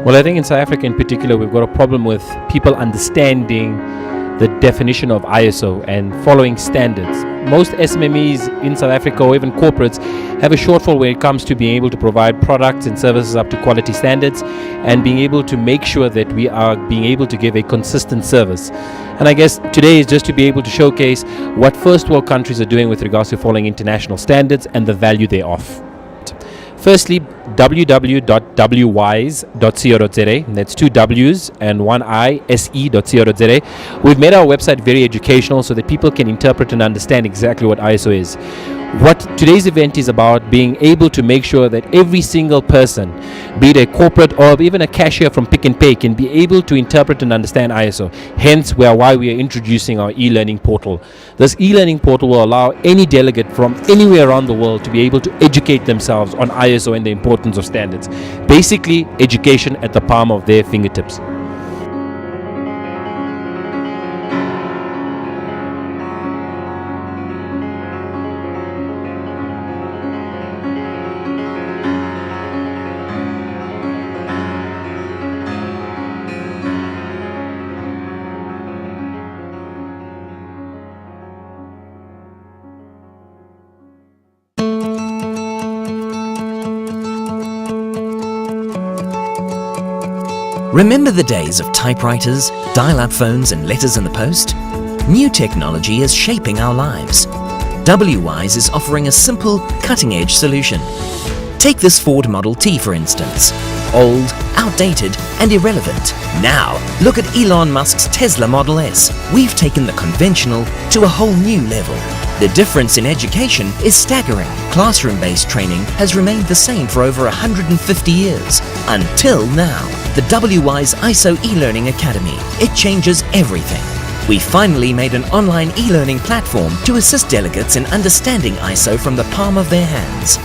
Well, I think in South Africa in particular, we've got a problem with people understanding the definition of ISO and following standards. Most SMMEs in South Africa, or even corporates, have a shortfall when it comes to being able to provide products and services up to quality standards and being able to make sure that we are being able to give a consistent service. And I guess today is just to be able to showcase what first world countries are doing with regards to following international standards and the value they offer. Firstly, www.wise.co.za. That's two W's and one I, se.co.za. We've made our website very educational so that people can interpret and understand exactly what ISO is. What today's event is about, being able to make sure that every single person, be it a corporate or even a cashier from Pick n Pay, can be able to interpret and understand ISO. Hence, why we are introducing our e-learning portal. This e-learning portal will allow any delegate from anywhere around the world to be able to educate themselves on ISO and the importance of standards. Basically, education at the palm of their fingertips. Remember the days of typewriters, dial-up phones and letters in the post? New technology is shaping our lives. WWise is offering a simple, cutting-edge solution. Take this Ford Model T for instance. Old, outdated and irrelevant. Now, look at Elon Musk's Tesla Model S. We've taken the conventional to a whole new level. The difference in education is staggering. Classroom-based training has remained the same for over 150 years, until now. The WWise ISO e-learning academy. It changes everything. We finally made an online e-learning platform to assist delegates in understanding ISO from the palm of their hands.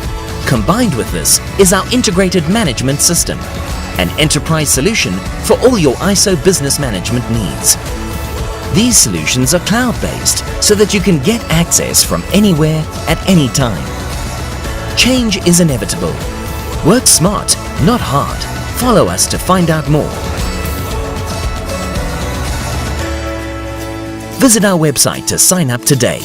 Combined with this is our integrated management system, an enterprise solution for all your ISO business management needs. These solutions are cloud-based so that you can get access from anywhere at any time. Change is inevitable. Work smart, not hard. Follow us to find out more. Visit our website to sign up today.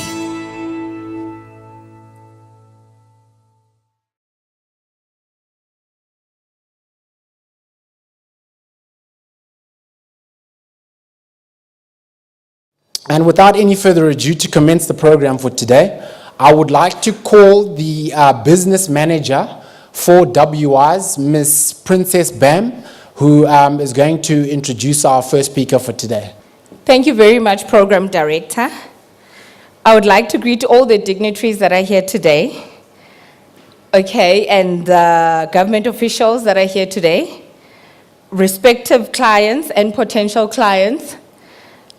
And without any further ado, to commence the program for today, I would like to call the business manager for WWise, Ms. Princess Bam, who is going to introduce our first speaker for today. Thank you very much, Program Director. I would like to greet all the dignitaries that are here today, and the government officials that are here today, respective clients and potential clients,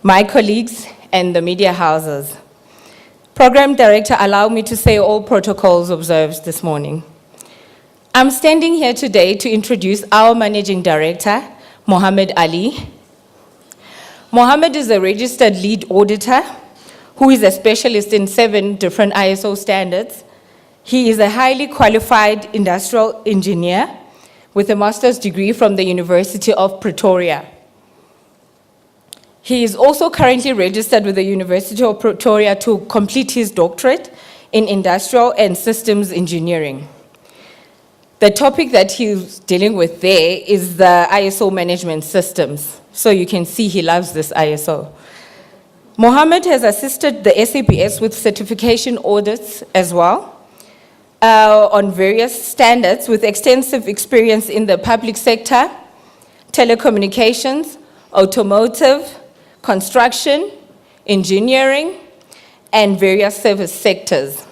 my colleagues, and the media houses. Program Director, allow me to say all protocols observed this morning. I'm standing here today to introduce our Managing Director, Mohammed Ali. Mohammed is a registered lead auditor who is a specialist in 7 different ISO standards. He is a highly qualified industrial engineer with a master's degree from the University of Pretoria. He is also currently registered with the University of Pretoria to complete his doctorate in industrial and systems engineering. The topic that he's dealing with there is the ISO management systems. So you can see he loves this ISO. Mohammed has assisted the SABS with certification audits as well on various standards, with extensive experience in the public sector, telecommunications, automotive, construction, engineering, and various service sectors.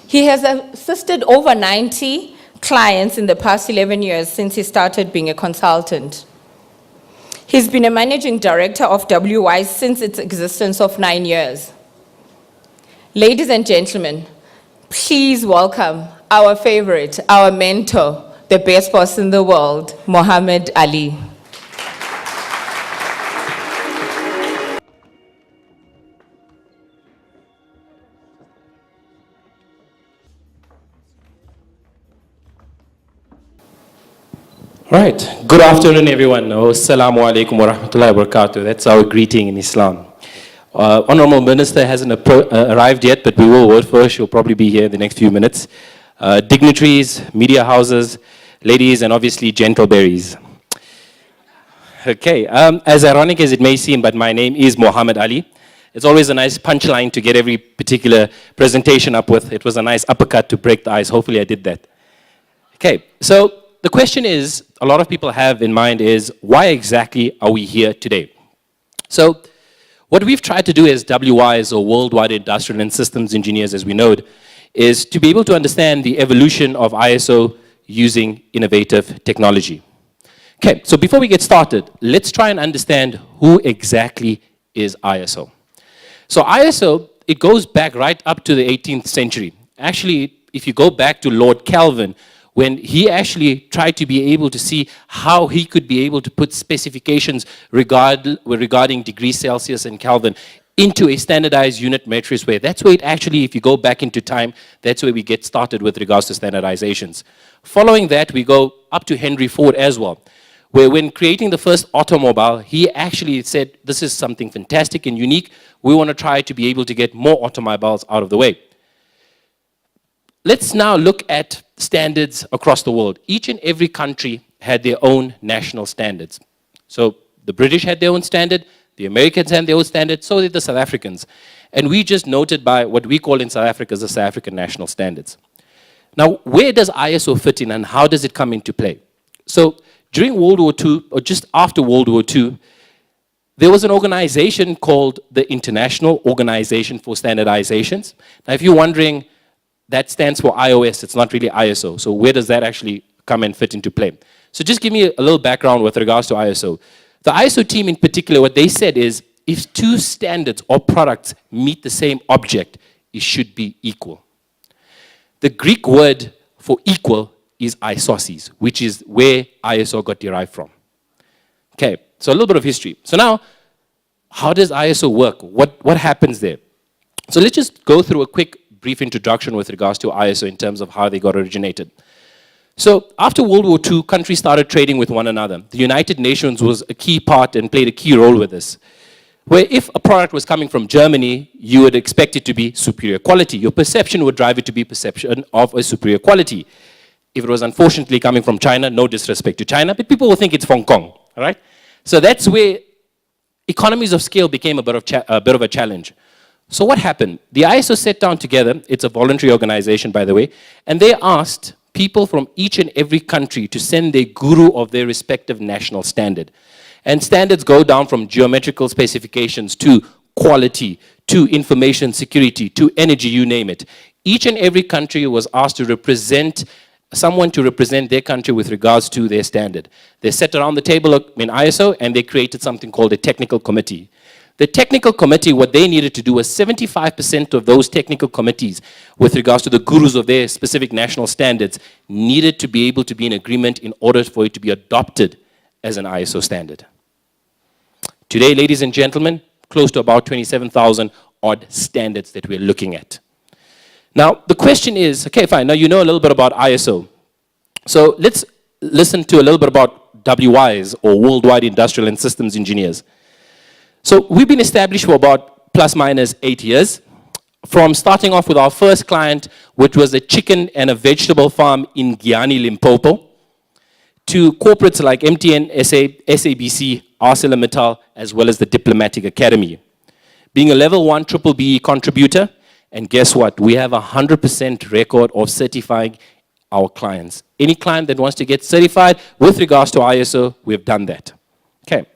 He has assisted over 90 clients in the past 11 years since he started being a consultant. He's been a managing director of WWise since its existence of 9 years. Ladies and gentlemen, please welcome our favorite, our mentor, the best boss in the world, Mohammed Ali. Right. Good afternoon, everyone. Assalamu alaikum wa rahmatullahi wa barakatuh. That's our greeting in Islam. Honorable Minister hasn't arrived yet, but we will wait for her. She'll probably be here in the next few minutes. Dignitaries, media houses, ladies, and obviously gentleberries. Okay. As ironic as it may seem, but my name is Muhammad Ali. It's always a nice punchline to get every particular presentation up with. It was a nice uppercut to break the ice. Hopefully I did that. Okay. So the question is, a lot of people have in mind is, why exactly are we here today? So what we've tried to do as WIs, or Worldwide Industrial and Systems Engineers as we know it, is to be able to understand the evolution of ISO using innovative technology. Okay, so before we get started, let's try and understand who exactly is ISO. So ISO, it goes back right up to the 18th century. Actually, if you go back to Lord Kelvin, when he actually tried to be able to see how he could be able to put specifications regarding degrees Celsius and Kelvin into a standardized unit matrix way. That's where it actually, if you go back into time, that's where we get started with regards to standardizations. Following that, we go up to Henry Ford as well, where when creating the first automobile, he actually said, this is something fantastic and unique. We want to try to be able to get more automobiles out of the way. Let's now look at standards across the world. Each and every country had their own national standards. So the British had their own standard, the Americans had their own standard, so did the South Africans. And we just noted by what we call in South Africa as the South African national standards. Now, where does ISO fit in and how does it come into play? So during World War II, or just after World War II, there was an organization called the International Organization for Standardizations. Now, if you're wondering, that stands for iOS, it's not really ISO. So where does that actually come and fit into play? So just give me a little background with regards to ISO. The ISO team in particular, what they said is, if two standards or products meet the same object, it should be equal. The Greek word for equal is isosis, which is where ISO got derived from. Okay, so a little bit of history. So now, how does ISO work? What happens there? So let's just go through a quick brief introduction with regards to ISO in terms of how they got originated. So after World War II, countries started trading with one another. The United Nations was a key part and played a key role with this. Where if a product was coming from Germany, you would expect it to be superior quality. Your perception would drive it to be perception of a superior quality. If it was unfortunately coming from China, no disrespect to China, but people will think it's Hong Kong, all right? So that's where economies of scale became a bit of a challenge. So what happened? The ISO sat down together, it's a voluntary organization by the way, and they asked people from each and every country to send their guru of their respective national standard. And standards go down from geometrical specifications to quality, to information security, to energy, you name it. Each and every country was asked to represent someone to represent their country with regards to their standard. They sat around the table in ISO and they created something called a technical committee. The technical committee, what they needed to do was 75% of those technical committees with regards to the gurus of their specific national standards needed to be able to be in agreement in order for it to be adopted as an ISO standard. Today, ladies and gentlemen, close to about 27,000 odd standards that we're looking at. Now, the question is, okay, fine, now you know a little bit about ISO. So let's listen to a little bit about WIs, or Worldwide Industrial and Systems Engineers. So we've been established for about plus minus 8 years, from starting off with our first client, which was a chicken and a vegetable farm in Giyani, Limpopo, to corporates like MTN, SABC, ArcelorMittal, as well as the Diplomatic Academy. Being a level 1 BBBE contributor, and guess what? We have a 100% record of certifying our clients. Any client that wants to get certified with regards to ISO, we've done that. Okay.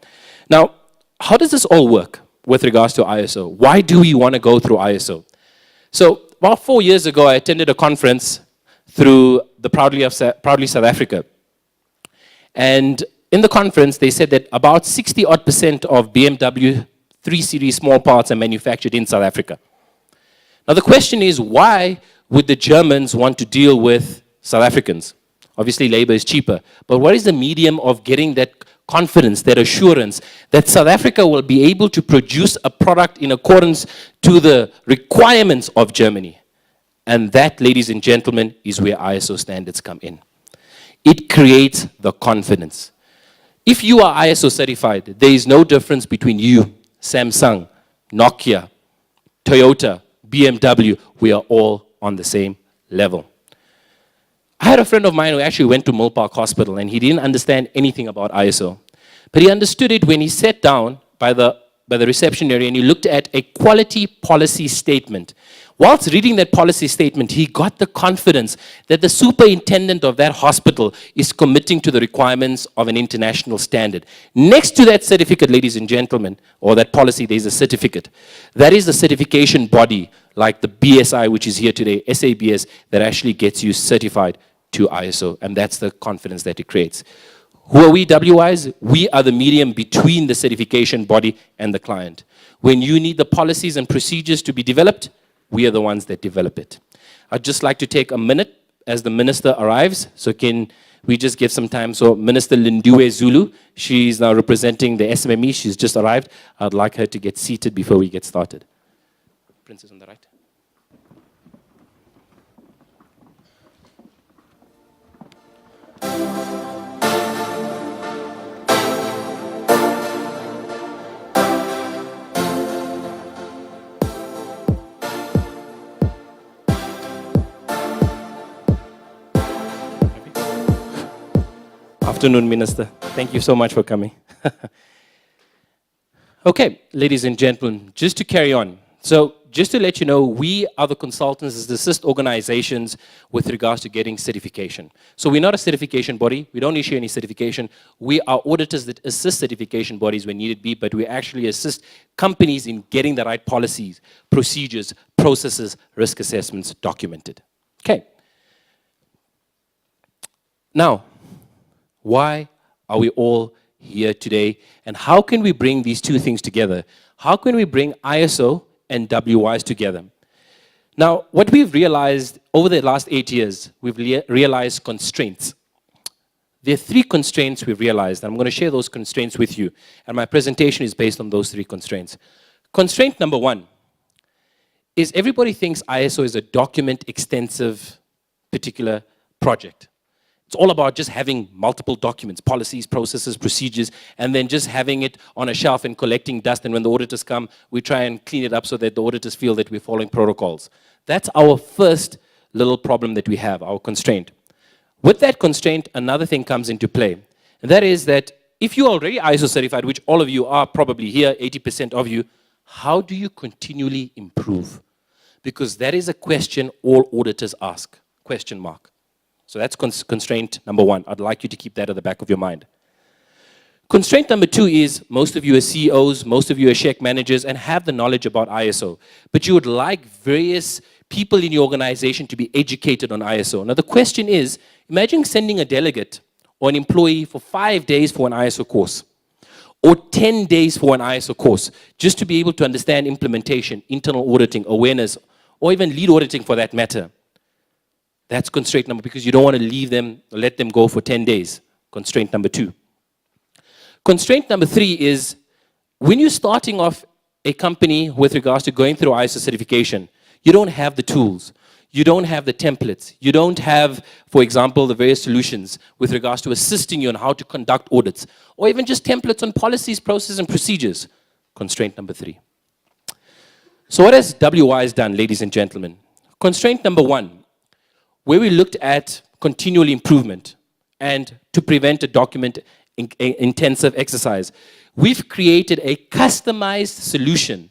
Now, how does this all work with regards to ISO? Why do we want to go through ISO? So about 4 years ago, I attended a conference through the Proudly South Africa. And in the conference, they said that about 60% of BMW 3 Series small parts are manufactured in South Africa. Now the question is, why would the Germans want to deal with South Africans? Obviously, labor is cheaper. But what is the medium of getting that confidence, that assurance that South Africa will be able to produce a product in accordance to the requirements of Germany? And that, ladies and gentlemen, is where ISO standards come in. It creates the confidence. If you are ISO certified, there is no difference between you, Samsung, Nokia, Toyota, BMW. We are all on the same level. I had a friend of mine who actually went to Millpark Hospital, and he didn't understand anything about ISO. But he understood it when he sat down by the reception area and he looked at a quality policy statement. Whilst reading that policy statement, he got the confidence that the superintendent of that hospital is committing to the requirements of an international standard. Next to that certificate, ladies and gentlemen, or that policy, there's a certificate. That is the certification body, like the BSI, which is here today, SABS, that actually gets you certified to ISO, and that's the confidence that it creates. Who are we, WIs? We are the medium between the certification body and the client. When you need the policies and procedures to be developed, we are the ones that develop it. I'd just like to take a minute as the minister arrives. So can we just give some time? So Minister Lindiwe Zulu, she's now representing the SMME. She's just arrived. I'd like her to get seated before we get started. Princess on the right. Afternoon, Minister. Thank you so much for coming. Okay, ladies and gentlemen, just to carry on. So just to let you know, we are the consultants that assist organizations with regards to getting certification. So we're not a certification body. We don't issue any certification. We are auditors that assist certification bodies when needed be, but we actually assist companies in getting the right policies, procedures, processes, risk assessments documented. Okay. Now, why are we all here today? And how can we bring these two things together? How can we bring ISO and WIs together? Now, what we've realized over the last 8 years, we've realized constraints. There are 3 constraints we've realized, and I'm going to share those constraints with you. And my presentation is based on those 3 constraints. Constraint number 1 is everybody thinks ISO is a document-extensive particular project. It's all about just having multiple documents, policies, processes, procedures, and then just having it on a shelf and collecting dust. And when the auditors come, we try and clean it up so that the auditors feel that we're following protocols. That's our first little problem that we have, our constraint. With that constraint, another thing comes into play. And that is that if you're already ISO certified, which all of you are probably here, 80% of you, how do you continually improve? Because that is a question all auditors ask, question mark. So that's constraint number 1. I'd like you to keep that at the back of your mind. Constraint number 2 is most of you are CEOs, most of you are SHEC managers and have the knowledge about ISO. But you would like various people in your organization to be educated on ISO. Now the question is, imagine sending a delegate or an employee for 5 days for an ISO course or 10 days for an ISO course just to be able to understand implementation, internal auditing, awareness, or even lead auditing for that matter. That's constraint number, because you don't want to leave them or let them go for 10 days. Constraint number 2. Constraint number 3 is when you're starting off a company with regards to going through ISO certification, you don't have the tools. You don't have the templates. You don't have, for example, the various solutions with regards to assisting you on how to conduct audits, or even just templates on policies, processes, and procedures. Constraint number 3. So what has WIS done, ladies and gentlemen? Constraint number 1. Where we looked at continual improvement and to prevent a document-intensive exercise, we've created a customized solution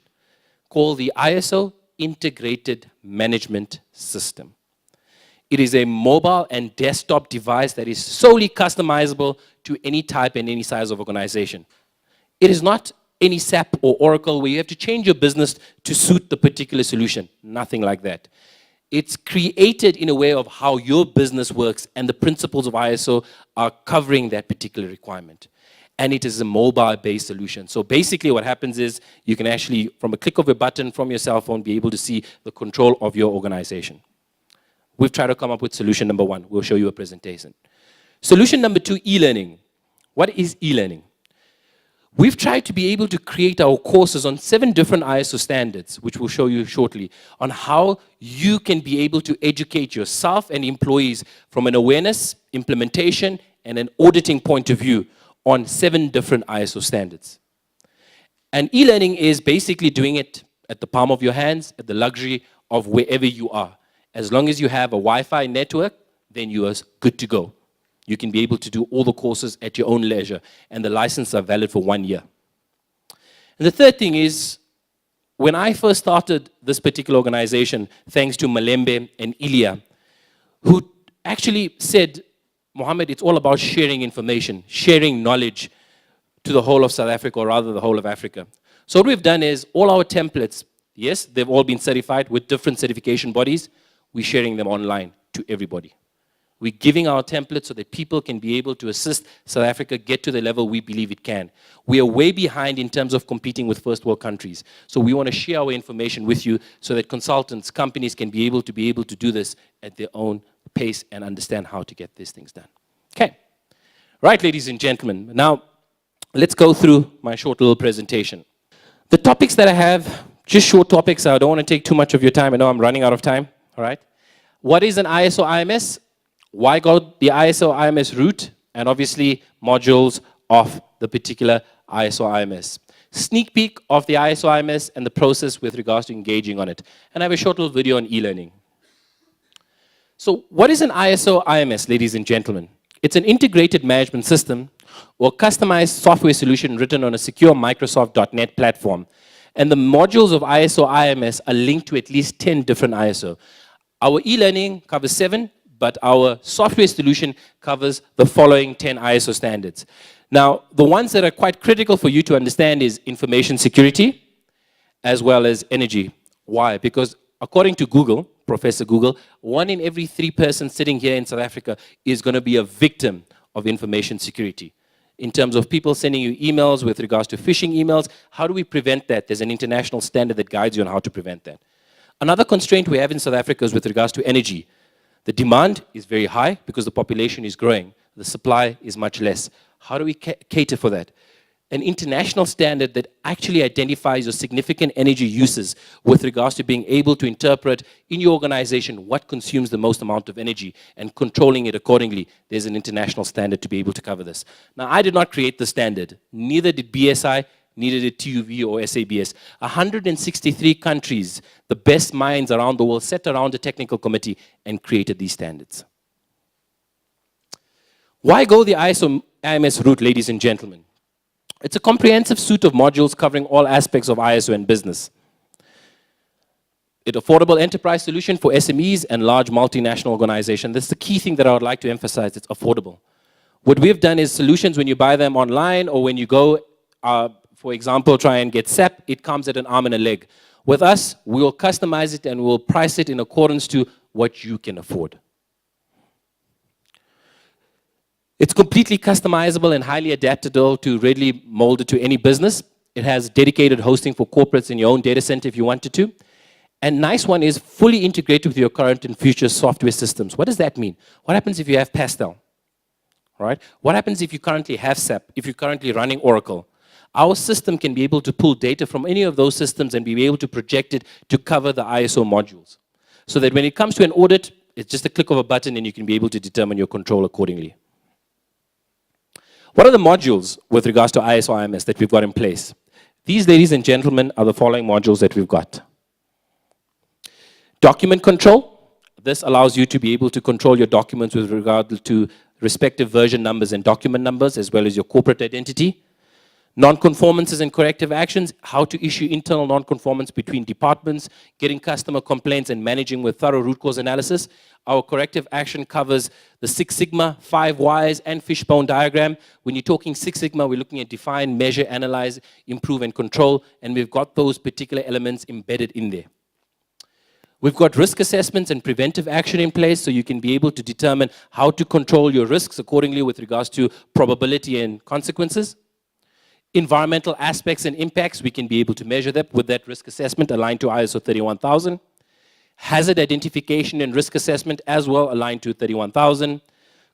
called the ISO Integrated Management System. It is a mobile and desktop device that is solely customizable to any type and any size of organization. It is not any SAP or Oracle where you have to change your business to suit the particular solution. Nothing like that. It's created in a way of how your business works, and the principles of ISO are covering that particular requirement. And it is a mobile-based solution. So basically what happens is you can actually, from a click of a button from your cell phone, be able to see the control of your organization. We've tried to come up with solution number 1. We'll show you a presentation. Solution number 2, e-learning. What is e-learning? We've tried to be able to create our courses on 7 different ISO standards, which we'll show you shortly, on how you can be able to educate yourself and employees from an awareness, implementation, and an auditing point of view on 7 different ISO standards. And e-learning is basically doing it at the palm of your hands, at the luxury of wherever you are. As long as you have a Wi-Fi network, then you are good to go. You can be able to do all the courses at your own leisure, and the licenses are valid for 1 year. And the third thing is, when I first started this particular organization, thanks to Malembe and Ilya, who actually said, Mohammed, it's all about sharing information, sharing knowledge to the whole of South Africa, or rather the whole of Africa. So what we've done is, all our templates, yes, they've all been certified with different certification bodies. We're sharing them online to everybody. We're giving our templates so that people can be able to assist South Africa get to the level we believe it can. We are way behind in terms of competing with first world countries. So we want to share our information with you so that consultants, companies can be able to do this at their own pace and understand how to get these things done. Okay. Right, ladies and gentlemen. Now, let's go through my short little presentation. The topics that I have, just short topics. I don't want to take too much of your time. I know I'm running out of time. All right. What is an ISO IMS? Why go the ISO IMS route? And obviously, modules of the particular ISO IMS. Sneak peek of the ISO IMS and the process with regards to engaging on it. And I have a short little video on e-learning. So what is an ISO IMS, ladies and gentlemen? It's an integrated management system or customized software solution written on a secure Microsoft.NET platform. And the modules of ISO IMS are linked to at least 10 different ISO. Our e-learning covers 7, but our software solution covers the following 10 ISO standards. Now, the ones that are quite critical for you to understand is information security, as well as energy. Why? Because according to Google, Professor Google, 1 in every 3 persons sitting here in South Africa is going to be a victim of information security. In terms of people sending you emails with regards to phishing emails, how do we prevent that? There's an international standard that guides you on how to prevent that. Another constraint we have in South Africa is with regards to energy. The demand is very high because the population is growing. The supply is much less. How do we cater for that? An international standard that actually identifies your significant energy uses with regards to being able to interpret in your organization what consumes the most amount of energy and controlling it accordingly. There's an international standard to be able to cover this. Now, I did not create the standard. Neither did BSI, neither did TUV or SABS. 163 countries, the best minds around the world, sat around a technical committee and created these standards. Why go the ISO IMS route, ladies and gentlemen? It's a comprehensive suite of modules covering all aspects of ISO and business. It's an affordable enterprise solution for SMEs and large multinational organizations. That's the key thing that I would like to emphasize. It's affordable. What we've done is solutions when you buy them online or when you go, for example, try and get SAP, it comes at an arm and a leg. With us, we will customize it and we'll price it in accordance to what you can afford. It's completely customizable and highly adaptable to readily mold it to any business. It has dedicated hosting for corporates in your own data center if you wanted to. And nice one is fully integrated with your current and future software systems. What does that mean? What happens if you have Pastel? Right? What happens if you currently have SAP, if you're currently running Oracle? Our system can be able to pull data from any of those systems and be able to project it to cover the ISO modules. So that when it comes to an audit, it's just a click of a button and you can be able to determine your control accordingly. What are the modules with regards to ISO IMS that we've got in place? These, ladies and gentlemen, are the following modules that we've got. Document control. This allows you to be able to control your documents with regard to respective version numbers and document numbers, as well as your corporate identity. Non-conformances and corrective actions, how to issue internal non-conformance between departments, getting customer complaints and managing with thorough root cause analysis. Our corrective action covers the 6 Sigma, 5 Whys, and fishbone diagram. When you're talking 6 Sigma, we're looking at define, measure, analyze, improve, and control, and we've got those particular elements embedded in there. We've got risk assessments and preventive action in place, so you can be able to determine how to control your risks accordingly with regards to probability and consequences. Environmental aspects and impacts, we can be able to measure that with that risk assessment aligned to ISO 31000. Hazard identification and risk assessment as well aligned to 31000.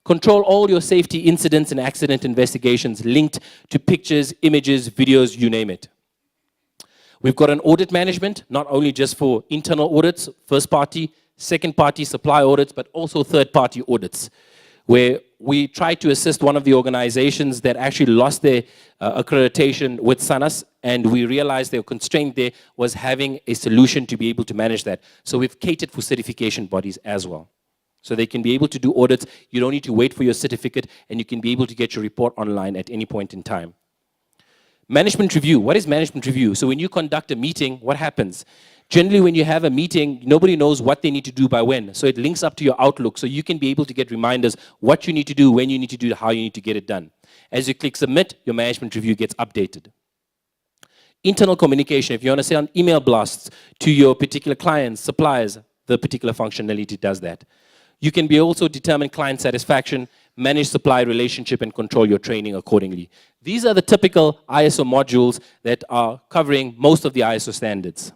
Control all your safety incidents and accident investigations linked to pictures, images, videos, you name it. We've got an audit management, not only just for internal audits, first party, second party supply audits, but also third party audits, where we try to assist one of the organizations that actually lost their accreditation with SANAS, and we realized their constraint there was having a solution to be able to manage that. So we've catered for certification bodies as well. So they can be able to do audits, you don't need to wait for your certificate, and you can be able to get your report online at any point in time. Management review, what is management review? So when you conduct a meeting, what happens? Generally, when you have a meeting, nobody knows what they need to do by when. So it links up to your Outlook, so you can be able to get reminders what you need to do, when you need to do it, how you need to get it done. As you click submit, your management review gets updated. Internal communication, if you want to send email blasts to your particular clients, suppliers, the particular functionality does that. You can be also determine client satisfaction, manage supply relationship, and control your training accordingly. These are the typical ISO modules that are covering most of the ISO standards.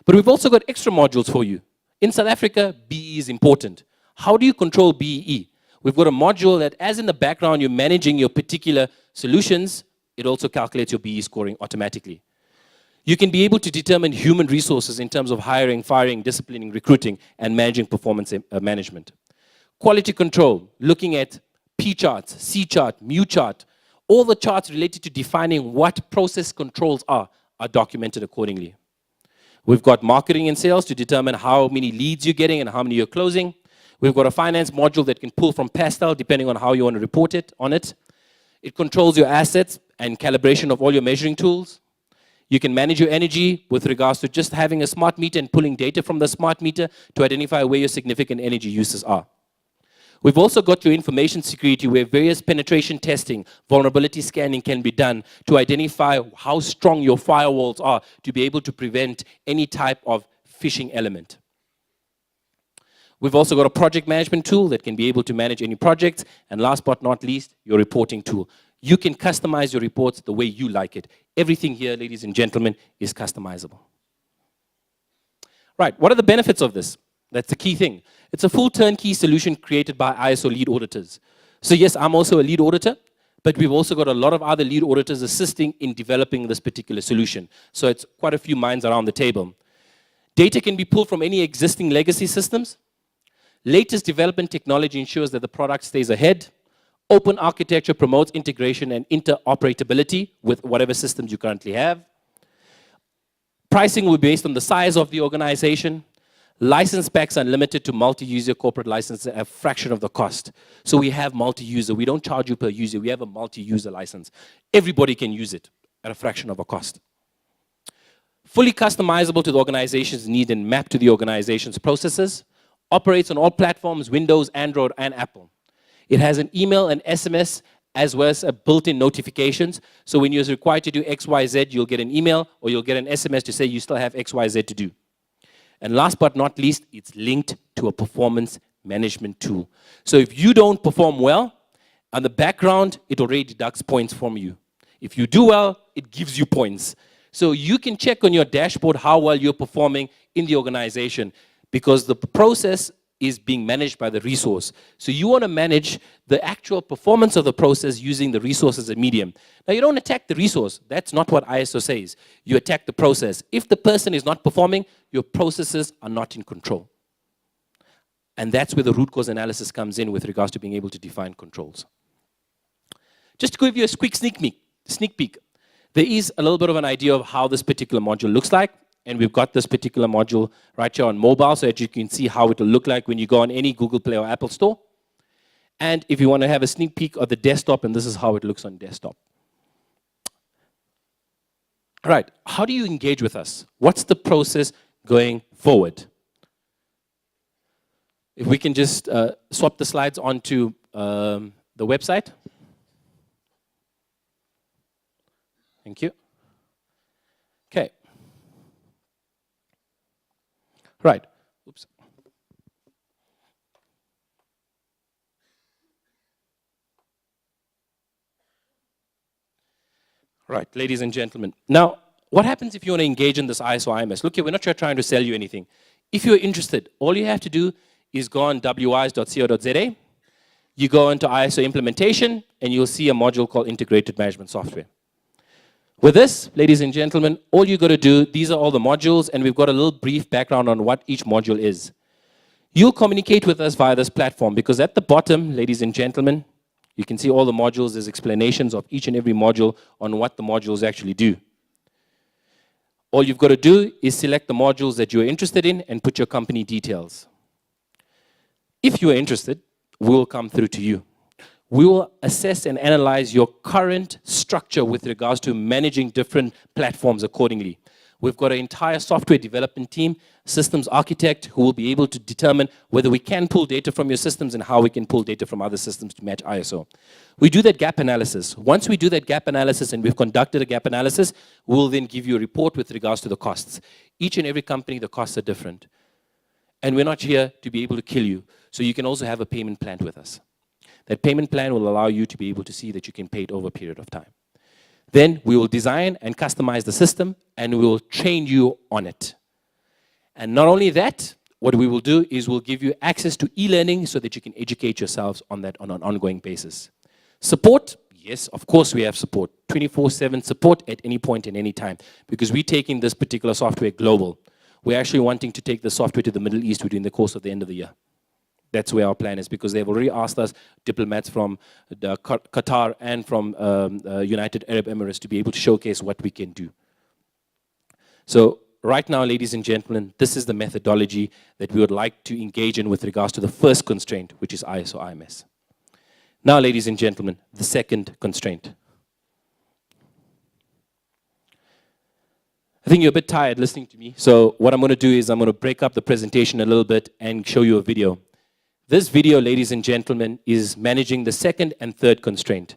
But we've also got extra modules for you. In South Africa, BE is important. How do you control BEE? We've got a module that, as in the background, you're managing your particular solutions, it also calculates your BE scoring automatically. You can be able to determine human resources in terms of hiring, firing, disciplining, recruiting, and managing performance management. Quality control, looking at P charts, C chart, mu chart, all the charts related to defining what process controls are documented accordingly. We've got marketing and sales to determine how many leads you're getting and how many you're closing. We've got a finance module that can pull from Pastel depending on how you want to report it on it. It controls your assets and calibration of all your measuring tools. You can manage your energy with regards to just having a smart meter and pulling data from the smart meter to identify where your significant energy uses are. We've also got your information security where various penetration testing, vulnerability scanning can be done to identify how strong your firewalls are to be able to prevent any type of phishing element. We've also got a project management tool that can be able to manage any projects. And last but not least, your reporting tool. You can customize your reports the way you like it. Everything here, ladies and gentlemen, is customizable. Right, what are the benefits of this? That's the key thing. It's a full turnkey solution created by ISO lead auditors. So yes, I'm also a lead auditor, but we've also got a lot of other lead auditors assisting in developing this particular solution. So it's quite a few minds around the table. Data can be pulled from any existing legacy systems. Latest development technology ensures that the product stays ahead. Open architecture promotes integration and interoperability with whatever systems you currently have. Pricing will be based on the size of the organization. License packs are limited to multi-user corporate licenses at a fraction of the cost. So we have multi-user. We don't charge you per user. We have a multi-user license. Everybody can use it at a fraction of a cost. Fully customizable to the organization's need and mapped to the organization's processes. Operates on all platforms, Windows, Android, and Apple. It has an email and SMS as well as a built-in notifications. So when you're required to do XYZ, you'll get an email or you'll get an SMS to say you still have XYZ to do. And last but not least, it's linked to a performance management tool. So if you don't perform well, on the background, it already deducts points from you. If you do well, it gives you points. So you can check on your dashboard how well you're performing in the organization because the process is being managed by the resource. So you want to manage the actual performance of the process using the resource as a medium. Now you don't attack the resource. That's not what ISO says. You attack the process. If the person is not performing, your processes are not in control. And that's where the root cause analysis comes in with regards to being able to define controls. Just to give you a quick sneak peek, there is a little bit of an idea of how this particular module looks like. And we've got this particular module right here on mobile so that you can see how it will look like when you go on any Google Play or Apple Store. And if you want to have a sneak peek of the desktop, and this is how it looks on desktop. All right, how do you engage with us? What's the process going forward? If we can just swap the slides onto the website. Thank you. Okay. Right. Oops. Right, ladies and gentlemen. Now, what happens if you want to engage in this ISO IMS? Look here, we're not trying to sell you anything. If you're interested, all you have to do is go on wise.co.za, you go into ISO implementation, and you'll see a module called Integrated Management Software. With this, ladies and gentlemen, all you got to do, these are all the modules, and we've got a little brief background on what each module is. You'll communicate with us via this platform, because at the bottom, ladies and gentlemen, you can see all the modules. There's explanations of each and every module on what the modules actually do. All you've got to do is select the modules that you're interested in and put your company details. If you are interested, we will come through to you. We will assess and analyze your current structure with regards to managing different platforms accordingly. We've got an entire software development team, systems architect, who will be able to determine whether we can pull data from your systems and how we can pull data from other systems to match ISO. We do that gap analysis. Once we do that gap analysis and we've conducted a gap analysis, we'll then give you a report with regards to the costs. Each and every company, the costs are different. And we're not here to be able to kill you. So you can also have a payment plan with us. That payment plan will allow you to be able to see that you can pay it over a period of time. Then we will design and customize the system, and we will train you on it. And not only that, what we will do is we'll give you access to e-learning so that you can educate yourselves on that on an ongoing basis. Support, yes, of course we have support. 24/7 support at any point and any time, because we're taking this particular software global. We're actually wanting to take the software to the Middle East within the course of the end of the year. That's where our plan is, because they've already asked us, diplomats from Qatar and from United Arab Emirates, to be able to showcase what we can do. So right now, ladies and gentlemen, this is the methodology that we would like to engage in with regards to the first constraint, which is ISO IMS. Now, ladies and gentlemen, the second constraint. I think you're a bit tired listening to me, so what I'm going to do is I'm going to break up the presentation a little bit and show you a video. This video, ladies and gentlemen, is managing the second and third constraint,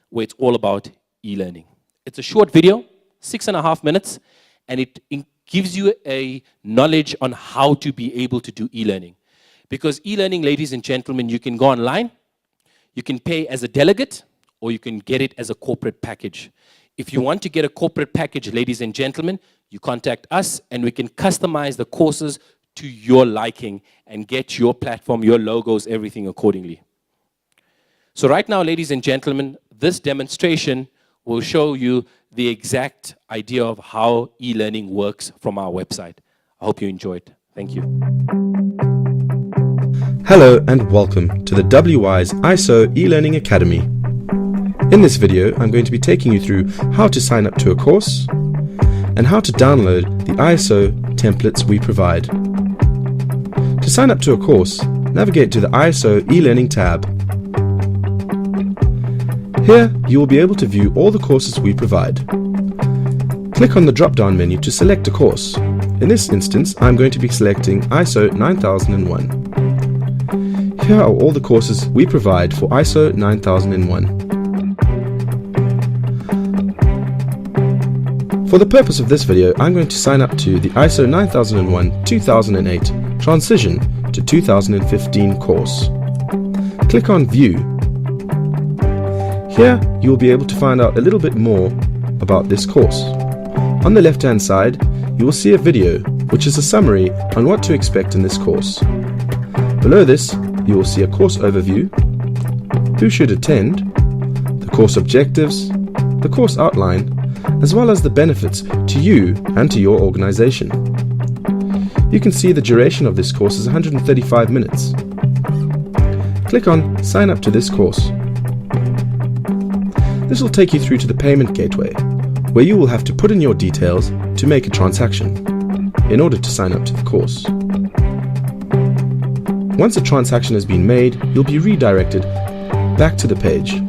where it's all about e-learning. It's a short video, 6.5 minutes, and it gives you a knowledge on how to be able to do e-learning. Because e-learning, ladies and gentlemen, you can go online, you can pay as a delegate, or you can get it as a corporate package. If you want to get a corporate package, ladies and gentlemen, you contact us, and we can customize the courses to your liking and get your platform, your logos, everything accordingly. So right now, ladies and gentlemen, this demonstration will show you the exact idea of how e-learning works from our website. I hope you enjoy it. Thank you. Hello and welcome to the WISE ISO e-learning Academy. In this video, I'm going to be taking you through how to sign up to a course and how to download the ISO templates we provide. To sign up to a course, navigate to the ISO e-learning tab. Here, you will be able to view all the courses we provide. Click on the drop-down menu to select a course. In this instance, I'm going to be selecting ISO 9001. Here are all the courses we provide for ISO 9001. For the purpose of this video, I'm going to sign up to the ISO 9001-2008 Transition to 2015 course. Click on View. Here, you will be able to find out a little bit more about this course. On the left-hand side, you will see a video, which is a summary on what to expect in this course. Below this, you will see a course overview, who should attend, the course objectives, the course outline, as well as the benefits to you and to your organization. You can see the duration of this course is 135 minutes. Click on Sign up to this course. This will take you through to the payment gateway, where you will have to put in your details to make a transaction in order to sign up to the course. Once a transaction has been made, you'll be redirected back to the page.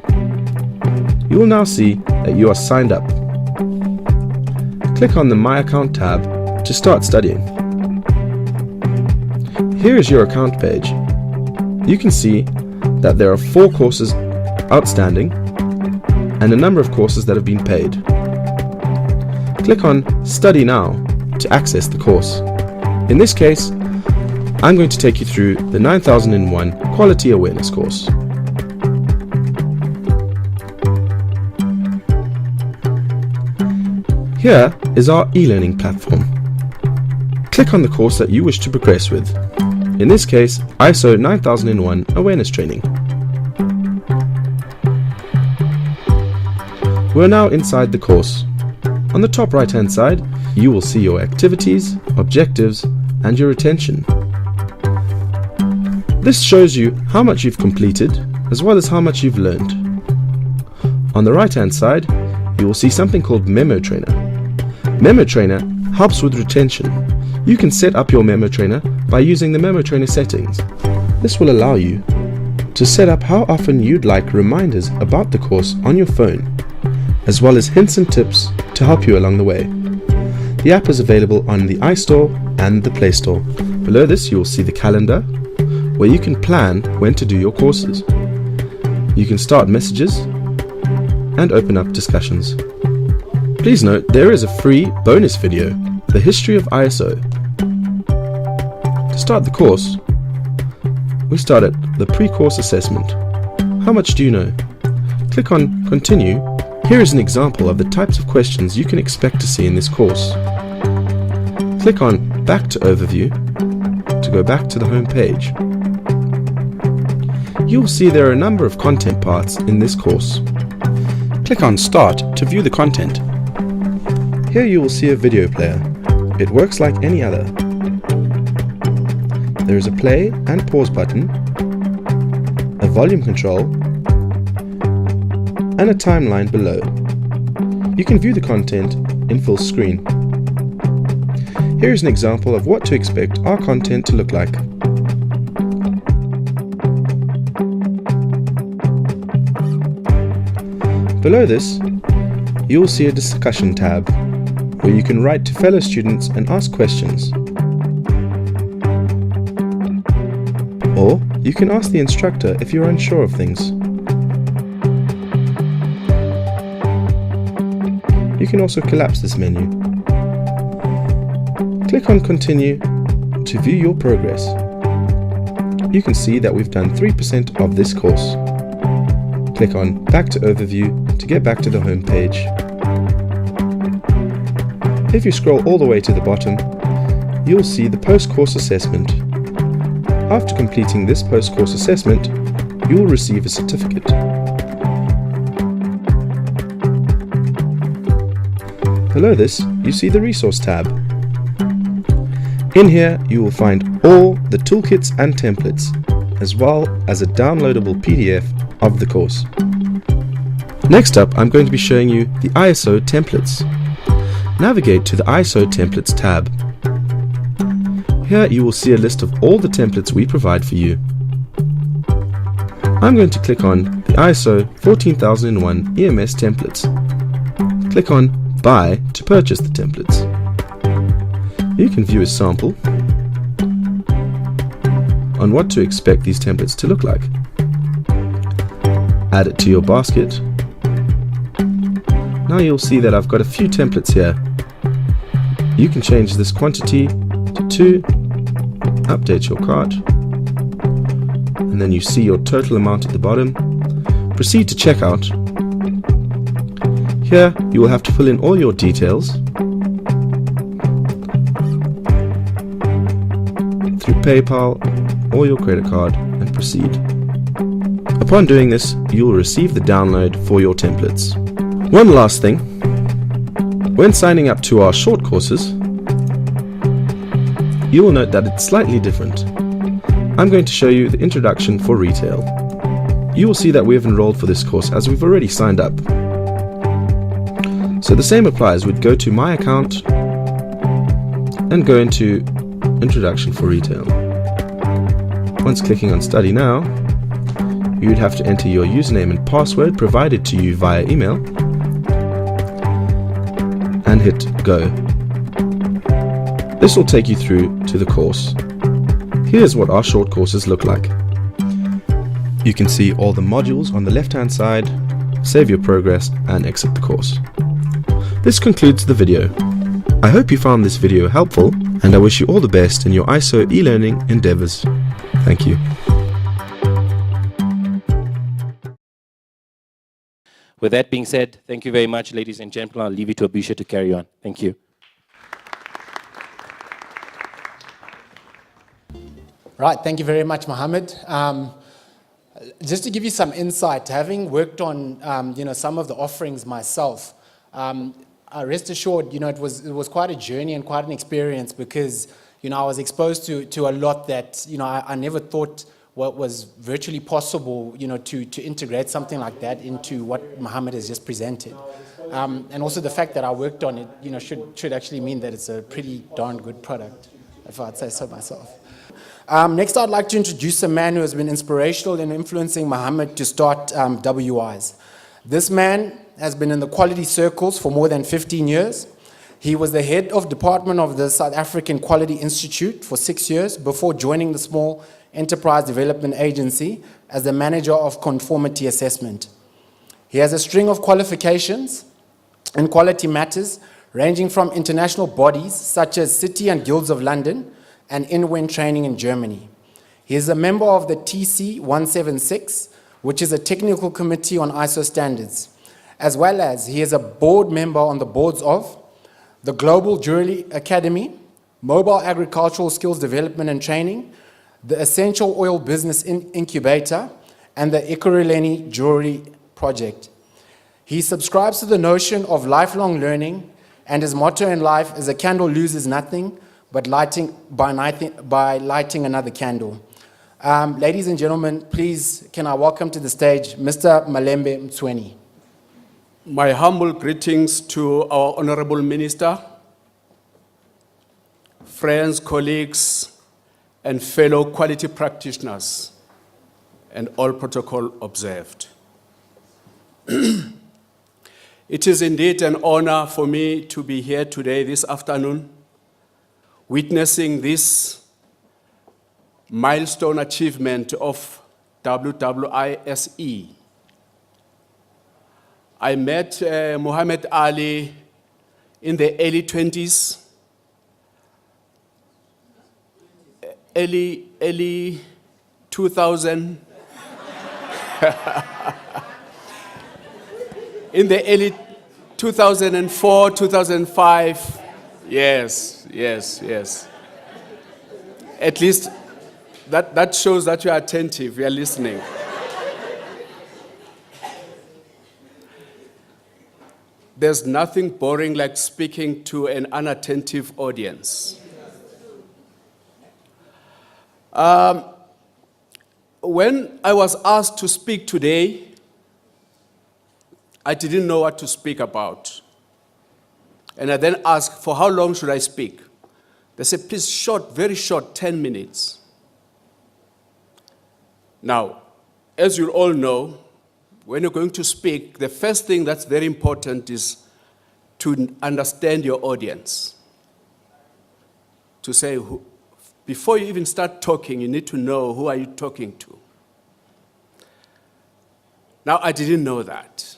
You will now see that you are signed up. Click on the My Account tab to start studying. Here is your account page. You can see that there are 4 courses outstanding and a number of courses that have been paid. Click on Study Now to access the course. In this case, I'm going to take you through the 9001 Quality Awareness course. Here is our e-learning platform. Click on the course that you wish to progress with. In this case, ISO 9001 Awareness Training. We're now inside the course. On the top right hand side, you will see your activities, objectives, and your attention. This shows you how much you've completed, as well as how much you've learned. On the right hand side, you will see something called Memo Trainer. Memo Trainer helps with retention. You can set up your Memo Trainer by using the Memo Trainer settings. This will allow you to set up how often you'd like reminders about the course on your phone, as well as hints and tips to help you along the way. The app is available on the iStore and the Play Store. Below this, you will see the calendar, where you can plan when to do your courses. You can start messages and open up discussions. Please note, there is a free bonus video, The History of ISO. To start the course, we start at the pre-course assessment. How much do you know? Click on Continue. Here is an example of the types of questions you can expect to see in this course. Click on Back to Overview to go back to the home page. You will see there are a number of content parts in this course. Click on Start to view the content. Here you will see a video player. It works like any other. There is a play and pause button, a volume control, and a timeline below. You can view the content in full screen. Here is an example of what to expect our content to look like. Below this, you will see a discussion tab where you can write to fellow students and ask questions. Or you can ask the instructor if you're unsure of things. You can also collapse this menu. Click on Continue to view your progress. You can see that we've done 3% of this course. Click on Back to Overview to get back to the home page. If you scroll all the way to the bottom, you'll see the post-course assessment. After completing this post-course assessment, you will receive a certificate. Below this, you see the Resource tab. In here, you will find all the toolkits and templates, as well as a downloadable PDF of the course. Next up, I'm going to be showing you the ISO templates. Navigate to the ISO Templates tab. Here you will see a list of all the templates we provide for you. I'm going to click on the ISO 14001 EMS templates. Click on Buy to purchase the templates. You can view a sample on what to expect these templates to look like. Add it to your basket. Now you'll see that I've got a few templates here. You can change this quantity to 2, update your cart, and then you see your total amount at the bottom. Proceed to checkout. Here you will have to fill in all your details through PayPal or your credit card and proceed. Upon doing this, you will receive the download for your templates. One last thing, when signing up to our short courses, you will note that it's slightly different. I'm going to show you the introduction for retail. You will see that we have enrolled for this course as we've already signed up. So the same applies. We'd go to My Account and go into Introduction for Retail. Once clicking on Study Now, you'd have to enter your username and password provided to you via email and hit Go. This will take you through to the course. Here's what our short courses look like. You can see all the modules on the left-hand side, save your progress, and exit the course. This concludes the video. I hope you found this video helpful, and I wish you all the best in your ISO e-learning endeavors. Thank you. With that being said, thank you very much, ladies and gentlemen. I'll leave it to Abhisha to carry on. Thank you. Right, thank you very much, Mohammed. Just to give you some insight, having worked on some of the offerings myself, rest assured, it was quite a journey and quite an experience because I was exposed to a lot that I never thought what was virtually possible to integrate something like that into what Mohammed has just presented, and also the fact that I worked on it should actually mean that it's a pretty darn good product, if I'd say so myself. Next, I'd like to introduce a man who has been inspirational in influencing Mohammed to start WISE. This man has been in the quality circles for more than 15 years. He was the head of department of the South African Quality Institute for 6 years before joining the Small Enterprise Development Agency as the manager of conformity assessment. He has a string of qualifications in quality matters ranging from international bodies such as City and Guilds of London and INWEN training in Germany. He is a member of the TC 176, which is a technical committee on ISO standards, as well as he is a board member on the boards of the Global Jewelry Academy, Mobile Agricultural Skills Development and Training, the Essential Oil Business Incubator, and the Ekurhuleni Jewelry Project. He subscribes to the notion of lifelong learning, and his motto in life is a candle loses nothing but lighting another candle. Ladies and gentlemen, please can I welcome to the stage Mr. Malembe Mtsweni. My humble greetings to our Honorable Minister, friends, colleagues, and fellow quality practitioners, and all protocol observed. It is indeed an honor for me to be here today, this afternoon, witnessing this milestone achievement of WWISE. I met Muhammad Ali in the early 20s, early 2000, in the early 2004, 2005, yes. At least that shows that you are attentive, you are listening. There's nothing boring like speaking to an unattentive audience. When I was asked to speak today, I didn't know what to speak about. And I then asked, for how long should I speak? They said, please short, very short, 10 minutes. Now, as you all know, when you're going to speak, the first thing that's very important is to understand your audience. To say, before you even start talking, you need to know who are you talking to. Now, I didn't know that.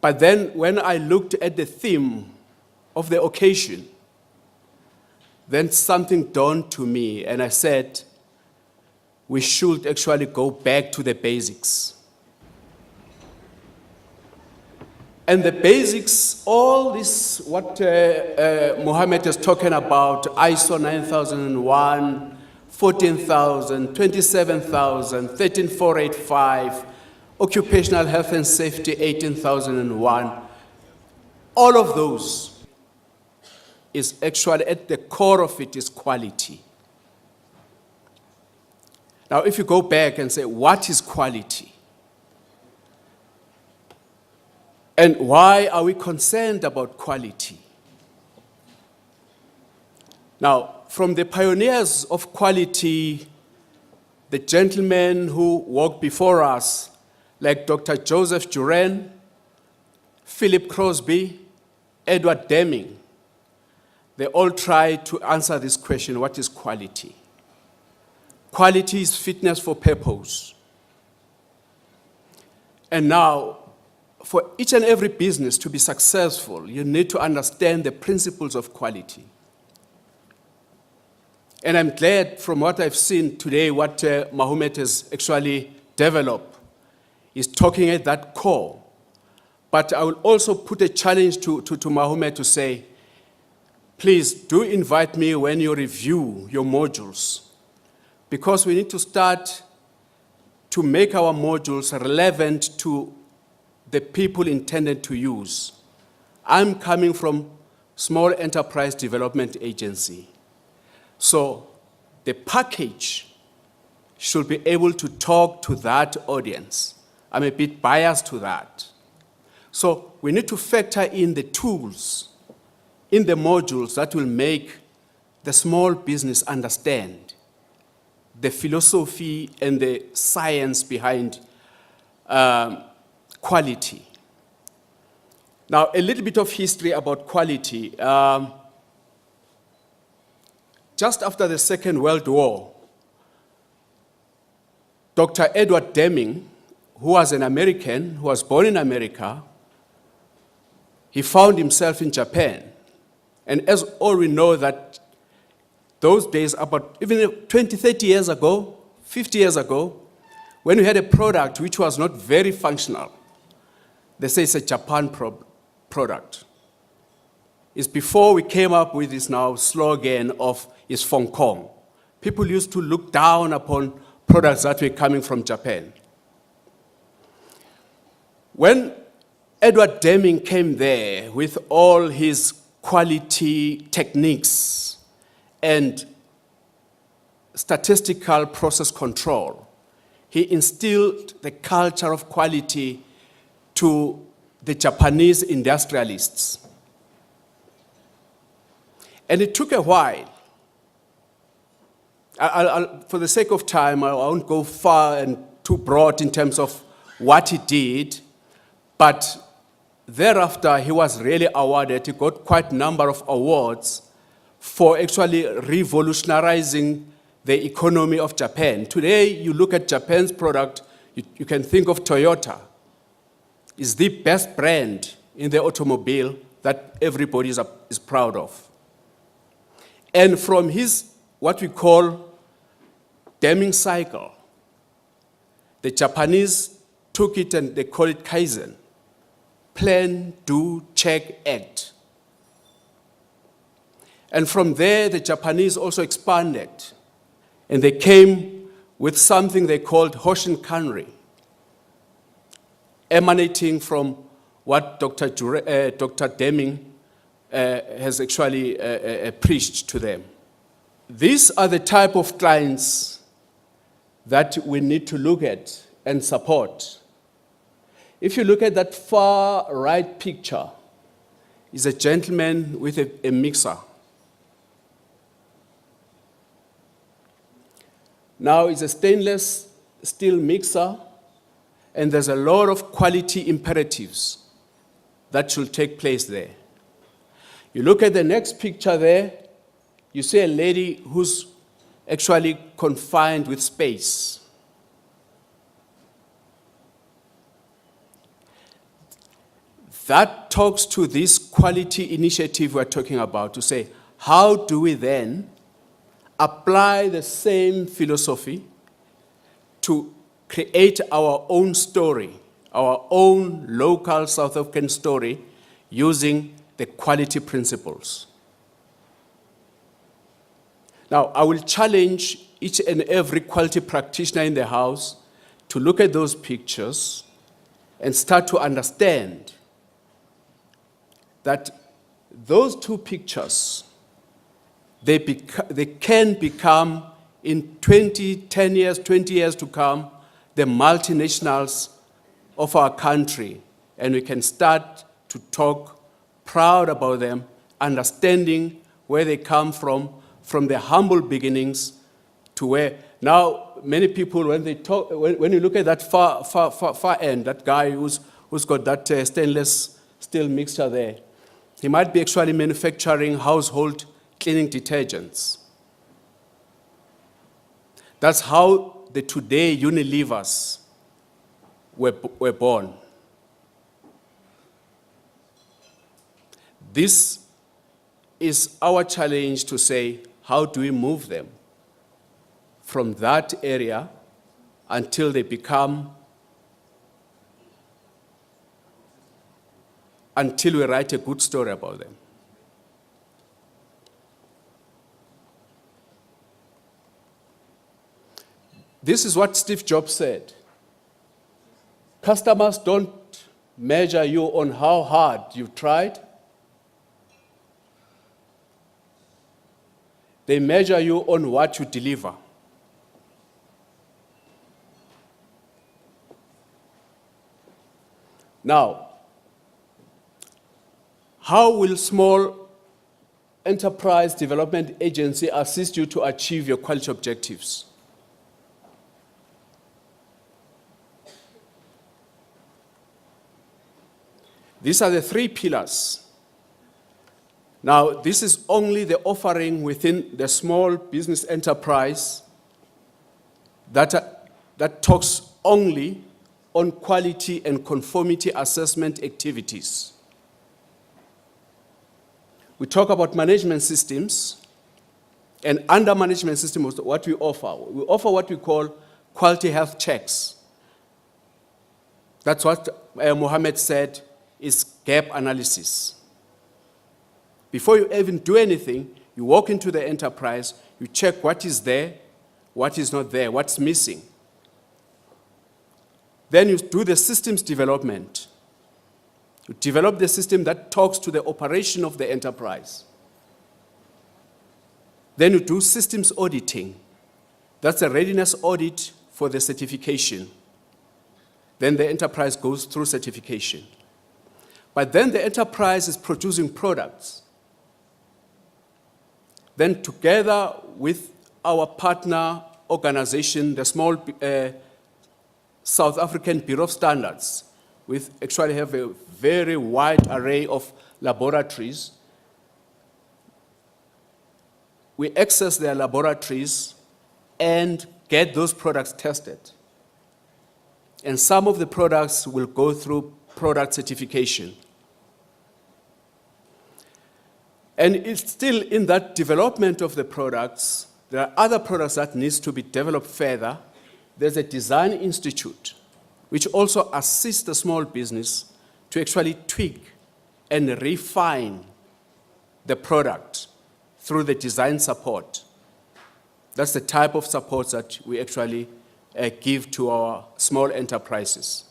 But then when I looked at the theme of the occasion, then something dawned to me, and I said, we should actually go back to the basics. And the basics, all this, what Mohammed is talking about, ISO 9001, 14,000, 27,000, 13485, Occupational Health and Safety 18,001, all of those is actually at the core of it is quality. Now, if you go back and say, what is quality? And why are we concerned about quality? Now, from the pioneers of quality, the gentlemen who walked before us, like Dr. Joseph Duran, Philip Crosby, Edward Deming, they all tried to answer this question, what is quality? Quality is fitness for purpose. And now, for each and every business to be successful, you need to understand the principles of quality. And I'm glad from what I've seen today, what Mohammed has actually developed is talking at that core. But I will also put a challenge to Mohammed to say, please do invite me when you review your modules, because we need to start to make our modules relevant to the people intended to use. I'm coming from Small Enterprise Development Agency. So the package should be able to talk to that audience. I'm a bit biased to that. So we need to factor in the tools in the modules that will make the small business understand the philosophy and the science behind quality. Now, a little bit of history about quality. Just after the Second World War, Dr. Edward Deming, who was an American, who was born in America, he found himself in Japan. And as all we know that those days, about even 20, 30 years ago, 50 years ago, when we had a product which was not very functional, they say it's a Japan product. It's before we came up with this now slogan of is Hong Kong. People used to look down upon products that were coming from Japan. When Edward Deming came there with all his quality techniques and statistical process control, he instilled the culture of quality to the Japanese industrialists. And it took a while. For the sake of time, I won't go far and too broad in terms of what he did, but thereafter he was really awarded. He got quite a number of awards for actually revolutionizing the economy of Japan. Today, you look at Japan's product, you can think of Toyota. It's the best brand in the automobile that everybody is proud of. And from his, what we call Deming cycle, the Japanese took it and they call it Kaizen. Plan, do, check, act. And from there, the Japanese also expanded. And they came with something they called Hoshin Kanri, emanating from what Dr. Deming has actually preached to them. These are the type of clients that we need to look at and support. If you look at that far right picture, is a gentleman with a mixer. Now it's a stainless steel mixer, and there's a lot of quality imperatives that should take place there. You look at the next picture there, you see a lady who's actually confined with space. That talks to this quality initiative we're talking about, to say, how do we then apply the same philosophy to create our own story, our own local South African story, using the quality principles. Now, I will challenge each and every quality practitioner in the house to look at those pictures and start to understand that those two pictures, they can become, in 10 years, 20 years to come, the multinationals of our country. And we can start to talk proud about them, understanding where they come from the humble beginnings to where, now many people, when they talk, when you look at that far end, that guy who's got that stainless steel mixture there, he might be actually manufacturing household cleaning detergents. That's how the today Unilevers were born. This is our challenge to say, how do we move them from that area until they become, until we write a good story about them. This is what Steve Jobs said. Customers don't measure you on how hard you've tried. They measure you on what you deliver. Now, how will Small Enterprise Development Agency assist you to achieve your quality objectives? These are the 3 pillars. Now, this is only the offering within the small business enterprise that talks only on quality and conformity assessment activities. We talk about management systems, and under management systems, what we offer what we call quality health checks. That's what Mohammed said is gap analysis. Before you even do anything, you walk into the enterprise, you check what is there, what is not there, what's missing. Then you do the systems development. You develop the system that talks to the operation of the enterprise. Then you do systems auditing. That's a readiness audit for the certification. Then the enterprise goes through certification. But then the enterprise is producing products. Then together with our partner organization, the small South African Bureau of Standards, we actually have a very wide array of laboratories. We access their laboratories and get those products tested. And some of the products will go through product certification. And it's still in that development of the products, there are other products that needs to be developed further. There's a design institute which also assists the small business to actually tweak and refine the product through the design support. That's the type of support that we actually give to our small enterprises.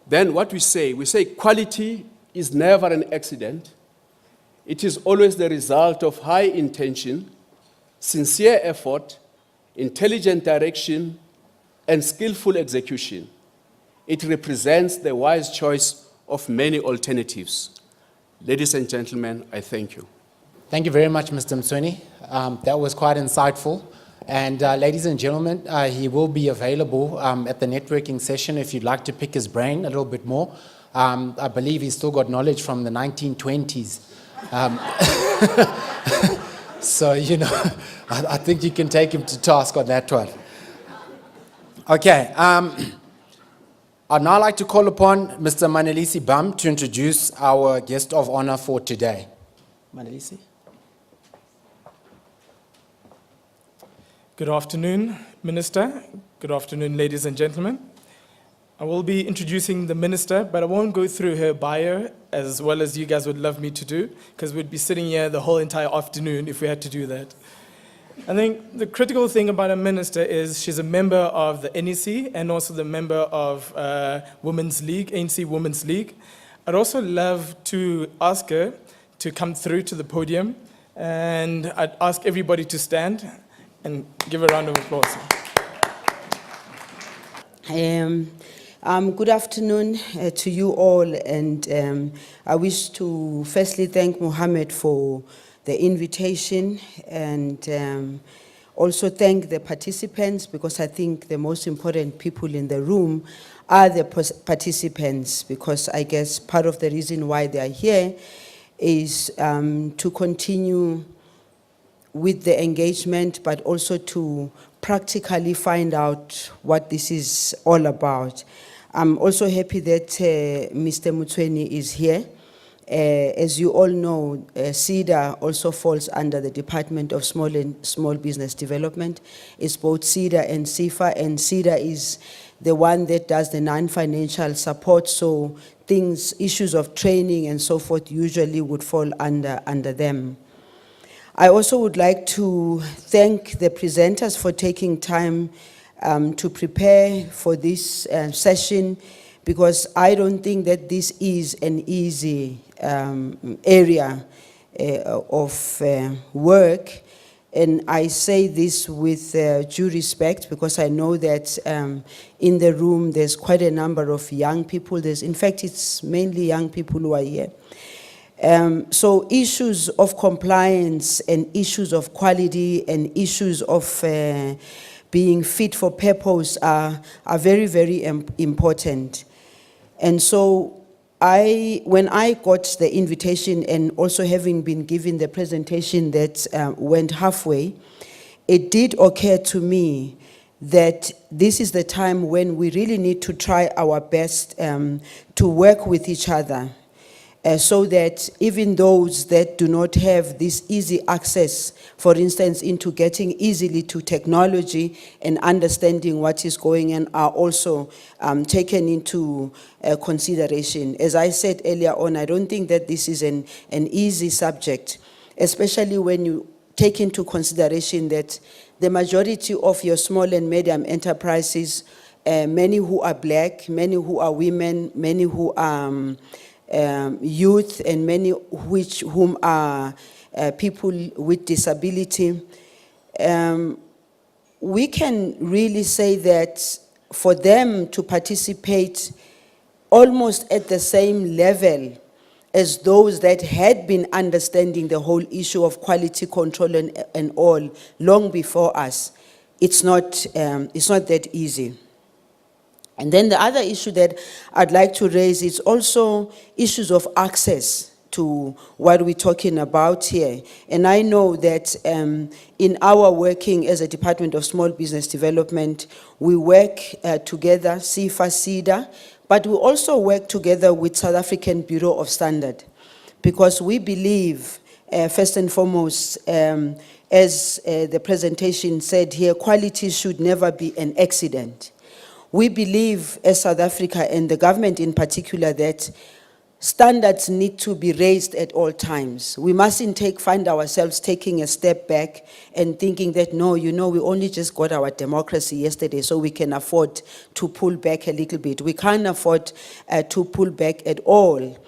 Then what we say quality is never an accident. It is always the result of high intention, sincere effort, intelligent direction, and skillful execution. It represents the wise choice of many alternatives. Ladies and gentlemen, I thank you. Thank you very much, Mr. Msweni. That was quite insightful. And ladies and gentlemen, he will be available at the networking session if you'd like to pick his brain a little bit more. I believe he's still got knowledge from the 1920s. So, you know, I think you can take him to task on that one. Okay. I'd now like to call upon Mr. Manelisi Bam to introduce our guest of honor for today. Manelisi. Good afternoon, Minister. Good afternoon, ladies and gentlemen. I will be introducing the Minister, but I won't go through her bio as well as you guys would love me to do, because we'd be sitting here the whole entire afternoon if we had to do that. I think the critical thing about a Minister is she's a member of the NEC and also the member of Women's League, ANC Women's League. I'd also love to ask her to come through to the podium, and I'd ask everybody to stand and give a round of applause. Good afternoon to you all, and I wish to firstly thank Mohammed for the invitation, and also thank the participants, because I think the most important people in the room are the participants, because I guess part of the reason why they are here is to continue with the engagement, but also to practically find out what this is all about. I'm also happy that Mr. Msweni is here. As you all know, CEDA also falls under the Department of Small Business Development. It's both CEDA and CIFA, and CEDA is the one that does the non-financial support, so things, issues of training and so forth usually would fall under them. I also would like to thank the presenters for taking time to prepare for this session, because I don't think that this is an easy area of work. And I say this with due respect, because I know that in the room there's quite a number of young people. In fact, it's mainly young people who are here. So issues of compliance and issues of quality and issues of being fit for purpose are very, very important. And so when I got the invitation, and also having been given the presentation that went halfway, it did occur to me that this is the time when we really need to try our best to work with each other, so that even those that do not have this easy access, for instance, into getting easily to technology and understanding what is going on, are also taken into consideration. As I said earlier on, I don't think that this is an easy subject, especially when you take into consideration that the majority of your small and medium enterprises, many who are black, many who are women, many who are youth, and many whom are people with disability, we can really say that for them to participate almost at the same level as those that had been understanding the whole issue of quality control and all long before us, it's not that easy. And then the other issue that I'd like to raise is also issues of access to what we're talking about here. And I know that in our working as a Department of Small Business Development, we work together, CIFA, SIDA, but we also work together with South African Bureau of Standard, because we believe, first and foremost, as the presentation said here, quality should never be an accident. We believe as South Africa, and the government in particular, that standards need to be raised at all times. We mustn't find ourselves taking a step back and thinking that, no, we only just got our democracy yesterday, so we can afford to pull back a little bit. We can't afford to pull back at all,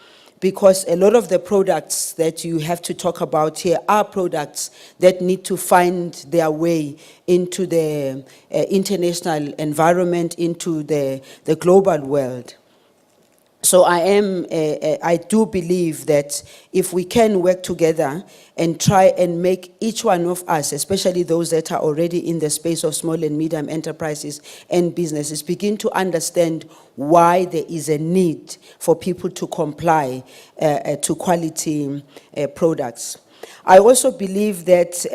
because a lot of the products that you have to talk about here are products that need to find their way into the international environment, into the global world. So I do believe that if we can work together and try and make each one of us, especially those that are already in the space of small and medium enterprises and businesses, begin to understand why there is a need for people to comply to quality products. I also believe that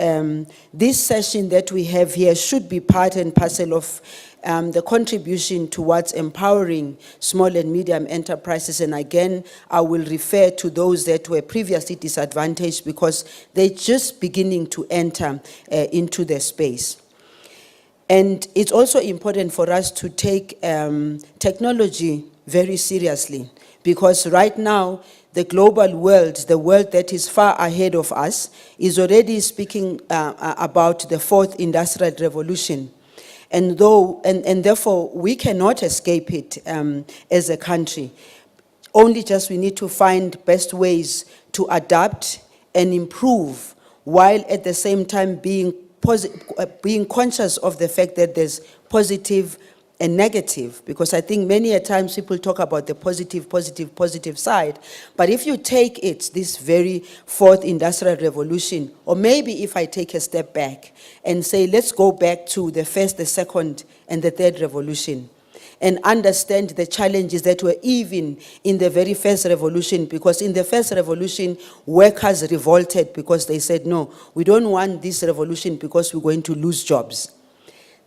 this session that we have here should be part and parcel of the contribution towards empowering small and medium enterprises. And again, I will refer to those that were previously disadvantaged, because they're just beginning to enter into the space. And it's also important for us to take technology very seriously, because right now, the global world, the world that is far ahead of us, is already speaking about the fourth industrial revolution. And therefore, we cannot escape it as a country. Only just we need to find best ways to adapt and improve, while at the same time being conscious of the fact that there's positive and negative, because I think many a times people talk about the positive side, but if you take it, this very fourth industrial revolution, or maybe if I take a step back and say, let's go back to the first, the second, and the third revolution, and understand the challenges that were even in the very first revolution, because in the first revolution, workers revolted because they said, no, we don't want this revolution because we're going to lose jobs.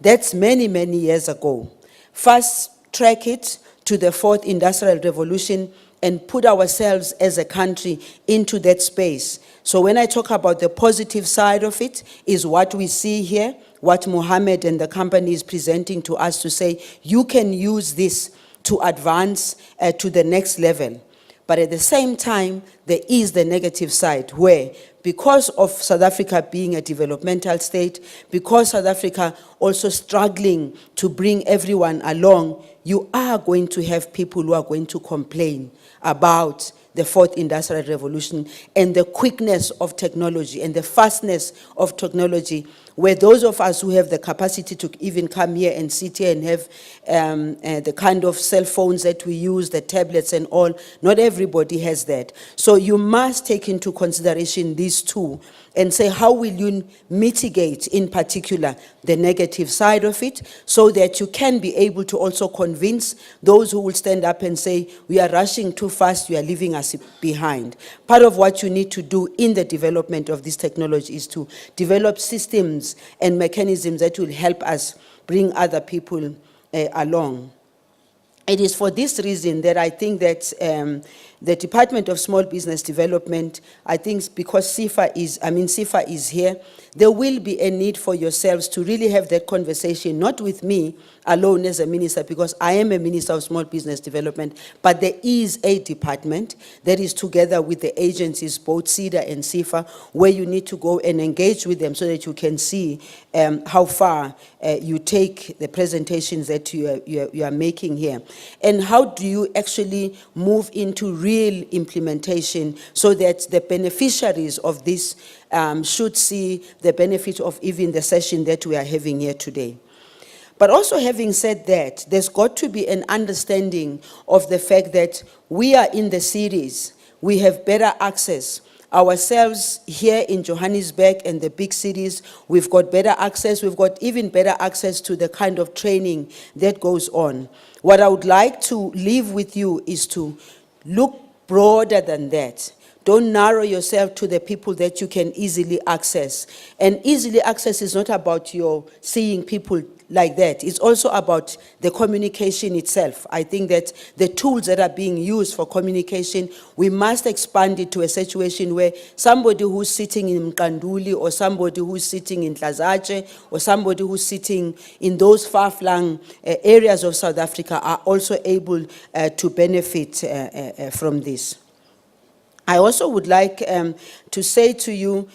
That's many, many years ago. Fast track it to the fourth industrial revolution and put ourselves as a country into that space. So when I talk about the positive side of it, is what we see here, what Mohammed and the company is presenting to us, to say, you can use this to advance to the next level. But at the same time, there is the negative side where, because of South Africa being a developmental state, because South Africa also struggling to bring everyone along, you are going to have people who are going to complain about the fourth industrial revolution and the quickness of technology and the fastness of technology, where those of us who have the capacity to even come here and sit here and have the kind of cell phones that we use, the tablets and all, not everybody has that. So you must take into consideration these two and say, how will you mitigate, in particular, the negative side of it, so that you can be able to also convince those who will stand up and say, we are rushing too fast, you are leaving us behind. Part of what you need to do in the development of this technology is to develop systems and mechanisms that will help us bring other people along. It is for this reason that I think that the Department of Small Business Development, I think because CIFA is here, there will be a need for yourselves to really have that conversation, not with me alone as a minister, because I am a minister of Small Business Development, but there is a department that is together with the agencies, both CEDA and CIFA, where you need to go and engage with them so that you can see how far you take the presentations that you are making here. And how do you actually move into real implementation so that the beneficiaries of this should see the benefit of even the session that we are having here today. But also, having said that, there's got to be an understanding of the fact that we are in the cities, we have better access. Ourselves here in Johannesburg and the big cities, we've got better access, we've got even better access to the kind of training that goes on. What I would like to leave with you is to look broader than that. Don't narrow yourself to the people that you can easily access. And easily access is not about your seeing people like that. It's also about the communication itself. I think that the tools that are being used for communication, we must expand it to a situation where somebody who's sitting in Mkanduli, or somebody who's sitting in Tlazache, or somebody who's sitting in those far-flung areas of South Africa are also able to benefit from this. I also would like to say to you,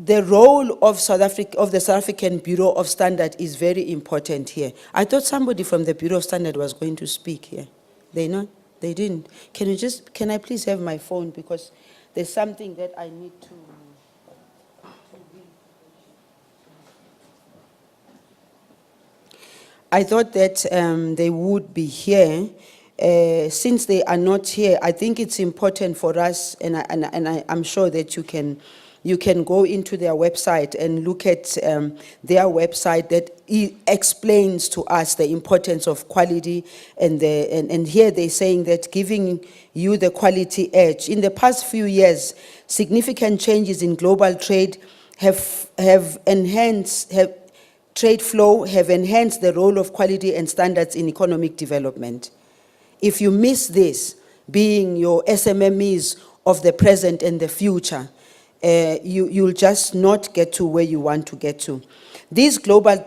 the role of the South African Bureau of Standard is very important here. I thought somebody from the Bureau of Standard was going to speak here. They not? They didn't. Can I please have my phone, because there's something that I need to read. I thought that they would be here. Since they are not here, I think it's important for us, and I'm sure that you can go into their website and look at their website that explains to us the importance of quality, and here they're saying that giving you the quality edge. In the past few years, significant changes in global trade trade flow have enhanced the role of quality and standards in economic development. If you miss this, being your SMMEs of the present and the future, you'll just not get to where you want to get to. These global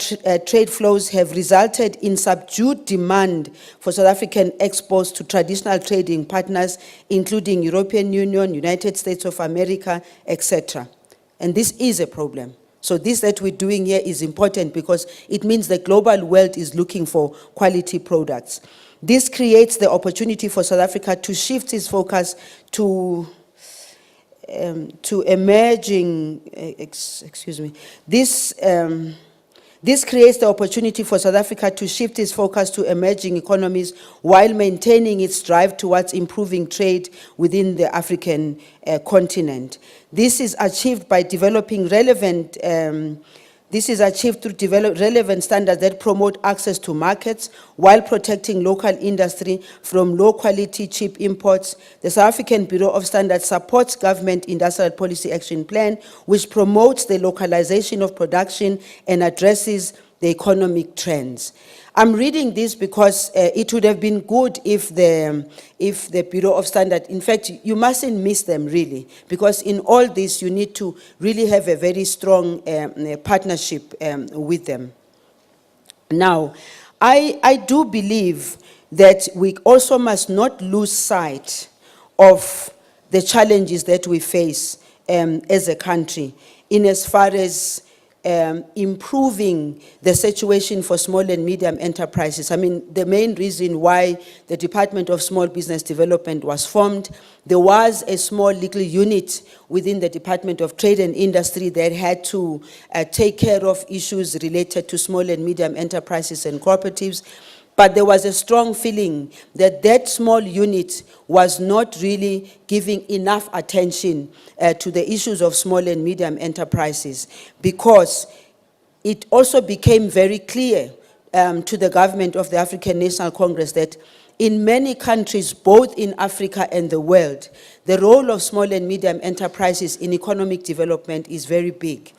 trade flows have resulted in subdued demand for South African exports to traditional trading partners, including European Union, United States of America, etc. And this is a problem. So this that we're doing here is important because it means the global world is looking for quality products. This creates the opportunity for South Africa to shift its focus to emerging, This creates the opportunity for South Africa to shift its focus to emerging economies while maintaining its drive towards improving trade within the African continent. This is achieved by developing relevant standards that promote access to markets while protecting local industry from low-quality, cheap imports. The South African Bureau of Standards supports government industrial policy action plan, which promotes the localization of production and addresses the economic trends. I'm reading this because it would have been good if the Bureau of Standards, in fact, you mustn't miss them really, because in all this you need to really have a very strong partnership with them. Now, I do believe that we also must not lose sight of the challenges that we face as a country in as far as improving the situation for small and medium enterprises. I mean, the main reason why the Department of Small Business Development was formed, there was a small little unit within the Department of Trade and Industry that had to take care of issues related to small and medium enterprises and cooperatives. But there was a strong feeling that that small unit was not really giving enough attention to the issues of small and medium enterprises, because it also became very clear to the government of the African National Congress that in many countries, both in Africa and the world, the role of small and medium enterprises in economic development is very big.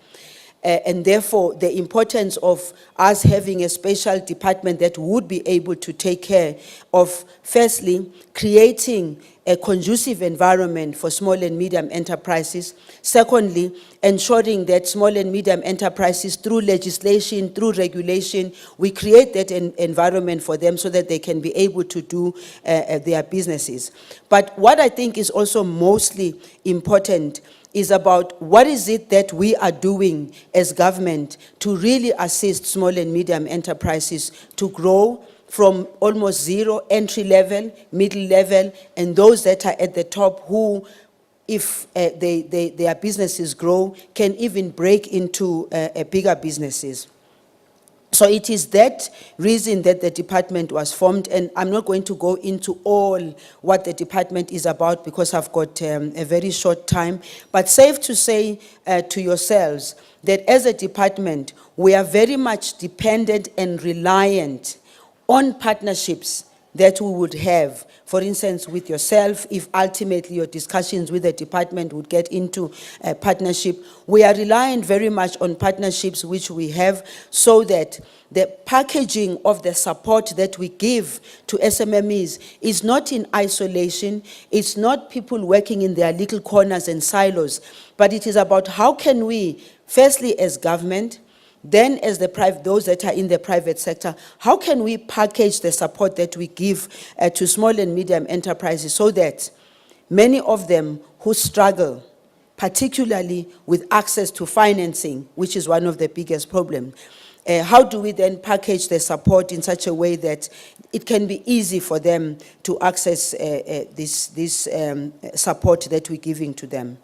And therefore, the importance of us having a special department that would be able to take care of, firstly, creating a conducive environment for small and medium enterprises. Secondly, ensuring that small and medium enterprises, through legislation, through regulation, we create that environment for them so that they can be able to do their businesses. But what I think is also mostly important is about what is it that we are doing as government to really assist small and medium enterprises to grow from almost zero, entry level, middle level, and those that are at the top who, if their businesses grow, can even break into bigger businesses. So it is that reason that the department was formed, and I'm not going to go into all what the department is about because I've got a very short time, but safe to say to yourselves that as a department, we are very much dependent and reliant on partnerships that we would have, for instance, with yourself, if ultimately your discussions with the department would get into a partnership. We are reliant very much on partnerships which we have so that the packaging of the support that we give to SMMEs is not in isolation, it's not people working in their little corners and silos, but it is about how can we, firstly as government, then as those that are in the private sector, how can we package the support that we give to small and medium enterprises so that many of them who struggle, particularly with access to financing, which is one of the biggest problems, how do we then package the support in such a way that it can be easy for them to access this support that we're giving to them?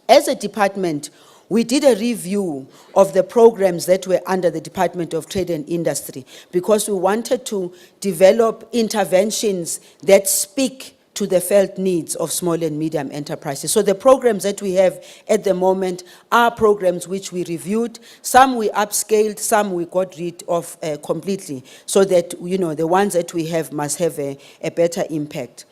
As a department, we did a review of the programs that were under the Department of Trade and Industry because we wanted to develop interventions that speak to the felt needs of small and medium enterprises. So the programs that we have at the moment are programs which we reviewed. Some we upscaled, some we got rid of completely, so that, you know, the ones that we have must have a better impact.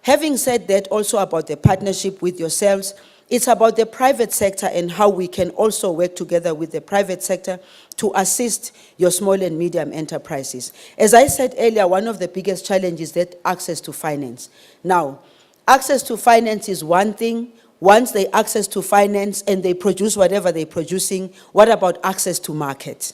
Having said that, also about the partnership with yourselves, it's about the private sector and how we can also work together with the private sector to assist your small and medium enterprises. As I said earlier, one of the biggest challenges is that access to finance. Now, access to finance is one thing. Once they access to finance and they produce whatever they're producing, what about access to market?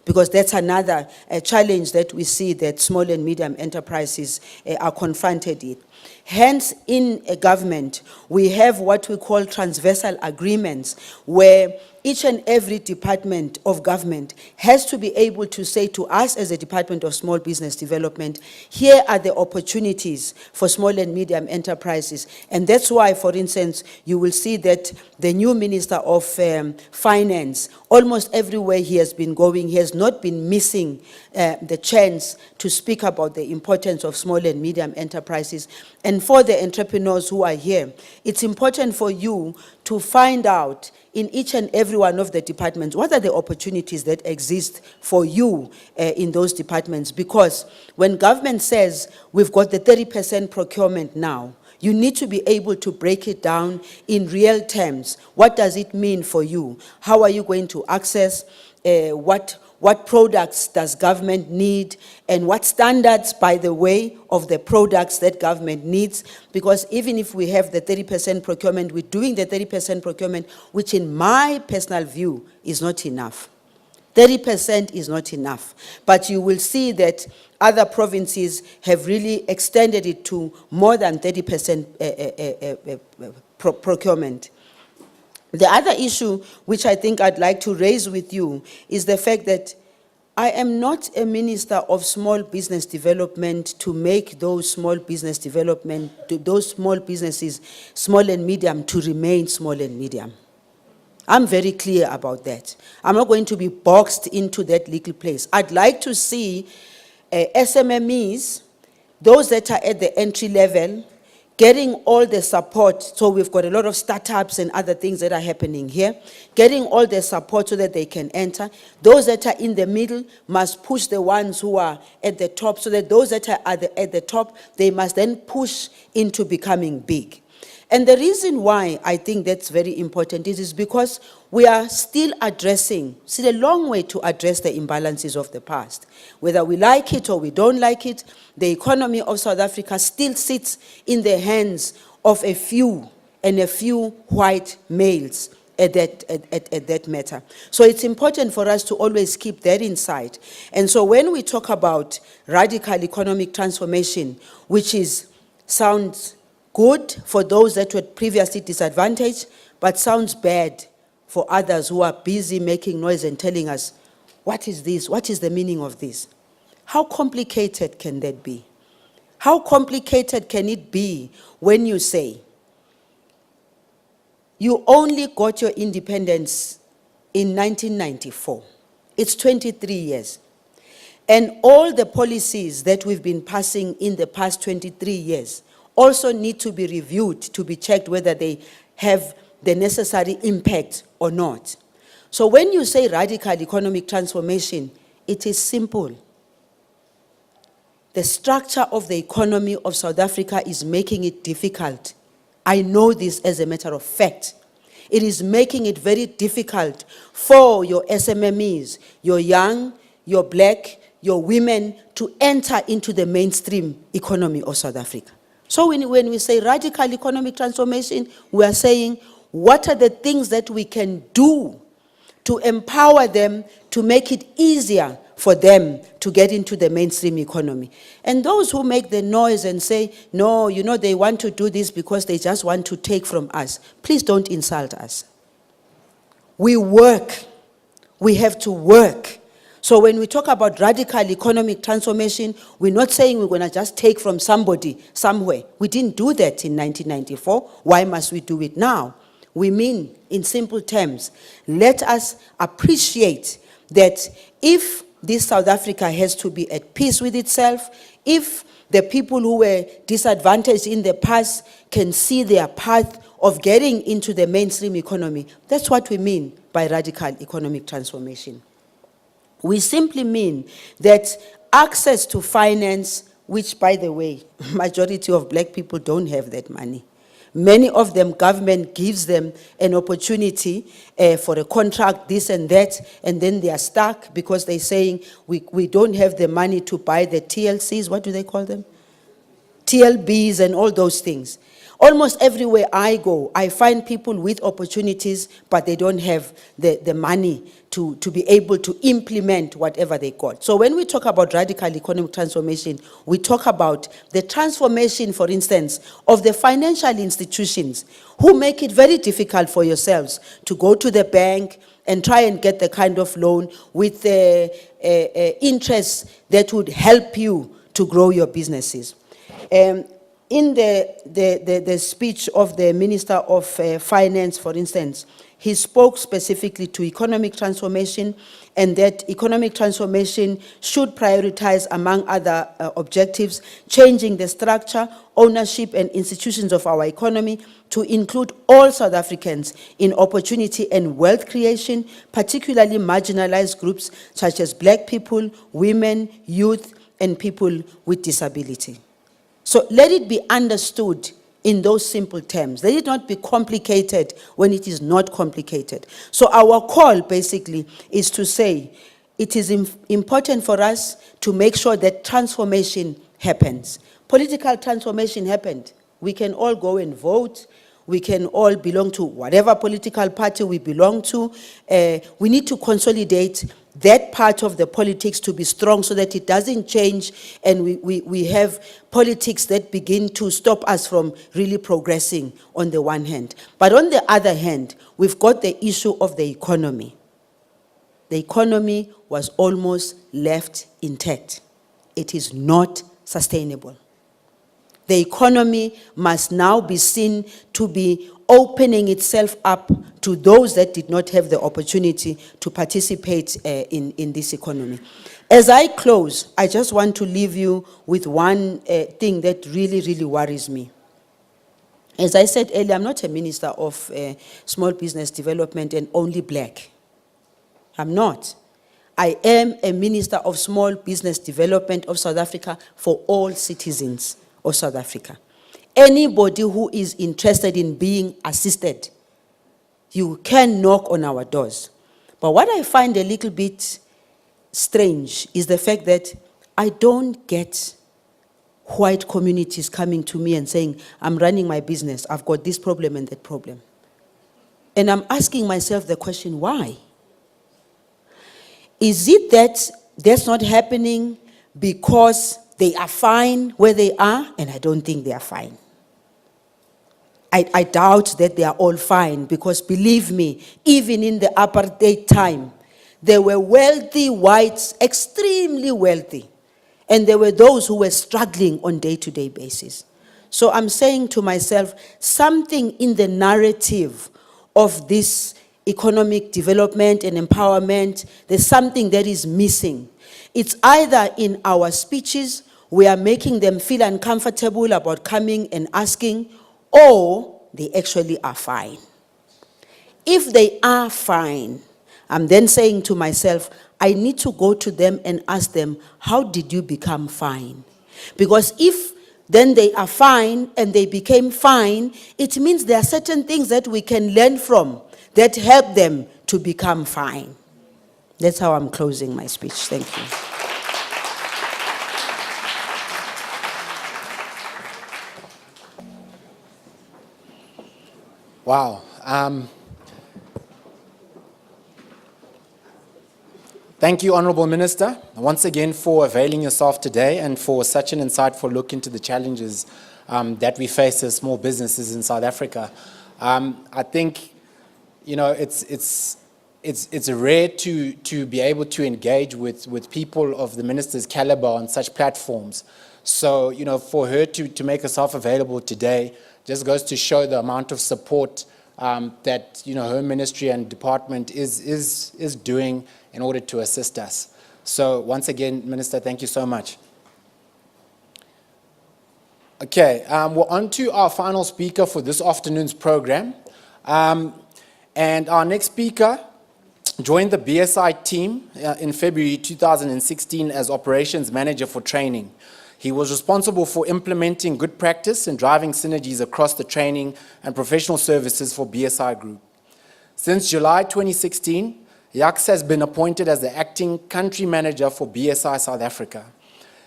Because that's another challenge that we see that small and medium enterprises are confronted with. Hence, in a government, we have what we call transversal agreements, where each and every department of government has to be able to say to us as a Department of Small Business Development, here are the opportunities for small and medium enterprises. And that's why, for instance, you will see that the new Minister of Finance, almost everywhere he has been going, he has not been missing the chance to speak about the importance of small and medium enterprises. And for the entrepreneurs who are here, it's important for you to find out in each and every one of the departments, what are the opportunities that exist for you in those departments? Because when government says we've got the 30% procurement now, you need to be able to break it down in real terms. What does it mean for you? How are you going to access what products does government need, and what standards, by the way, of the products that government needs? Because even if we have the 30% procurement, we're doing the 30% procurement, which in my personal view is not enough. 30% is not enough. But you will see that other provinces have really extended it to more than 30% procurement. The other issue which I think I'd like to raise with you is the fact that I am not a minister of small business development to make those small business development, those small businesses, small and medium, to remain small and medium. I'm very clear about that. I'm not going to be boxed into that legal place. I'd like to see SMMEs, those that are at the entry level, getting all the support. So we've got a lot of startups and other things that are happening here, getting all the support so that they can enter. Those that are in the middle must push the ones who are at the top, so that those that are at the top, they must then push into becoming big. And the reason why I think that's very important is because we are still a long way to address the imbalances of the past. Whether we like it or we don't like it, the economy of South Africa still sits in the hands of a few white males at that matter. So it's important for us to always keep that in sight. And so when we talk about radical economic transformation, which sounds good for those that were previously disadvantaged, but sounds bad for others who are busy making noise and telling us, what is this? What is the meaning of this? How complicated can that be? How complicated can it be when you say, you only got your independence in 1994. It's 23 years. And all the policies that we've been passing in the past 23 years also need to be reviewed, to be checked whether they have the necessary impact or not. So when you say radical economic transformation, it is simple. The structure of the economy of South Africa is making it difficult. I know this as a matter of fact. It is making it very difficult for your SMMEs, your young, your black, your women to enter into the mainstream economy of South Africa. So when we say radical economic transformation, we are saying, what are the things that we can do to empower them, to make it easier for them to get into the mainstream economy? And those who make the noise and say, no, they want to do this because they just want to take from us, please don't insult us. We work. We have to work. So when we talk about radical economic transformation, we're not saying we're going to just take from somebody somewhere. We didn't do that in 1994. Why must we do it now? We mean, in simple terms, let us appreciate that if this South Africa has to be at peace with itself, if the people who were disadvantaged in the past can see their path of getting into the mainstream economy, that's what we mean by radical economic transformation. We simply mean that access to finance, which, by the way, majority of black people don't have that money. Many of them, government gives them an opportunity for a contract, this and that, and then they are stuck because they're saying, we don't have the money to buy the TLCs, what do they call them? TLBs and all those things. Almost everywhere I go, I find people with opportunities, but they don't have the money to be able to implement whatever they got. So when we talk about radical economic transformation, we talk about the transformation, for instance, of the financial institutions who make it very difficult for yourselves to go to the bank and try and get the kind of loan with the interest that would help you to grow your businesses. In the speech of the Minister of Finance, for instance, he spoke specifically to economic transformation, and that economic transformation should prioritize, among other objectives, changing the structure, ownership, and institutions of our economy to include all South Africans in opportunity and wealth creation, particularly marginalized groups such as black people, women, youth, and people with disability. So let it be understood in those simple terms. Let it not be complicated when it is not complicated. So our call basically is to say it is important for us to make sure that transformation happens. Political transformation happened. We can all go and vote. We can all belong to whatever political party we belong to. We need to consolidate that part of the politics to be strong so that it doesn't change and we have politics that begin to stop us from really progressing on the one hand. But on the other hand, we've got the issue of the economy. The economy was almost left intact. It is not sustainable. The economy must now be seen to be opening itself up to those that did not have the opportunity to participate in this economy. As I close, I just want to leave you with one thing that really, really worries me. As I said earlier, I'm not a minister of small business development and only black. I'm not. I am a minister of small business development of South Africa for all citizens of South Africa. Anybody who is interested in being assisted, you can knock on our doors. But what I find a little bit strange is the fact that I don't get white communities coming to me and saying, I'm running my business, I've got this problem and that problem. And I'm asking myself the question, why? Is it that that's not happening because they are fine where they are? And I don't think they are fine. I doubt that they are all fine because believe me, even in the apartheid time, there were wealthy whites, extremely wealthy. And there were those who were struggling on a day-to-day basis. So I'm saying to myself, something in the narrative of this economic development and empowerment, there's something that is missing. It's either in our speeches, we are making them feel uncomfortable about coming and asking, or they actually are fine. If they are fine, I'm then saying to myself, I need to go to them and ask them, how did you become fine? Because if then they are fine and they became fine, it means there are certain things that we can learn from that help them to become fine. That's how I'm closing my speech. Thank you. Wow. Thank you, Honourable Minister, once again for availing yourself today and for such an insightful look into the challenges that we face as small businesses in South Africa. I think, you know, it's rare to be able to engage with people of the minister's caliber on such platforms. So, you know, for her to make herself available today just goes to show the amount of support that, you know, her ministry and department is doing in order to assist us. So once again, Minister, thank you so much. Okay, we're on to our final speaker for this afternoon's program. And our next speaker joined the BSI team in February 2016 as Operations Manager for Training. He was responsible for implementing good practice and driving synergies across the training and professional services for BSI Group. Since July 2016, Yaks has been appointed as the acting country manager for BSI South Africa.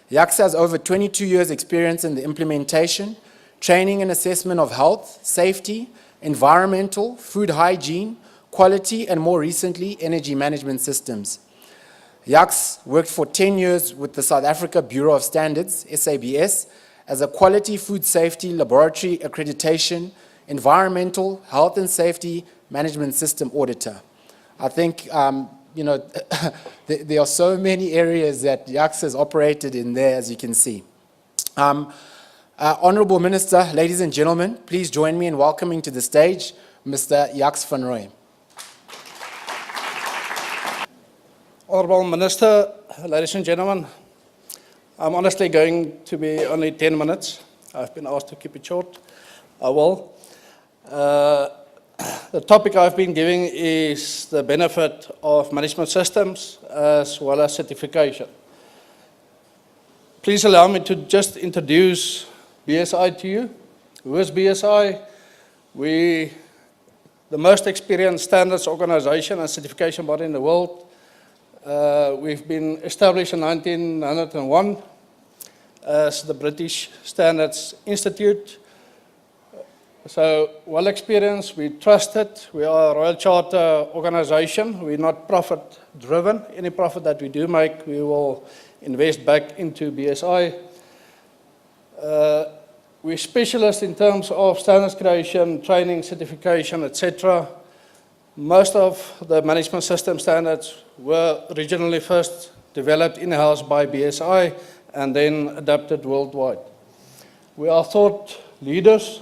Yaks has over 22 years' experience in the implementation, training and assessment of health, safety, environmental, food hygiene, quality, and more recently, energy management systems. Yaks worked for 10 years with the South Africa Bureau of Standards, SABS, as a quality food safety laboratory accreditation, environmental, health and safety management system auditor. I think, you know, there are so many areas that Yaks has operated in there, as you can see. Honourable Minister, ladies and gentlemen, please join me in welcoming to the stage Mr. Yaks van Rooyen. Honourable Minister, ladies and gentlemen, I'm honestly going to be only 10 minutes. I've been asked to keep it short. I will. The topic I've been giving is the benefit of management systems as well as certification. Please allow me to just introduce BSI to you. Who is BSI? We're the most experienced standards organization and certification body in the world. We've been established in 1901 as the British Standards Institute. So, well experienced, we trusted, we are a Royal Charter organization, we're not profit driven. Any profit that we do make, we will invest back into BSI. We're specialists in terms of standards creation, training, certification, etc. Most of the management system standards were originally first developed in-house by BSI and then adapted worldwide. We are thought leaders.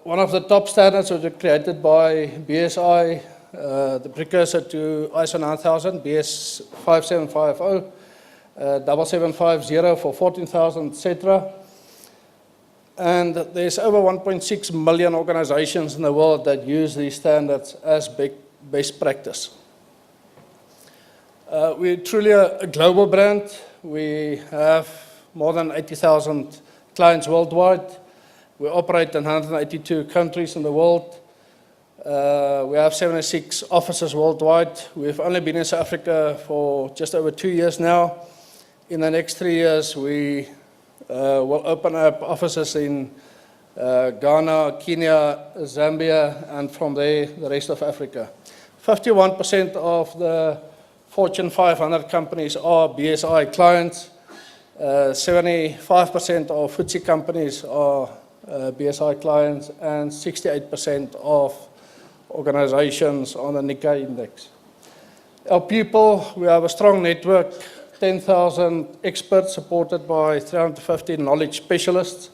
One of the top standards was created by BSI, the precursor to ISO 9000, BS 5750, 7750 for 14,000, etc. And there's over 1.6 million organizations in the world that use these standards as best practice. We're truly a global brand. We have more than 80,000 clients worldwide. We operate in 182 countries in the world. We have 76 offices worldwide. We've only been in South Africa for just over 2 years now. In the next 3 years, we will open up offices in Ghana, Kenya, Zambia, and from there, the rest of Africa. 51% of the Fortune 500 companies are BSI clients. 75% of FTSE companies are BSI clients, and 68% of organizations on the Nikkei index. Our people, we have a strong network, 10,000 experts supported by 350 knowledge specialists,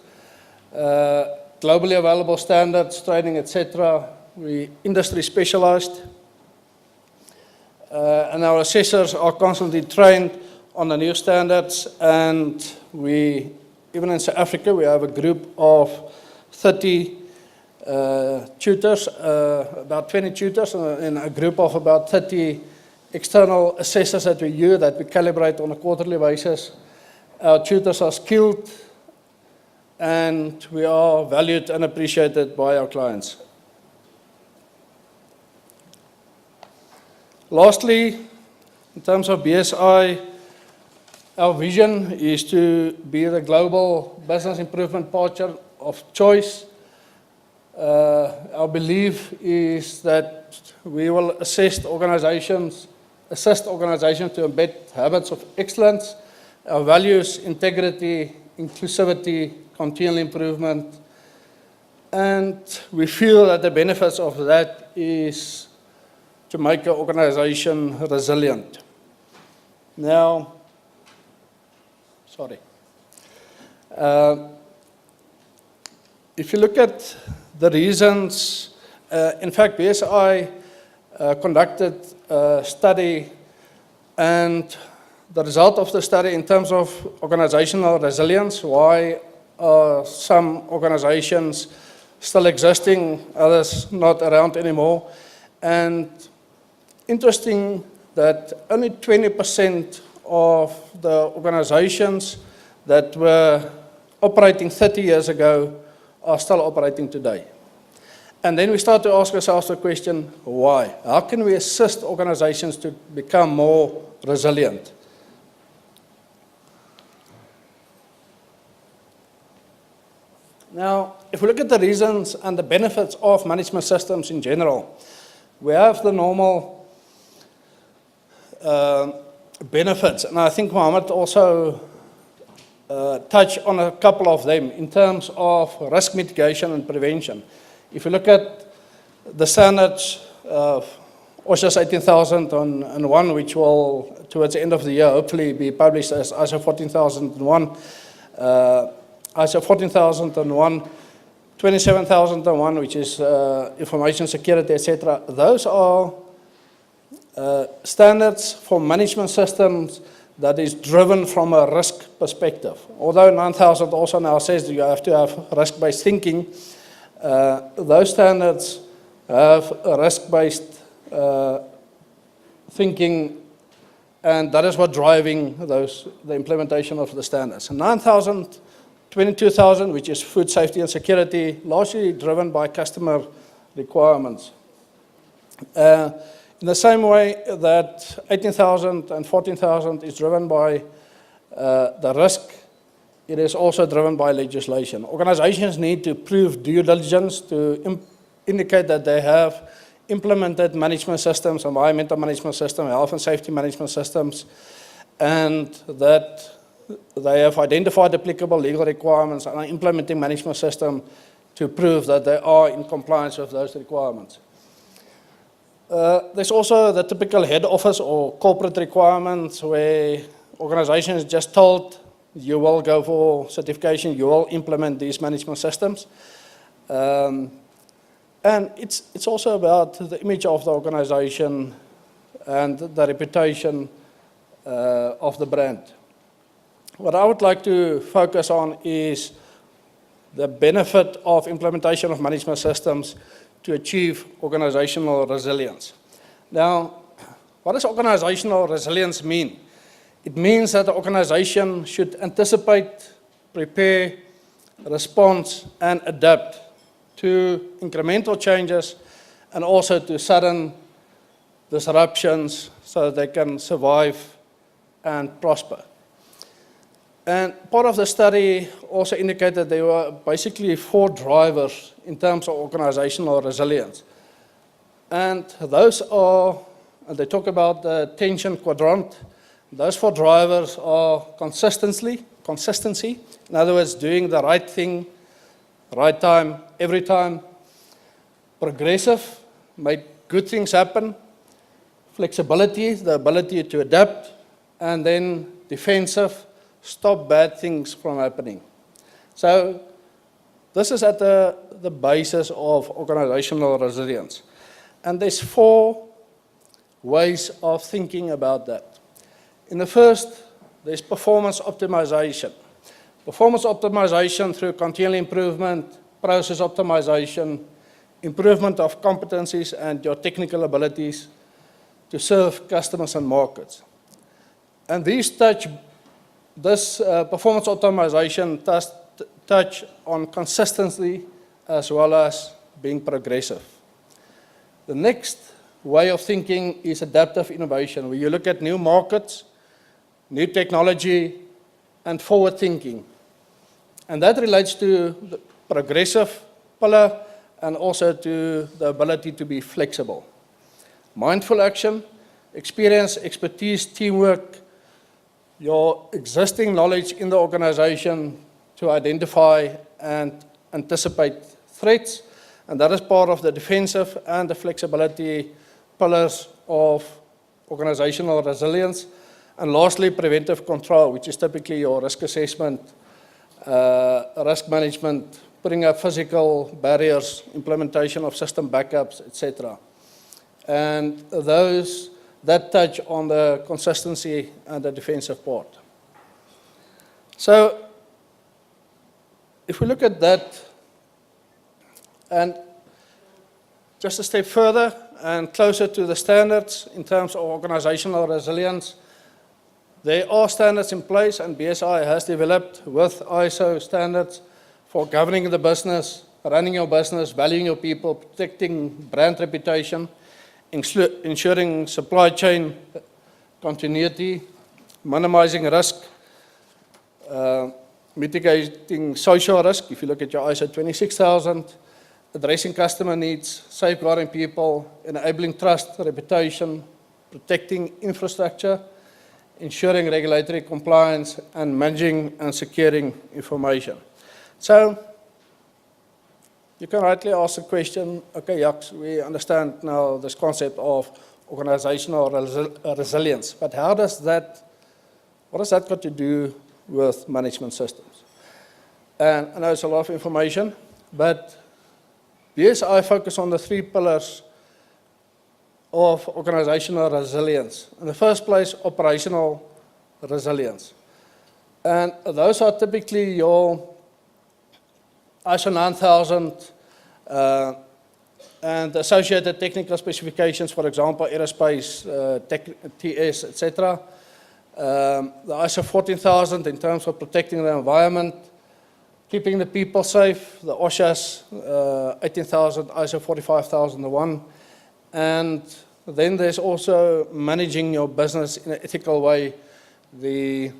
globally available standards, training, etc. We industry specialized, and our assessors are constantly trained on the new standards, and we, even in South Africa, we have a group of 30 tutors, about 20 tutors, and a group of about 30 external assessors that we use, that we calibrate on a quarterly basis. Our tutors are skilled, and we are valued and appreciated by our clients. Lastly, in terms of BSI, our vision is to be the global business improvement partner of choice. Our belief is that we will assist organizations to embed habits of excellence. Our values, integrity, inclusivity, continual improvement. And we feel that the benefits of that is to make an organization resilient. Now, if you look at the reasons, in fact, BSI conducted a study, and the result of the study in terms of organizational resilience, why are some organizations still existing, others not around anymore, and interesting that only 20% of the organizations that were operating 30 years ago are still operating today. And then we start to ask ourselves the question, why? How can we assist organizations to become more resilient? Now, if we look at the reasons and the benefits of management systems in general, we have the normal benefits, and I think Mohammed also touched on a couple of them in terms of risk mitigation and prevention. If you look at the standards of OSHA 18001, which will, towards the end of the year, hopefully be published as ISO 14001, ISO 14001, 27001, which is information security, etc. Those are standards for management systems that is driven from a risk perspective. Although 9000 also now says that you have to have risk-based thinking, those standards have a risk-based thinking, and that is what driving the implementation of the standards. 9000, 22000, which is food safety and security, largely driven by customer requirements. In the same way that 18,000 and 14,000 is driven by the risk it is also driven by legislation. Organizations need to prove due diligence to indicate that they have implemented management systems, environmental management systems, health and safety management systems, and that they have identified applicable legal requirements and are implementing management system to prove that they are in compliance with those requirements. There's also the typical head office or corporate requirements where organizations just told you will go for certification, you will implement these management systems. And it's also about the image of the organization and the reputation of the brand. What I would like to focus on is the benefit of implementation of management systems to achieve organizational resilience. Now, what does organizational resilience mean? It means that the organization should anticipate, prepare, respond, and adapt to incremental changes and also to sudden disruptions so that they can survive and prosper. And part of the study also indicated there were basically 4 drivers in terms of organizational resilience. And those are, and they talk about the tension quadrant. Those 4 drivers are consistency, in other words, doing the right thing, right time, every time. Progressive, make good things happen. Flexibility, the ability to adapt. And then defensive, stop bad things from happening. So this is at the basis of organizational resilience. And there's 4 ways of thinking about that. In the first, there's performance optimization. Performance optimization through continual improvement, process optimization, improvement of competencies and your technical abilities to serve customers and markets. And this performance optimization touch on consistency as well as being progressive. The next way of thinking is adaptive innovation, where you look at new markets, new technology, and forward thinking. And that relates to the progressive pillar and also to the ability to be flexible. Mindful action, experience, expertise, teamwork, your existing knowledge in the organization to identify and anticipate threats. And that is part of the defensive and the flexibility pillars of organizational resilience. And lastly, preventive control, which is typically your risk assessment, risk management, putting up physical barriers, implementation of system backups, etc. And those that touch on the consistency and the defensive part. So if we look at that, and just a step further and closer to the standards in terms of organizational resilience, there are standards in place, and BSI has developed with ISO standards for governing the business, running your business, valuing your people, protecting brand reputation, ensuring supply chain continuity, minimizing risk, mitigating social risk, if you look at your ISO 26000, addressing customer needs, safeguarding people, enabling trust, reputation, protecting infrastructure, ensuring regulatory compliance, and managing and securing information. So, you can rightly ask the question, okay, Jacques, we understand now this concept of organizational resilience, but what has that got to do with management systems? And I know it's a lot of information, but BSI focus on the 3 pillars of organizational resilience. In the first place, operational resilience. And those are typically your ISO 9000 and associated technical specifications, for example, aerospace, TS, etc. The ISO 14000 in terms of protecting the environment, keeping the people safe, the OSHA's 18000, ISO 45001, and then there's also managing your business in an ethical way, the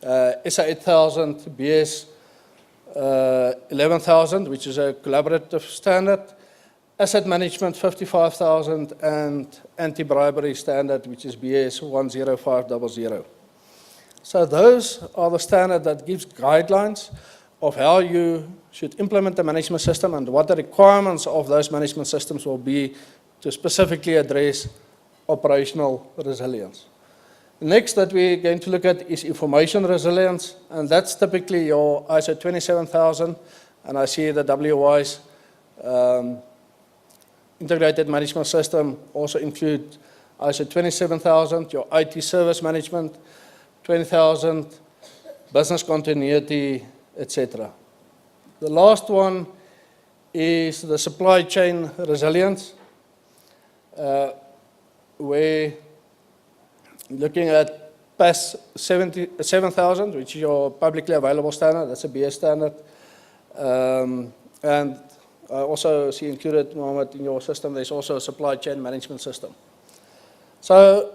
ISA 8000, BS 11,000, which is a collaborative standard, asset management 55,000, and anti-bribery standard, which is BS 10500. So those are the standards that gives guidelines of how you should implement the management system and what the requirements of those management systems will be to specifically address operational resilience. Next that we're going to look at is information resilience, and that's typically your ISO 27000, and I see the WI's integrated management system also include ISO 27000, your IT service management, 20,000, business continuity, etc. The last one is the supply chain resilience, where looking at PAS 7,000, which is your publicly available standard, that's a BS standard, and I also see included, Mohammed, in your system, there's also a supply chain management system. So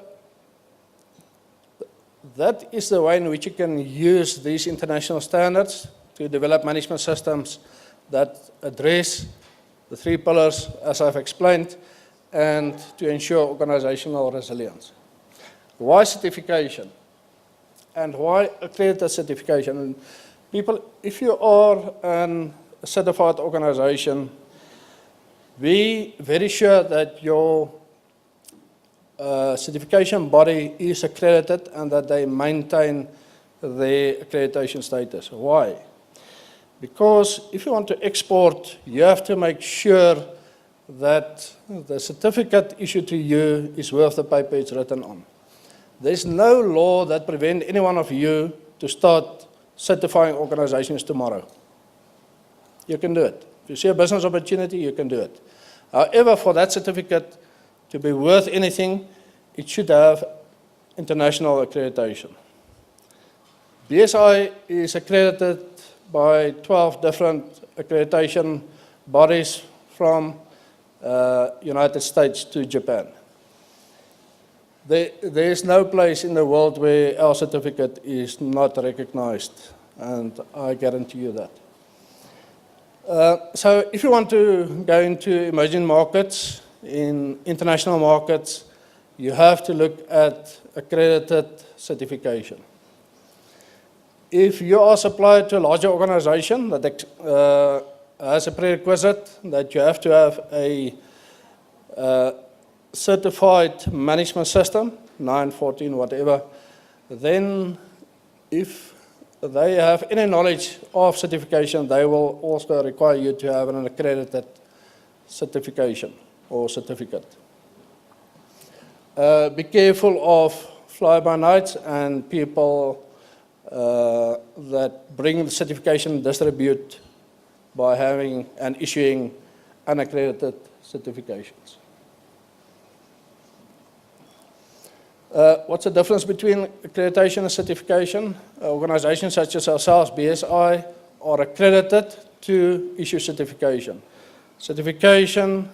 that is the way in which you can use these international standards to develop management systems that address the three pillars, as I've explained, and to ensure organizational resilience. Why certification? And why accredited certification? And people, if you are a certified organization, be very sure that your certification body is accredited and that they maintain their accreditation status. Why? Because if you want to export, you have to make sure that the certificate issued to you is worth the paper it's written on. There's no law that prevents any one of you to start certifying organizations tomorrow. You can do it. If you see a business opportunity, you can do it. However, for that certificate to be worth anything, it should have international accreditation. BSI is accredited by 12 different accreditation bodies from United States to Japan. There is no place in the world where our certificate is not recognized, and I guarantee you that. So if you want to go into emerging markets, in international markets, you have to look at accredited certification. If you are supplied to a larger organization that has a prerequisite that you have to have a certified management system, 9, 14, whatever, then if they have any knowledge of certification, they will also require you to have an accredited certification or certificate. Be careful of fly-by-nights and people that bring the certification and distribute by having and issuing unaccredited certifications. What's the difference between accreditation and certification? Organizations such as ourselves, BSI, are accredited to issue certification. Certification,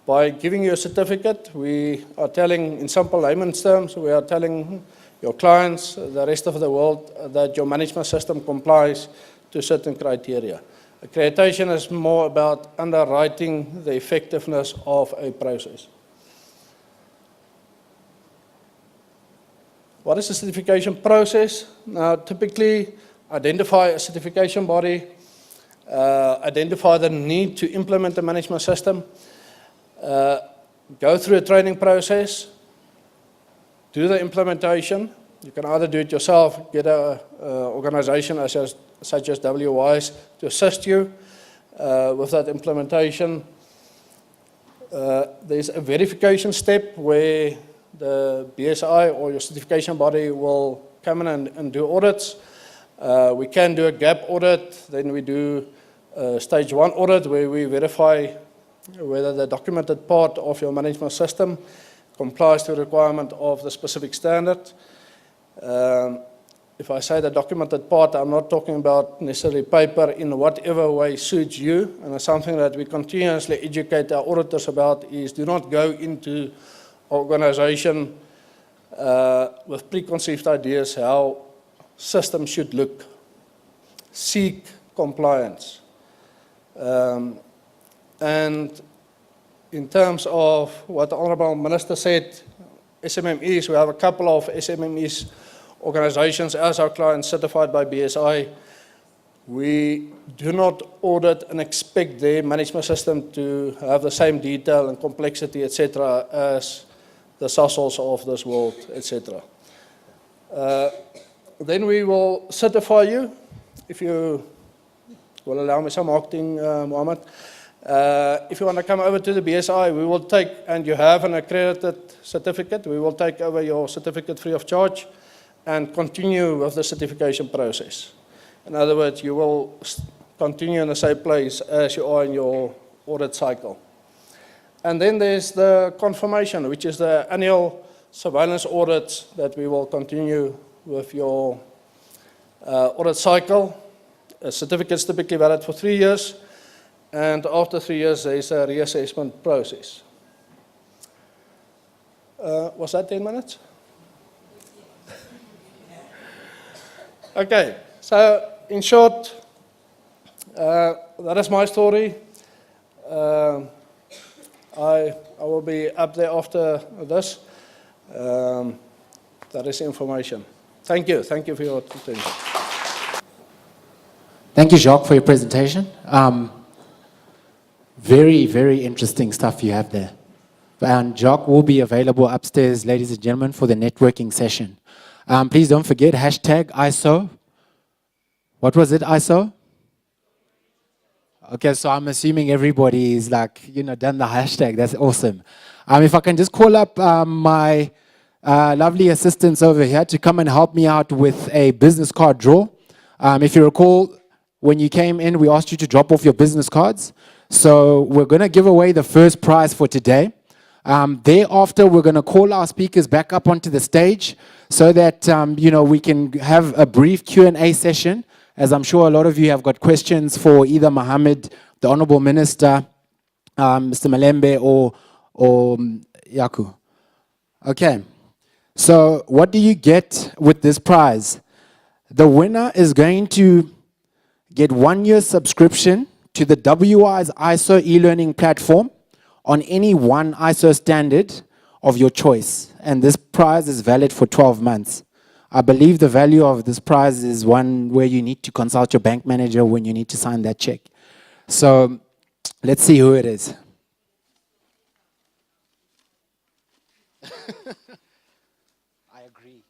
by giving you a certificate, we are telling, in simple layman's terms, we are telling your clients, the rest of the world, that your management system complies to certain criteria. Accreditation is more about underwriting the effectiveness of a process. What is the certification process? Now, typically, identify a certification body, identify the need to implement the management system, go through a training process, do the implementation. You can either do it yourself, get an organization such as WI's to assist you with that implementation. There's a verification step where the BSI or your certification body will come in and do audits. We can do a gap audit, then we do a stage 1 audit where we verify whether the documented part of your management system complies to the requirement of the specific standard. If I say the documented part, I'm not talking about necessarily paper in whatever way suits you, and it's something that we continuously educate our auditors about is do not go into organization with preconceived ideas how system should look. Seek compliance. And in terms of what the Honourable Minister said, SMMEs, we have a couple of SMMEs organizations as our clients certified by BSI. We do not audit and expect their management system to have the same detail and complexity, etc., as the Sasol's of this world, etc. Then we will certify you, if you will allow me some marketing, Mohammed. If you want to come over to the BSI, we will take, and you have an accredited certificate, we will take over your certificate free of charge and continue with the certification process. In other words, you will continue in the same place as you are in your audit cycle. And then there's the confirmation, which is the annual surveillance audits that we will continue with your audit cycle. A certificate is typically valid for 3 years, and after 3 years, there is a reassessment process. Was that 10 minutes? Okay, so in short, that is my story. I will be up there after this. That is information. Thank you for your attention. Thank you, Jacques, for your presentation. Very, very interesting stuff you have there. And Jacques will be available upstairs, ladies and gentlemen, for the networking session. Please don't forget, hashtag ISO. What was it, ISO? Okay, so I'm assuming everybody is like, done the hashtag. That's awesome. If I can just call up my lovely assistants over here to come and help me out with a business card draw. If you recall, when you came in, we asked you to drop off your business cards. So we're going to give away the first prize for today. Thereafter, we're going to call our speakers back up onto the stage so that, we can have a brief Q&A session, as I'm sure a lot of you have got questions for either Mohammed, the Honourable Minister, Mr. Malembe, or Yaku. Okay, so what do you get with this prize? The winner is going to get 1 year subscription to the WI's ISO e-learning platform on any one ISO standard of your choice. And this prize is valid for 12 months. I believe the value of this prize is one where you need to consult your bank manager when you need to sign that check. So let's see who it is. I agree.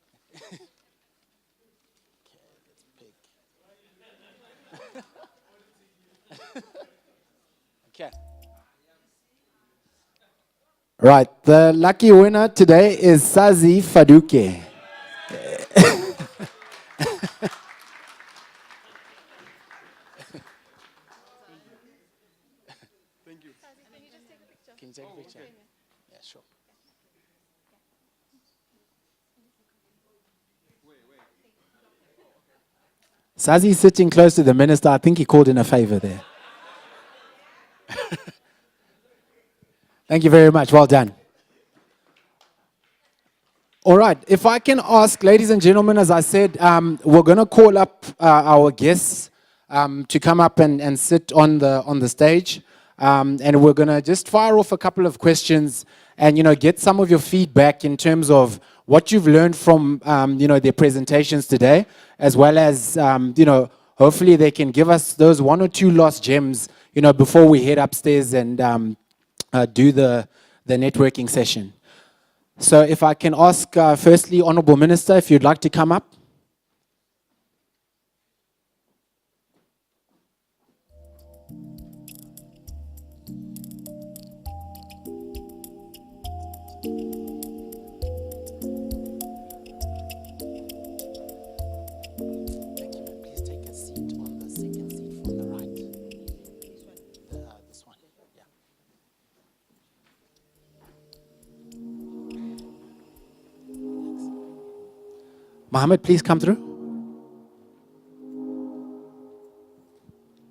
Okay. Right, the lucky winner today is Sazi Faduke. Thank you. Can you just take a picture? Can you take a picture? Okay. Yeah, sure. Sazi is sitting close to the minister. I think he called in a favor there. Thank you very much. Well done. All right. If I can ask, ladies and gentlemen, as I said, we're going to call up our guests to come up and sit on the stage. And we're going to just fire off a couple of questions and, get some of your feedback in terms of what you've learned from, their presentations today, as well as, hopefully they can give us those 1 or 2 lost gems, before we head upstairs and do the networking session. So if I can ask, firstly, Honourable Minister, if you'd like to come up. Mohammed, please come through.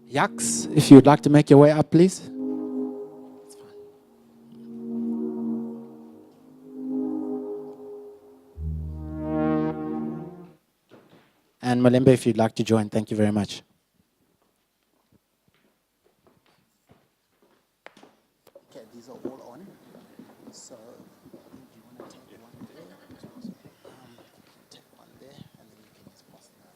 Yaks, if you'd like to make your way up, please. And And Malembe, if you'd like to join, thank you very much. Okay, these are all on. So, do you want to take one there? Take one there, and then you can just pass it out.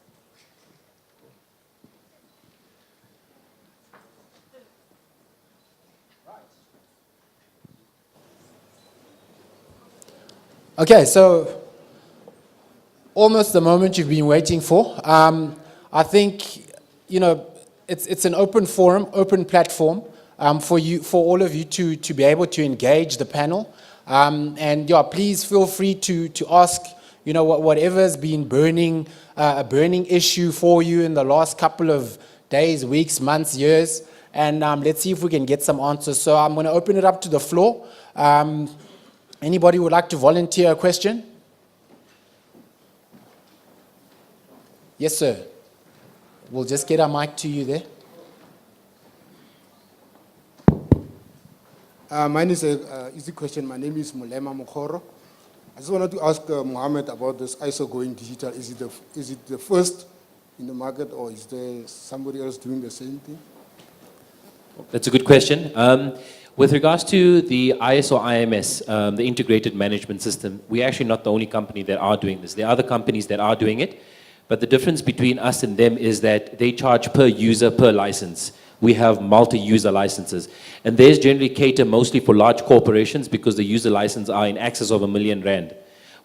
Okay, so almost the moment you've been waiting for. I think, you know, it's an open forum, open platform for all of you to be able to engage the panel. And yeah, please feel free to ask, you know, whatever's been burning, a burning issue for you in the last couple of days, weeks, months, years. And let's see if we can get some answers. So I'm going to open it up to the floor. Anybody would like to volunteer a question? Yes, sir. We'll just get a mic to you there. Mine is an easy question. My name is Mulema Mokoro. I just wanted to ask Mohammed about this ISO going digital. Is it the first in the market, or is there somebody else doing the same thing? That's a good question. With regards to the ISO IMS, the Integrated Management System, we're actually not the only company that are doing this. There are other companies that are doing it, but the difference between us and them is that they charge per user, per license. We have multi-user licenses. And theirs generally cater mostly for large corporations because the user licenses are in excess of R1 million.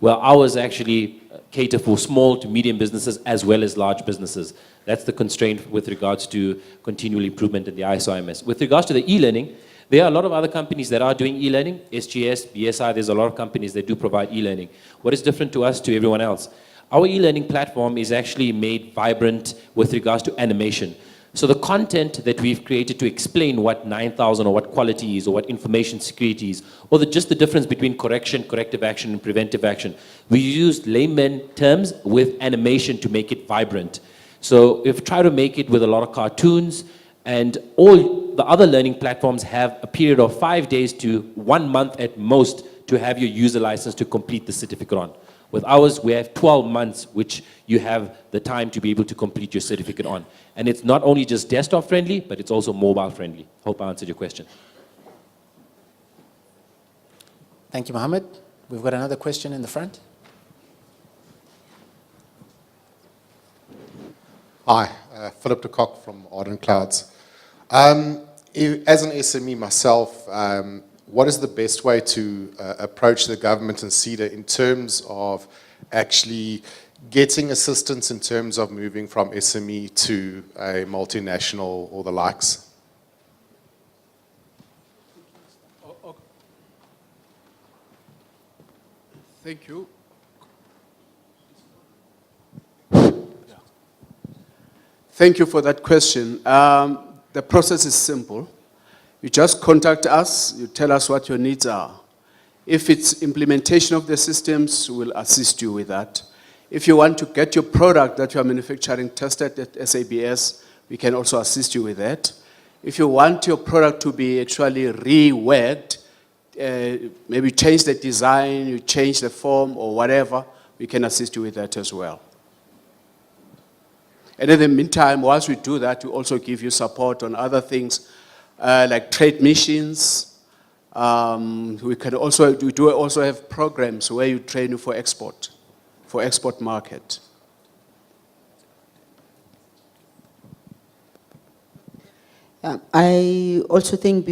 Well, ours actually cater for small to medium businesses as well as large businesses. That's the constraint with regards to continual improvement in the ISO IMS. With regards to the e-learning, there are a lot of other companies that are doing e-learning, SGS, BSI, there's a lot of companies that do provide e-learning. What is different to us to everyone else? Our e-learning platform is actually made vibrant with regards to animation. So the content that we've created to explain what 9000 or what quality is or what information security is, or just the difference between correction, corrective action, and preventive action, we used layman terms with animation to make it vibrant. So we've tried to make it with a lot of cartoons, and all the other learning platforms have a period of 5 days to 1 month at most to have your user license to complete the certificate on. With ours, we have 12 months, which you have the time to be able to complete your certificate on. And it's not only just desktop friendly, but it's also mobile friendly. Hope I answered your question. Thank you, Mohammed. We've got another question in the front. Hi, Philip de Kock from Ardent Clouds. As an SME myself, what is the best way to approach the government and CEDA in terms of actually getting assistance in terms of moving from SME to a multinational or the likes? Thank you. Thank you for that question. The process is simple. You just contact us, you tell us what your needs are. If it's implementation of the systems, we'll assist you with that. If you want to get your product that you are manufacturing tested at SABS, we can also assist you with that. If you want your product to be actually reworked, maybe change the design, you change the form or whatever, we can assist you with that as well. And in the meantime, whilst we do that, we also give you support on other things like trade missions. We do also have programs where you train for export market. I also think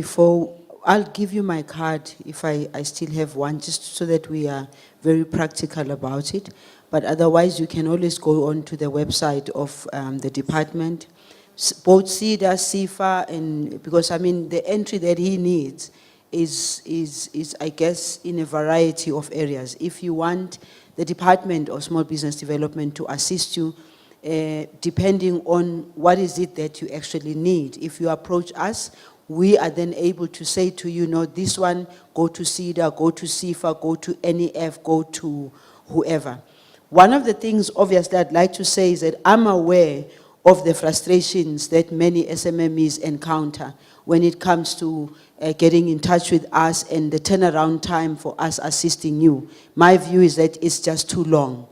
I'll give you my card if I still have one, just so that we are very practical about it. But otherwise, you can always go on to the website of the department, both CEDA, CIFA, and because I mean the entry that he needs is I guess in a variety of areas. If you want the Department of Small Business Development to assist you, depending on what is it that you actually need. If you approach us, we are then able to say to you, no, this one, go to CEDA, go to CIFA, go to NEF, go to whoever. One of the things, obviously, I'd like to say is that I'm aware of the frustrations that many SMMEs encounter when it comes to getting in touch with us and the turnaround time for us assisting you. My view is that it's just too long.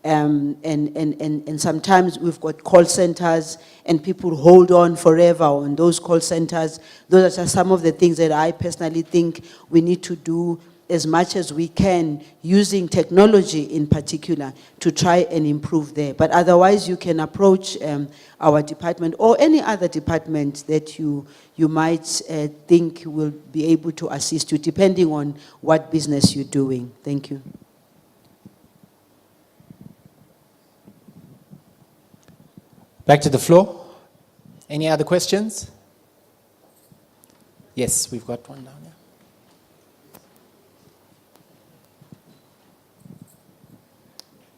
And sometimes we've got call centers and people hold on forever on those call centers. Those are some of the things that I personally think we need to do as much as we can, using technology in particular, to try and improve there. But otherwise, you can approach our department or any other department that you might think will be able to assist you, depending on what business you're doing. Thank you. Back to the floor. Any other questions? Yes, we've got one down there.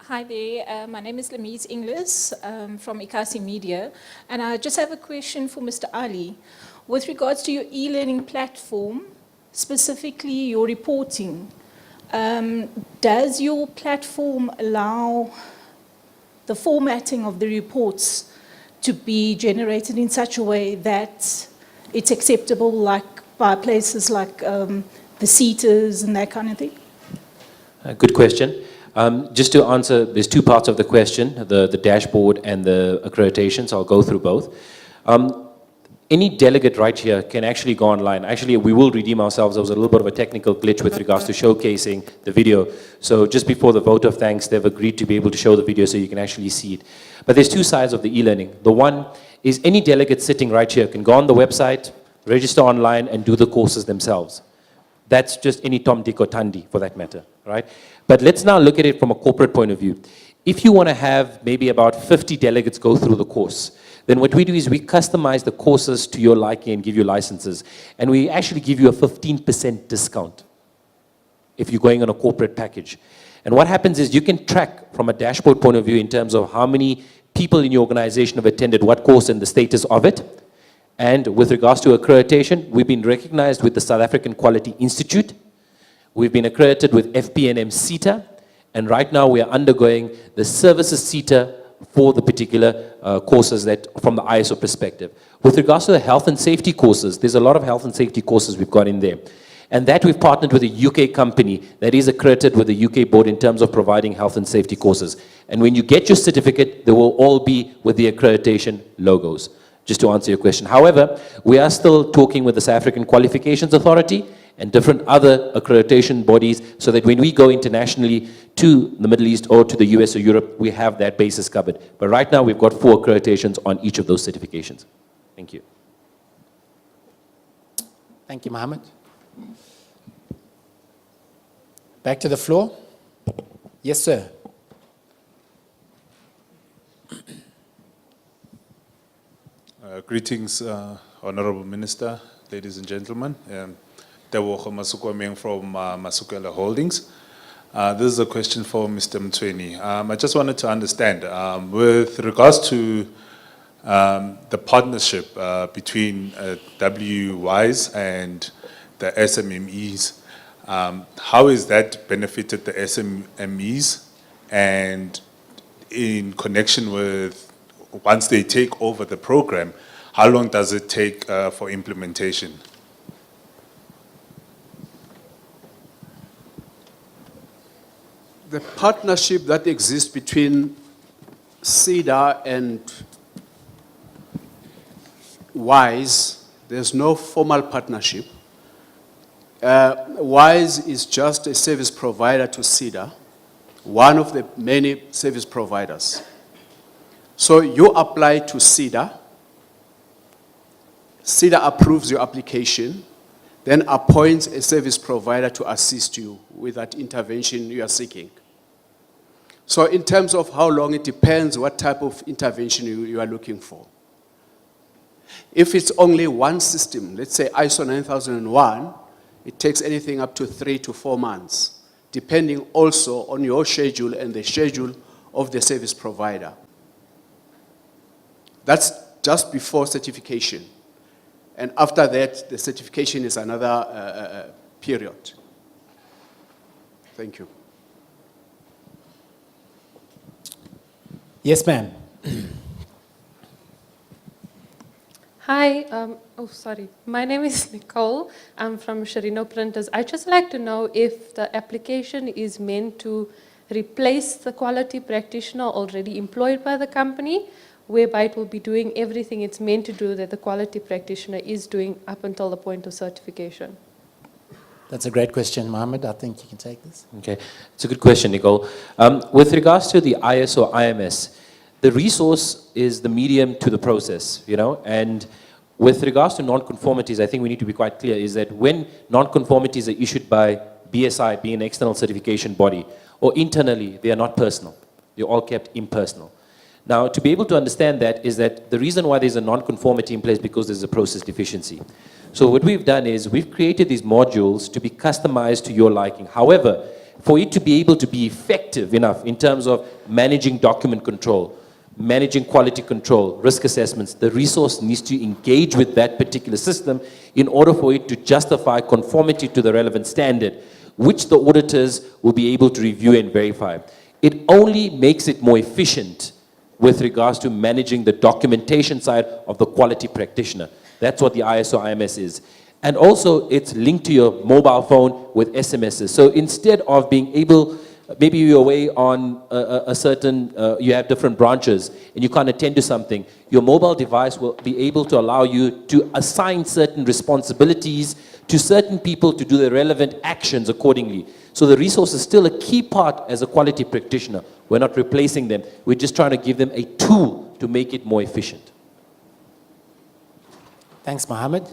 Hi there, my name is Lamise Inglis from Ikasi Media, and I just have a question for Mr. Ali. With regards to your e-learning platform, specifically your reporting, does your platform allow the formatting of the reports to be generated in such a way that it's acceptable, like by places like the CETAs and that kind of thing? Good question. Just to answer, there's two parts of the question, the dashboard and the accreditation, so I'll go through both. Any delegate right here can actually go online. Actually, we will redeem ourselves. There was a little bit of a technical glitch with regards to showcasing the video. So just before the vote of thanks, they've agreed to be able to show the video so you can actually see it. But there's two sides of the e-learning. The one is any delegate sitting right here can go on the website, register online, and do the courses themselves. That's just any Tom, Dick, or Tandy, for that matter, right? But let's now look at it from a corporate point of view. If you want to have maybe about 50 delegates go through the course, then what we do is we customize the courses to your liking and give you licenses. And we actually give you a 15% discount if you're going on a corporate package. And what happens is you can track from a dashboard point of view in terms of how many people in your organization have attended what course and the status of it. And with regards to accreditation, we've been recognized with the South African Quality Institute. We've been accredited with FPNM CETA. And right now we are undergoing the services CETA for the particular courses that from the ISO perspective. With regards to the health and safety courses, there's a lot of health and safety courses we've got in there. And that we've partnered with a UK company that is accredited with the UK board in terms of providing health and safety courses. And when you get your certificate, they will all be with the accreditation logos, just to answer your question. However, we are still talking with the South African Qualifications Authority and different other accreditation bodies so that when we go internationally to the Middle East or to the US or Europe, we have that basis covered. But right now, we've got 4 accreditations on each of those certifications. Thank you. Thank you, Mohammed. Back to the floor. Yes, sir. Greetings, Honorable Minister, ladies and gentlemen. Tebogo Masukwameng from Masukela Holdings. This is a question for Mr. Mtweni. I just wanted to understand, with regards to the partnership between WWise and the SMMEs, how has that benefited the SMMEs? And in connection with, once they take over the program, how long does it take for implementation? The partnership that exists between SEDA and WISE, there's no formal partnership. WISE is just a service provider to SEDA, one of the many service providers. So you apply to SEDA, SEDA approves your application, then appoints a service provider to assist you with that intervention you are seeking. So in terms of how long, it depends what type of intervention you are looking for. If it's only one system, let's say ISO 9001, it takes anything up to 3 to 4 months, depending also on your schedule and the schedule of the service provider. That's just before certification. And after that, the certification is another period. Thank you. Yes, ma'am. Hi, my name is Nicole. I'm from Sherino Printers. I'd just like to know if the application is meant to replace the quality practitioner already employed by the company, whereby it will be doing everything it's meant to do that the quality practitioner is doing up until the point of certification? That's a great question, Mohammed. I think you can take this. Okay, it's a good question, Nicole. With regards to the ISO IMS, the resource is the medium to the process, you know, and with regards to non-conformities, I think we need to be quite clear, is that when non-conformities are issued by BSI, being an external certification body, or internally, they are not personal. They're all kept impersonal. Now, to be able to understand that is that the reason why there's a non-conformity in place because there's a process deficiency. So what we've done is we've created these modules to be customized to your liking. However, for it to be able to be effective enough in terms of managing document control, managing quality control, risk assessments, the resource needs to engage with that particular system in order for it to justify conformity to the relevant standard, which the auditors will be able to review and verify. It only makes it more efficient with regards to managing the documentation side of the quality practitioner. That's what the ISO IMS is. And also, it's linked to your mobile phone with SMSs. So instead of being able, maybe you're away on a certain, you have different branches and you can't attend to something, your mobile device will be able to allow you to assign certain responsibilities to certain people to do the relevant actions accordingly. So the resource is still a key part as a quality practitioner. We're not replacing them. We're just trying to give them a tool to make it more efficient. Thanks, Mohammed.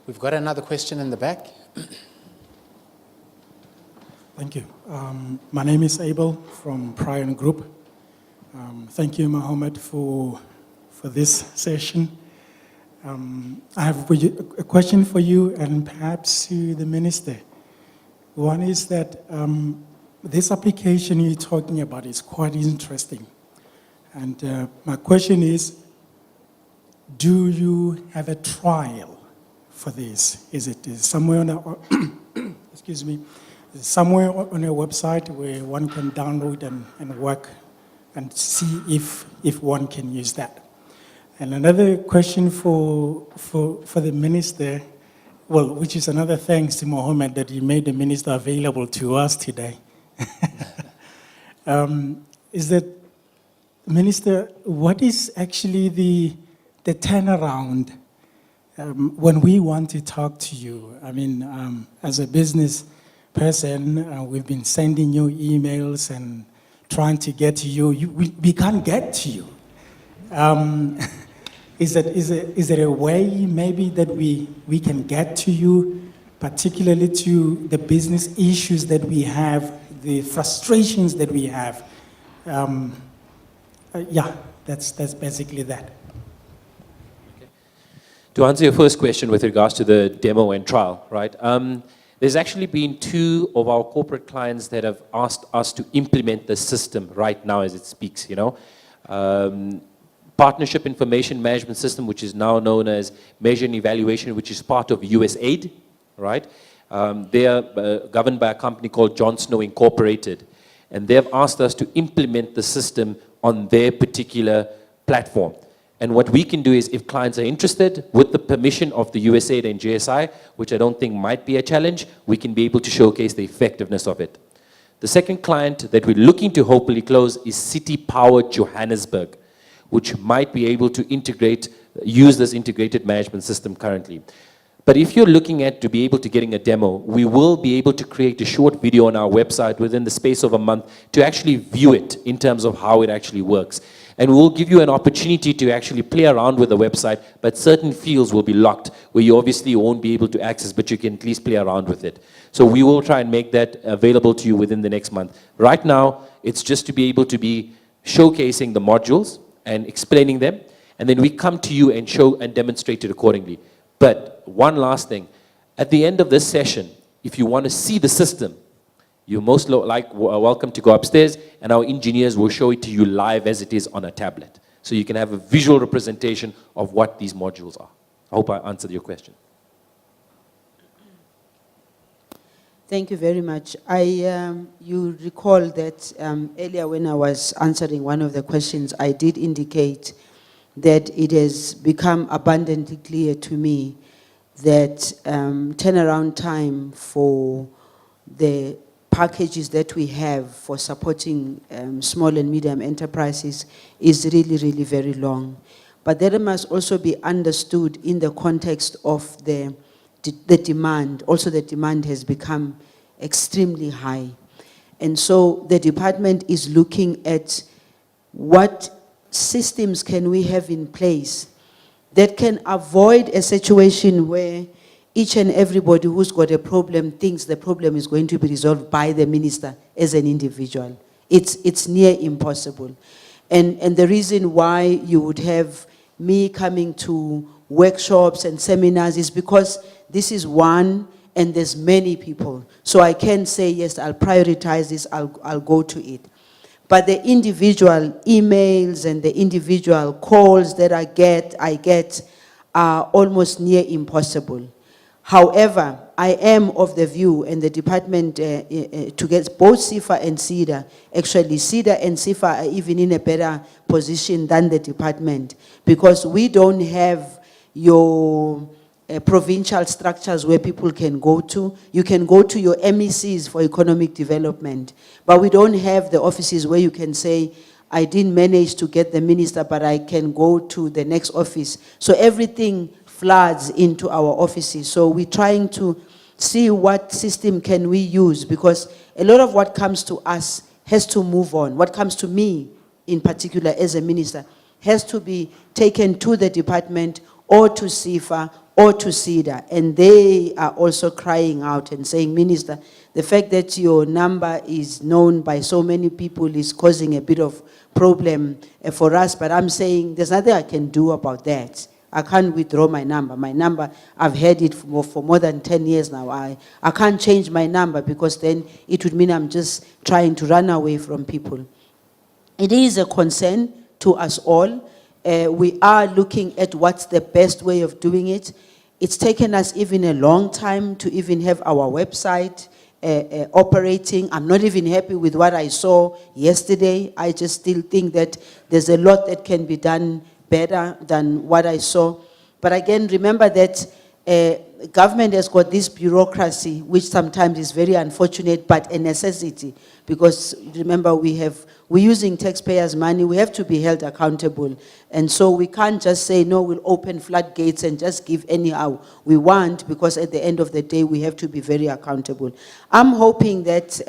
We've got another question in the back. Thank you. My name is Abel from Prion Group. Thank you, Mohammed, for this session. I have a question for you and perhaps to the Minister. One is that this application you're talking about is quite interesting. And my question is, do you have a trial for this? Is it somewhere on a, excuse me, somewhere on your website where one can download and work and see if one can use that? And another question for the Minister, well, which is another thanks to Mohammed that he made the Minister available to us today, is that, Minister, what is actually the turnaround when we want to talk to you? I mean, as a business person, we've been sending you emails and trying to get to you. We can't get to you. Is there a way maybe that we can get to you, particularly to the business issues that we have, the frustrations that we have? Yeah, that's basically that. Okay. To answer your first question with regards to the demo and trial, right? There's actually been 2 of our corporate clients that have asked us to implement the system right now as it speaks, you know. Partnership Information Management System, which is now known as Measure and Evaluation, which is part of USAID, right? They are governed by a company called John Snow Incorporated, and they've asked us to implement the system on their particular platform. And what we can do is, if clients are interested, with the permission of the USAID and JSI, which I don't think might be a challenge, we can be able to showcase the effectiveness of it. The second client that we're looking to hopefully close is City Power Johannesburg, which might be able to use this integrated management system currently. But if you're looking at to be able to getting a demo, we will be able to create a short video on our website within the space of a month to actually view it in terms of how it actually works. And we'll give you an opportunity to actually play around with the website, but certain fields will be locked where you obviously won't be able to access, but you can at least play around with it. So we will try and make that available to you within the next month. Right now, it's just to be able to be showcasing the modules and explaining them, and then we come to you and show and demonstrate it accordingly. But one last thing, at the end of this session, if you want to see the system, you're most welcome to go upstairs, and our engineers will show it to you live as it is on a tablet. So you can have a visual representation of what these modules are. I hope I answered your question. Thank you very much. You recall that earlier when I was answering one of the questions, I did indicate that it has become abundantly clear to me that turnaround time for the packages that we have for supporting small and medium enterprises is really, really very long. But that must also be understood in the context of the demand. Also, the demand has become extremely high. And so the department is looking at what systems can we have in place that can avoid a situation where each and everybody who's got a problem thinks the problem is going to be resolved by the minister as an individual. It's near impossible. And the reason why you would have me coming to workshops and seminars is because this is one and there's many people. So I can say, yes, I'll prioritize this, I'll go to it. But the individual emails and the individual calls that I get are almost near impossible. However, I am of the view, and the department, to get both CIFA and CEDA, actually CEDA and CIFA are even in a better position than the department, because we don't have your provincial structures where people can go to. You can go to your MECs for economic development, but we don't have the offices where you can say, I didn't manage to get the minister, but I can go to the next office. So everything floods into our offices. So we're trying to see what system can we use, because a lot of what comes to us has to move on. What comes to me in particular as a minister has to be taken to the department or to CIFA or to CEDA, and they are also crying out and saying, Minister, the fact that your number is known by so many people is causing a bit of problem for us, but I'm saying there's nothing I can do about that. I can't withdraw my number. My number, I've had it for more than 10 years now. I can't change my number, because then it would mean I'm just trying to run away from people. It is a concern to us all. We are looking at what's the best way of doing it. It's taken us even a long time to even have our website operating. I'm not even happy with what I saw yesterday. I just still think that there's a lot that can be done better than what I saw. But again, remember that government has got this bureaucracy, which sometimes is very unfortunate, but a necessity. Because remember, we're using taxpayers' money, we have to be held accountable. And so we can't just say, no, we'll open floodgates and just give anyhow we want, because at the end of the day, we have to be very accountable. I'm hoping that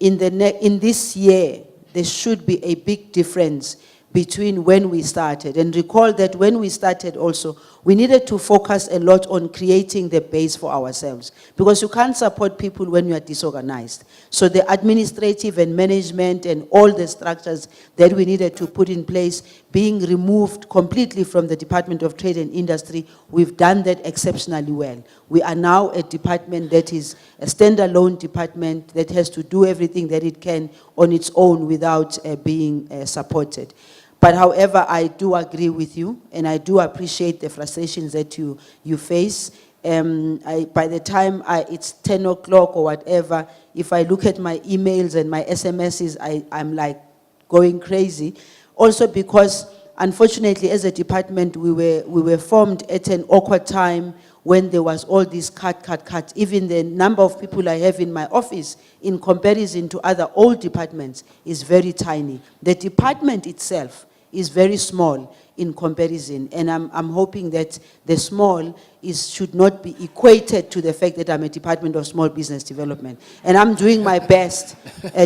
in this year, there should be a big difference between when we started. And recall that when we started also, we needed to focus a lot on creating the base for ourselves, because you can't support people when you are disorganized. So the administrative and management and all the structures that we needed to put in place being removed completely from the Department of Trade and Industry, we've done that exceptionally well. We are now a department that is a standalone department that has to do everything that it can on its own without being supported. But however, I do agree with you, and I do appreciate the frustrations that you face. By the time it's 10 o'clock or whatever, if I look at my emails and my SMSs, I'm like going crazy. Also because, unfortunately, as a department, we were formed at an awkward time when there was all this cut. Even the number of people I have in my office in comparison to other old departments is very tiny. The department itself is very small in comparison, and I'm hoping that the small should not be equated to the fact that I'm a Department of Small Business Development. And I'm doing my best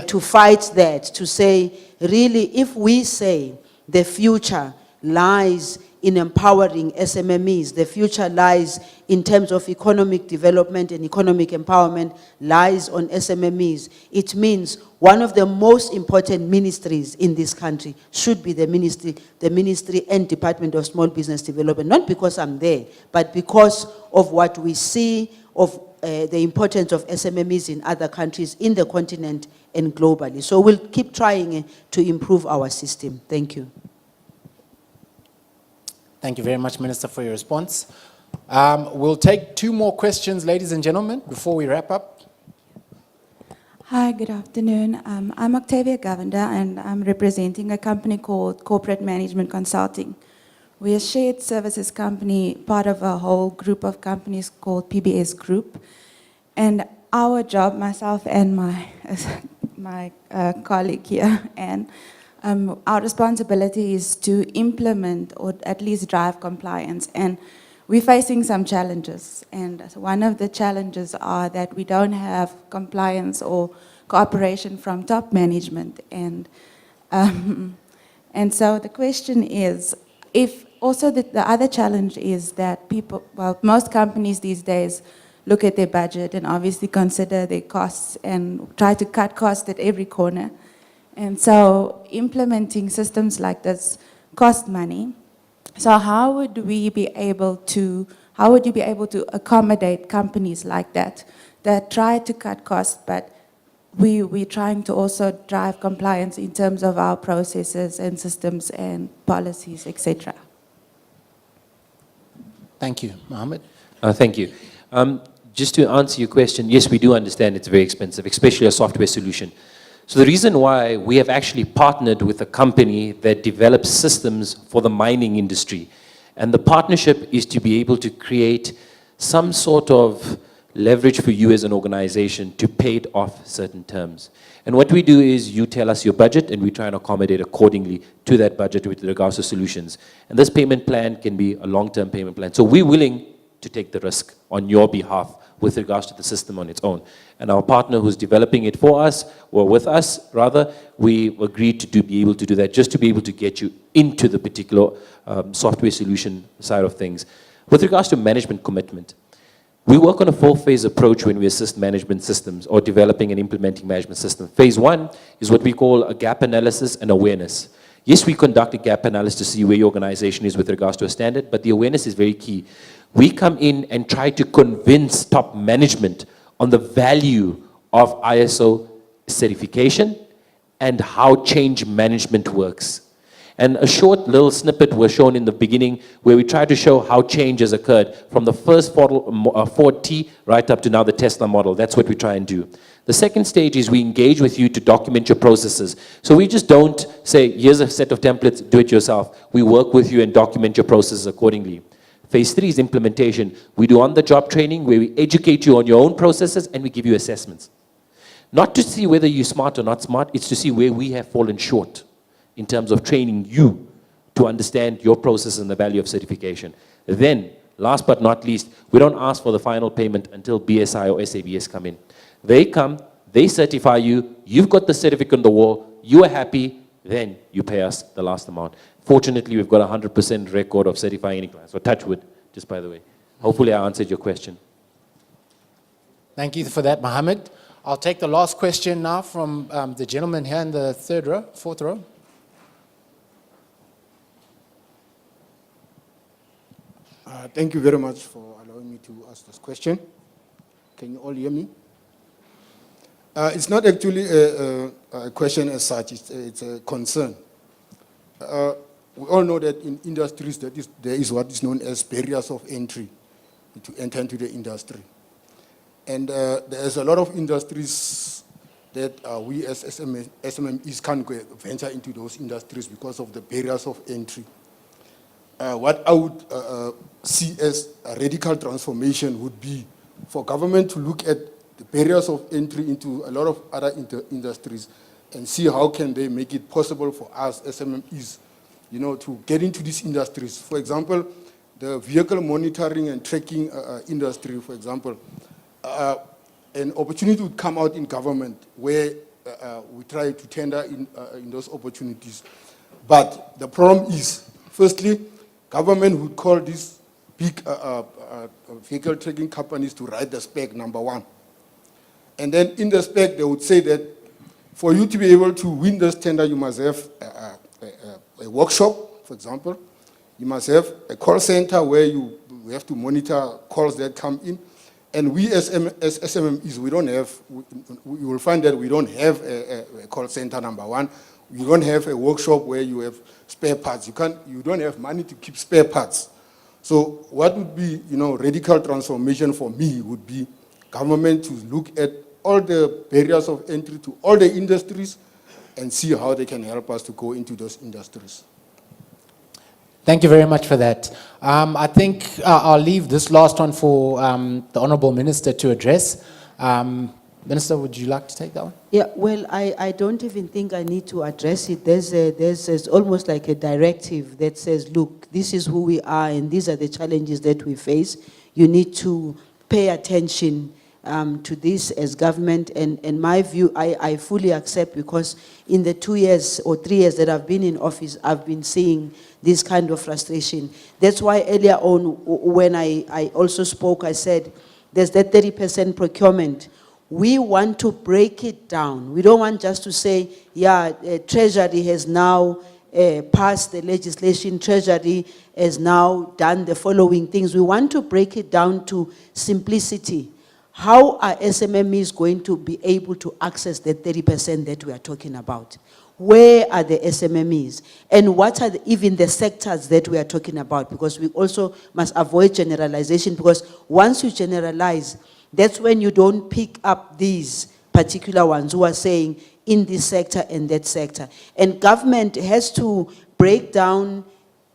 to fight that, to say, really, if we say the future lies in empowering SMMEs, the future lies in terms of economic development and economic empowerment lies on SMMEs, it means one of the most important ministries in this country should be the ministry and Department of Small Business Development, not because I'm there, but because of what we see of the importance of SMMEs in other countries, in the continent and globally. So we'll keep trying to improve our system. Thank you. Thank you very much, Minister, for your response. We'll take 2 more questions, ladies and gentlemen, before we wrap up. Hi, good afternoon. I'm Octavia Govender, and I'm representing a company called Corporate Management Consulting. We're a shared services company, part of a whole group of companies called PBS Group. And our job, myself and my colleague here, and our responsibility is to implement or at least drive compliance. And we're facing some challenges. And one of the challenges are that we don't have compliance or cooperation from top management. And so the question is, if also the other challenge is that people, well, most companies these days look at their budget and obviously consider their costs and try to cut costs at every corner. And so implementing systems like this cost money. So how would you be able to accommodate companies like that try to cut costs, but we're trying to also drive compliance in terms of our processes and systems and policies, etc. Thank you. Mohammed? Thank you. Just to answer your question, yes, we do understand it's very expensive, especially a software solution. So the reason why we have actually partnered with a company that develops systems for the mining industry, and the partnership is to be able to create some sort of leverage for you as an organization to pay it off certain terms. And what we do is you tell us your budget and we try and accommodate accordingly to that budget with regards to solutions. And this payment plan can be a long-term payment plan. So we're willing to take the risk on your behalf with regards to the system on its own. And our partner who's developing it for us, or with us rather, we agreed to be able to do that just to be able to get you into the particular software solution side of things. With regards to management commitment, we work on a 4-phase approach when we assist management systems or developing and implementing management systems. Phase 1 is what we call a gap analysis and awareness. Yes, we conduct a gap analysis to see where your organization is with regards to a standard, but the awareness is very key. We come in and try to convince top management on the value of ISO certification and how change management works. And a short little snippet was shown in the beginning where we try to show how change has occurred from the first Ford T right up to now the Tesla model. That's what we try and do. The second stage is we engage with you to document your processes. So we just don't say, here's a set of templates, do it yourself. We work with you and document your processes accordingly. Phase 3 is implementation. We do on-the-job training where we educate you on your own processes and we give you assessments. Not to see whether you're smart or not smart, it's to see where we have fallen short in terms of training you to understand your process and the value of certification. Then, last but not least, we don't ask for the final payment until BSI or SABS come in. They come, they certify you, you've got the certificate on the wall, you are happy, then you pay us the last amount. Fortunately, we've got a 100% record of certifying any client. So touch wood, just by the way. Hopefully I answered your question. Thank you for that, Mohammed. I'll take the last question now from the gentleman here in the fourth row. Thank you very much for allowing me to ask this question. Can you all hear me? It's not actually a question as such, it's a concern. We all know that in industries there is what is known as barriers of entry to enter into the industry. And there's a lot of industries that we as SMMEs can't venture into those industries because of the barriers of entry. What I would see as a radical transformation would be for government to look at the barriers of entry into a lot of other industries and see how can they make it possible for us SMMEs, to get into these industries. For example, the vehicle monitoring and tracking industry, for example, an opportunity would come out in government where we try to tender in those opportunities. But the problem is, firstly, government would call these big vehicle tracking companies to write the spec, number one. And then in the spec, they would say that for you to be able to win this tender, you must have a workshop, for example. You must have a call center where you have to monitor calls that come in. And we as SMMEs, we don't have, you will find that we don't have a call center, number one. You don't have a workshop where you have spare parts. You don't have money to keep spare parts. So what would be, radical transformation for me would be government to look at all the barriers of entry to all the industries and see how they can help us to go into those industries. Thank you very much for that. I think I'll leave this last one for the Honourable Minister to address. Minister, would you like to take that one? Yeah, well, I don't even think I need to address it. There's almost like a directive that says, look, this is who we are and these are the challenges that we face. You need to pay attention to this as government. And in my view, I fully accept, because in the 2 years or 3 years that I've been in office, I've been seeing this kind of frustration. That's why earlier on, when I also spoke, I said, there's that 30% procurement. We want to break it down. We don't want just to say, yeah, Treasury has now passed the legislation, Treasury has now done the following things. We want to break it down to simplicity. How are SMMEs going to be able to access the 30% that we are talking about? Where are the SMMEs? And what are even the sectors that we are talking about? Because we also must avoid generalization, because once you generalize, that's when you don't pick up these particular ones who are saying in this sector and that sector. And government has to break down,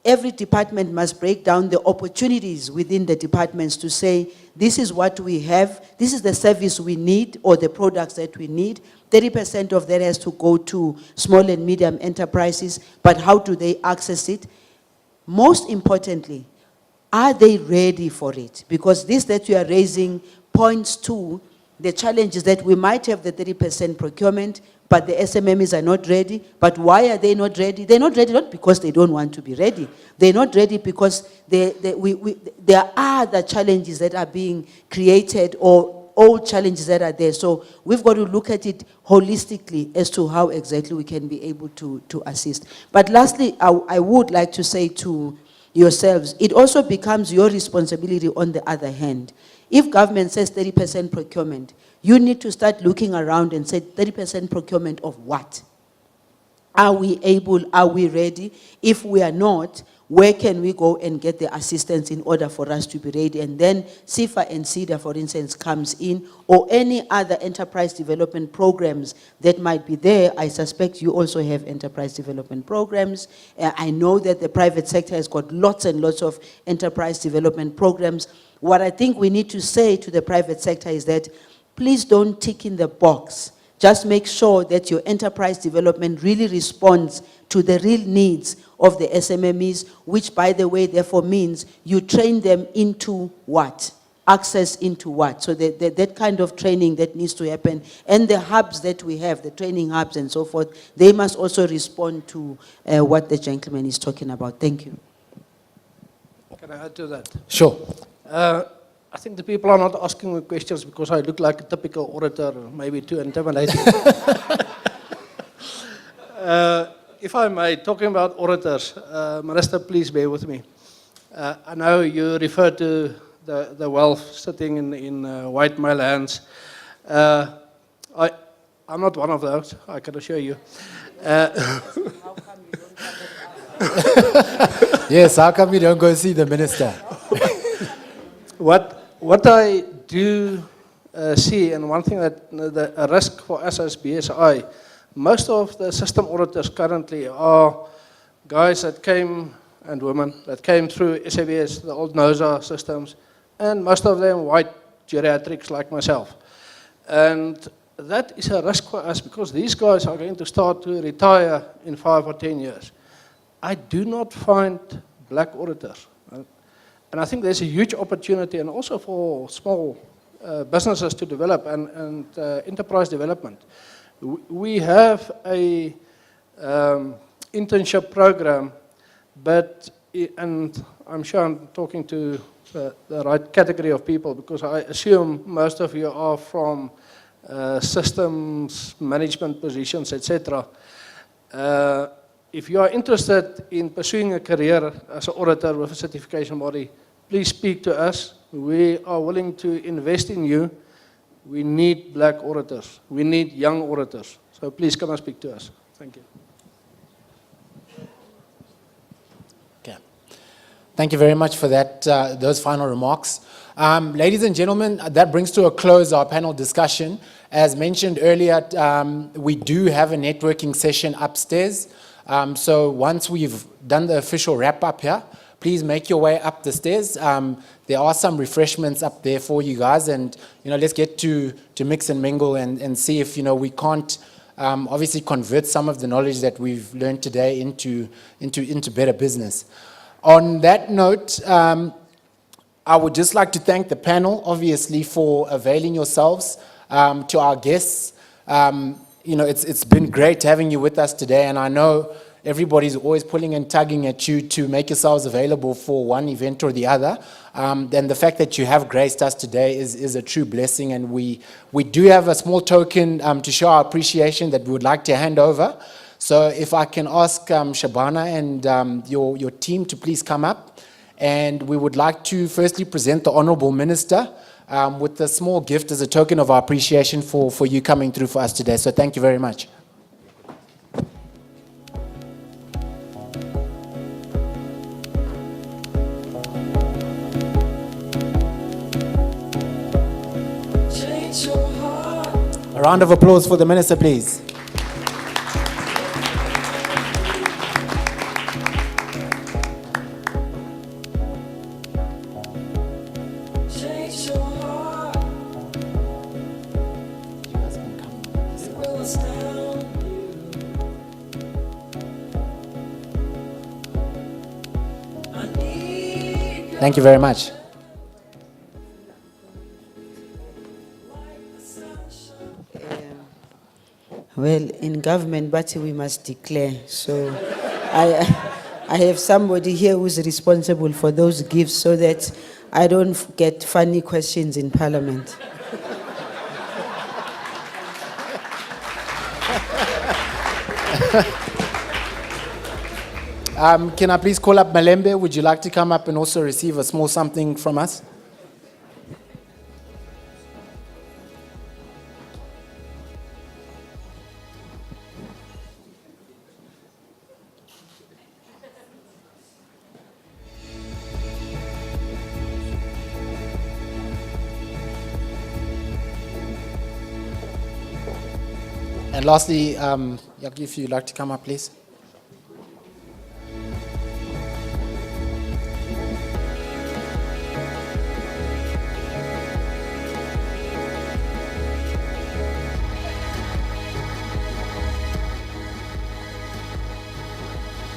every department must break down the opportunities within the departments to say, this is what we have, this is the service we need or the products that we need. 30% of that has to go to small and medium enterprises, but how do they access it? Most importantly, are they ready for it? Because this that you are raising points to the challenges that we might have the 30% procurement, but the SMMEs are not ready. But why are they not ready? They're not ready not because they don't want to be ready. They're not ready because there are the challenges that are being created, or old challenges that are there. So we've got to look at it holistically as to how exactly we can be able to assist. But lastly, I would like to say to yourselves, it also becomes your responsibility on the other hand. If government says 30% procurement, you need to start looking around and say 30% procurement of what? Are we able, are we ready? If we are not, where can we go and get the assistance in order for us to be ready? And then CIFA and CEDA, for instance, comes in, or any other enterprise development programs that might be there. I suspect you also have enterprise development programs. I know that the private sector has got lots and lots of enterprise development programs. What I think we need to say to the private sector is that please don't tick in the box. Just make sure that your enterprise development really responds to the real needs of the SMMEs, which, by the way, therefore means you train them into what? Access into what? So that kind of training that needs to happen. And the hubs that we have, the training hubs and so forth, they must also respond to what the gentleman is talking about. Thank you. Can I add to that? Sure. I think the people are not asking me questions because I look like a typical orator, maybe too intimidating. If I may, talking about orators, Minister, please bear with me. I know you refer to the wealth sitting in white male hands. I'm not one of those, I can assure you. Yes, how come you don't go see the minister? What I do see, and one thing that a risk for us as BSI, most of the system auditors currently are guys that came, and women, that came through SABS, the old NOSA systems, and most of them white geriatrics like myself. And that is a risk for us because these guys are going to start to retire in 5 or 10 years. I do not find black auditors. And I think there's a huge opportunity, and also for small businesses to develop and enterprise development. We have a internship program, and I'm sure I'm talking to the right category of people, because I assume most of you are from systems management positions, etc. If you are interested in pursuing a career as an auditor with a certification body, please speak to us. We are willing to invest in you. We need black auditors. We need young auditors. So please come and speak to us. Thank you. Okay. Thank you very much for that, those final remarks. Ladies and gentlemen, that brings to a close our panel discussion. As mentioned earlier, we do have a networking session upstairs. So once we've done the official wrap-up here, please make your way up the stairs. There are some refreshments up there for you guys, and let's get to mix and mingle and see if we can't obviously convert some of the knowledge that we've learned today into better business. On that note, I would just like to thank the panel, obviously, for availing yourselves. To our guests, it's been great having you with us today, and I know everybody's always pulling and tugging at you to make yourselves available for one event or the other. And the fact that you have graced us today is a true blessing, and we do have a small token to show our appreciation that we would like to hand over. So if I can ask Shabana and your team to please come up, and we would like to firstly present the Honourable Minister with a small gift as a token of our appreciation for you coming through for us today. So thank you very much. A round of applause for the Minister, please. Thank you very much. Well, in government, but we must declare. So I have somebody here who's responsible for those gifts so that I don't get funny questions in Parliament. Can I please call up Malembe? Would you like to come up and also receive a small something from us? And lastly, Yaki, if you'd like to come up, please.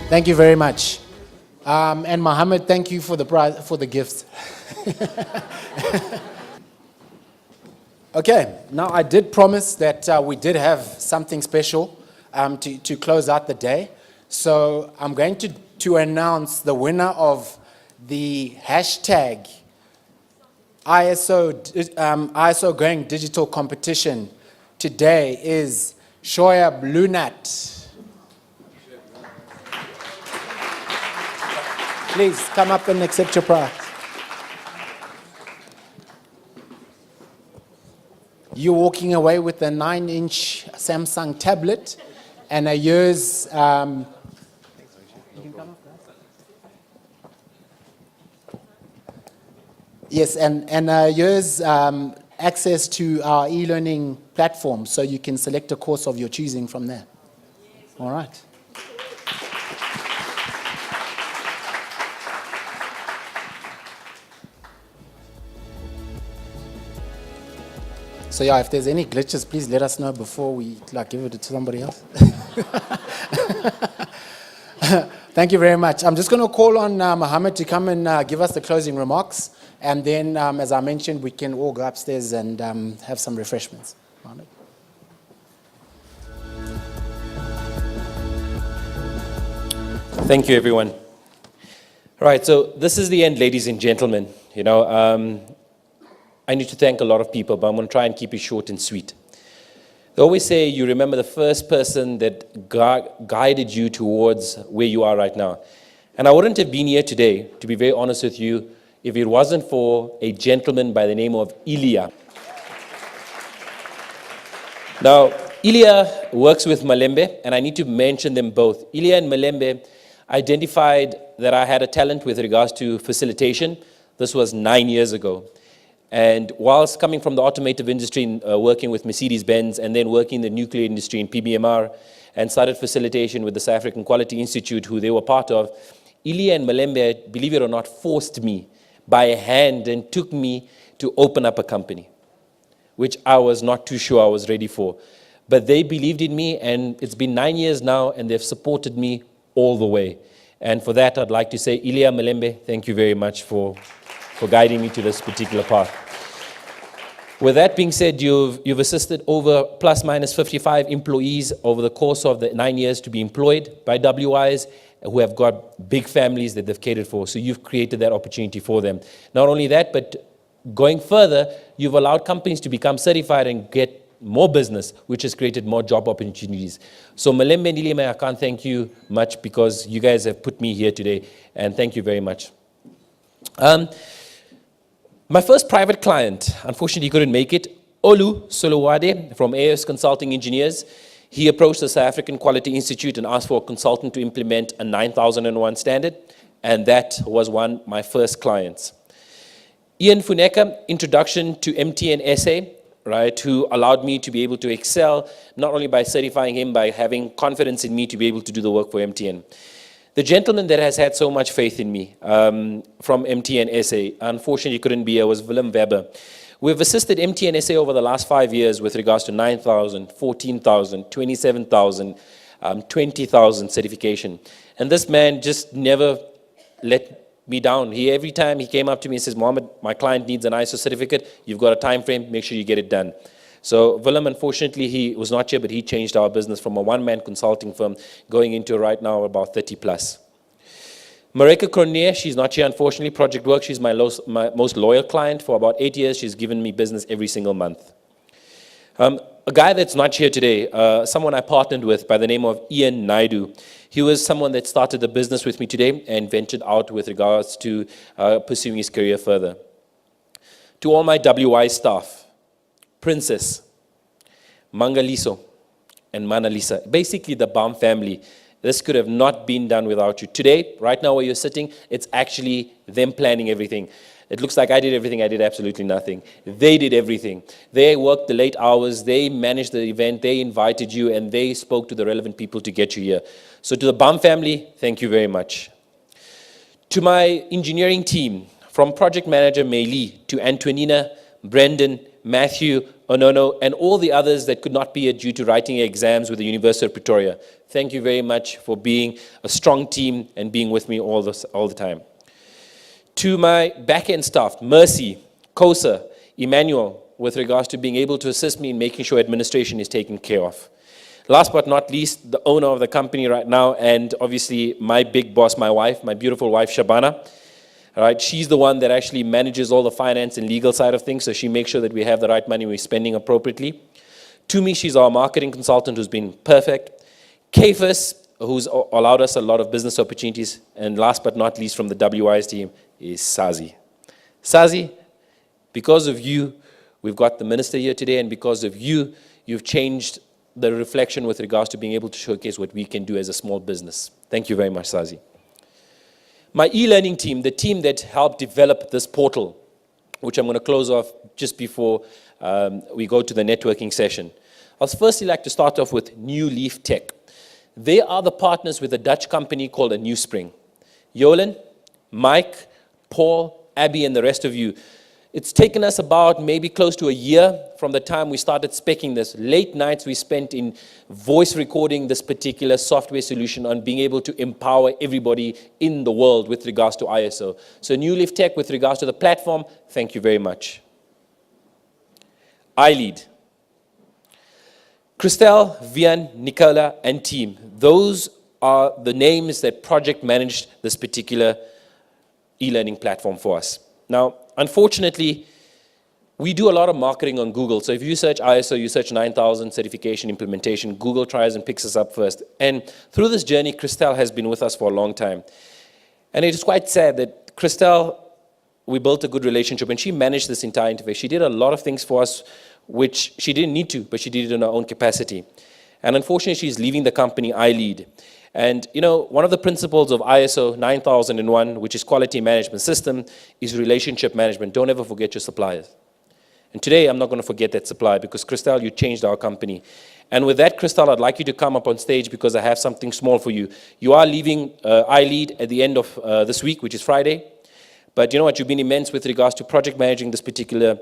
Thank you very much. And Mohammed, thank you for the prize, for the gifts. Okay, now I did promise that we did have something special to close out the day. So I'm going to announce the winner of the hashtag ISO Going Digital competition today is Shoaib Lunat. Please come up and accept your prize. You're walking away with a 9-inch Samsung tablet and a year's yes, and a year's access to our e-learning platform, so you can select a course of your choosing from there. All right. So yeah, if there's any glitches, please let us know before we give it to somebody else. Thank you very much. I'm just going to call on Mohammed to come and give us the closing remarks. And then, as I mentioned, we can all go upstairs and have some refreshments. Mohammed. Thank you, everyone. Right, so this is the end, ladies and gentlemen. I need to thank a lot of people, but I'm going to try and keep it short and sweet. They always say you remember the first person that guided you towards where you are right now. And I wouldn't have been here today, to be very honest with you, if it wasn't for a gentleman by the name of Ilya. Now, Ilya works with Malembe, and I need to mention them both. Ilya and Malembe identified that I had a talent with regards to facilitation. This was 9 years ago. And whilst coming from the automotive industry, working with Mercedes-Benz, and then working in the nuclear industry in PBMR, and started facilitation with the South African Quality Institute, who they were part of, Ilya and Malembe, believe it or not, forced me by hand and took me to open up a company, which I was not too sure I was ready for. But they believed in me, and it's been 9 years now, and they've supported me all the way. And for that, I'd like to say, Ilya, Malembe, thank you very much for guiding me to this particular path. With that being said, you've assisted over plus minus 55 employees over the course of the 9 years to be employed by WISE, who have got big families that they've catered for. So you've created that opportunity for them. Not only that, but going further, you've allowed companies to become certified and get more business, which has created more job opportunities. So Malembe and Ilya, I can't thank you much because you guys have put me here today, and thank you very much. My first private client, unfortunately couldn't make it, Olu Solowade from AS Consulting Engineers. He approached the South African Quality Institute and asked for a consultant to implement a 9001 standard, and that was my first clients. Ian Funeka, introduction to MTN SA, right, who allowed me to be able to excel, not only by certifying him, by having confidence in me to be able to do the work for MTN. The gentleman that has had so much faith in me from MTN SA, unfortunately couldn't be here, was Willem Weber. We've assisted MTN SA over the last 5 years with regards to 9,000, 14,000, 27,000, 20,000 certification. And this man just never let me down. Every time he came up to me and says, Mohammed, my client needs an ISO certificate. You've got a time frame. Make sure you get it done. So Willem, unfortunately, he was not here, but he changed our business from a one-man consulting firm going into right now about 30 plus. Mareka Cronje, she's not here, unfortunately, project work. She's my most loyal client for about 8 years. She's given me business every single month. A guy that's not here today, someone I partnered with by the name of Ian Naidu. He was someone that started the business with me today and ventured out with regards to pursuing his career further. To all my WI staff, Princess, Mangaliso, and Manalisa, basically the BAM family. This could have not been done without you. Today, right now where you're sitting, it's actually them planning everything. It looks like I did everything, I did absolutely nothing. They did everything. They worked the late hours, they managed the event, they invited you, and they spoke to the relevant people to get you here. So to the BAM family, thank you very much. To my engineering team, from project manager Mei Lee to Antonina, Brendan, Matthew, Onono, and all the others that could not be here due to writing exams with the University of Pretoria. Thank you very much for being a strong team and being with me all the time. To my back-end staff, Mercy, Kosa, Emmanuel, with regards to being able to assist me in making sure administration is taken care of. Last but not least, the owner of the company right now, and obviously my big boss, my wife, my beautiful wife, Shabana. All right, she's the one that actually manages all the finance and legal side of things, so she makes sure that we have the right money, we're spending appropriately. To me, she's our marketing consultant who's been perfect. Kafis, who's allowed us a lot of business opportunities. And last but not least from the WIS team is Sazi. Sazi, because of you, we've got the minister here today, and because of you, you've changed the reflection with regards to being able to showcase what we can do as a small business. Thank you very much, Sazi. My e-learning team, the team that helped develop this portal, which I'm going to close off just before we go to the networking session. I'd firstly like to start off with New Leaf Tech. They are the partners with a Dutch company called a New Spring. Yolan, Mike, Paul, Abby, and the rest of you. It's taken us about maybe close to a year from the time we started speccing this. Late nights we spent in voice recording this particular software solution on being able to empower everybody in the world with regards to ISO. So New Leaf Tech with regards to the platform, thank you very much. iLead. Christelle, Vian, Nicola, and team. Those are the names that project managed this particular e-learning platform for us. Now, unfortunately, we do a lot of marketing on Google. So if you search ISO, you search 9000 certification implementation, Google tries and picks us up first. And through this journey, Christelle has been with us for a long time. And it is quite sad that Christelle, we built a good relationship, and she managed this entire interface. She did a lot of things for us, which she didn't need to, but she did it in her own capacity. And unfortunately, she's leaving the company iLead. And you know, one of the principles of ISO 9001, which is quality management system, is relationship management. Don't ever forget your suppliers. And today, I'm not going to forget that supplier because Christelle, you changed our company. And with that, Crystal, I'd like you to come up on stage because I have something small for you. You are leaving iLead at the end of this week, which is Friday. But you know what? You've been immense with regards to project managing this particular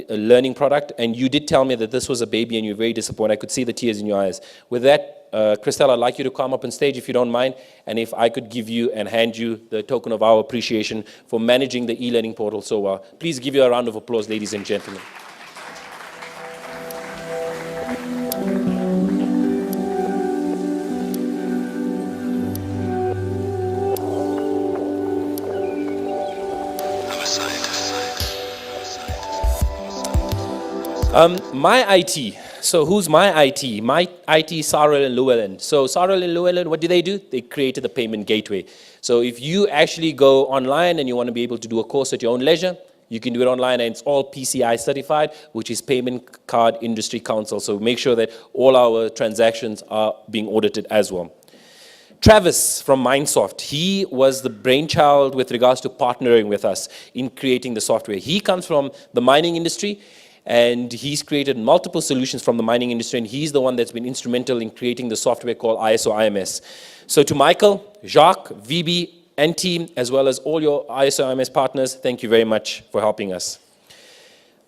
learning product. And you did tell me that this was a baby and you're very disappointed. I could see the tears in your eyes. With that, Crystal, I'd like you to come up on stage if you don't mind. And if I could give you and hand you the token of our appreciation for managing the e-learning portal so well. Please give you a round of applause, ladies and gentlemen. My IT. So who's my IT? My IT is Sarel and Llewellyn. So Sarel and Llewellyn, what do? They created the payment gateway. So if you actually go online and you want to be able to do a course at your own leisure, you can do it online, and it's all PCI certified, which is Payment Card Industry Council. So make sure that all our transactions are being audited as well. Travis from Mindsoft, he was the brainchild with regards to partnering with us in creating the software. He comes from the mining industry, and he's created multiple solutions from the mining industry, and he's the one that's been instrumental in creating the software called ISO IMS. So to Michael, Jacques, VB, and team, as well as all your ISO IMS partners, thank you very much for helping us.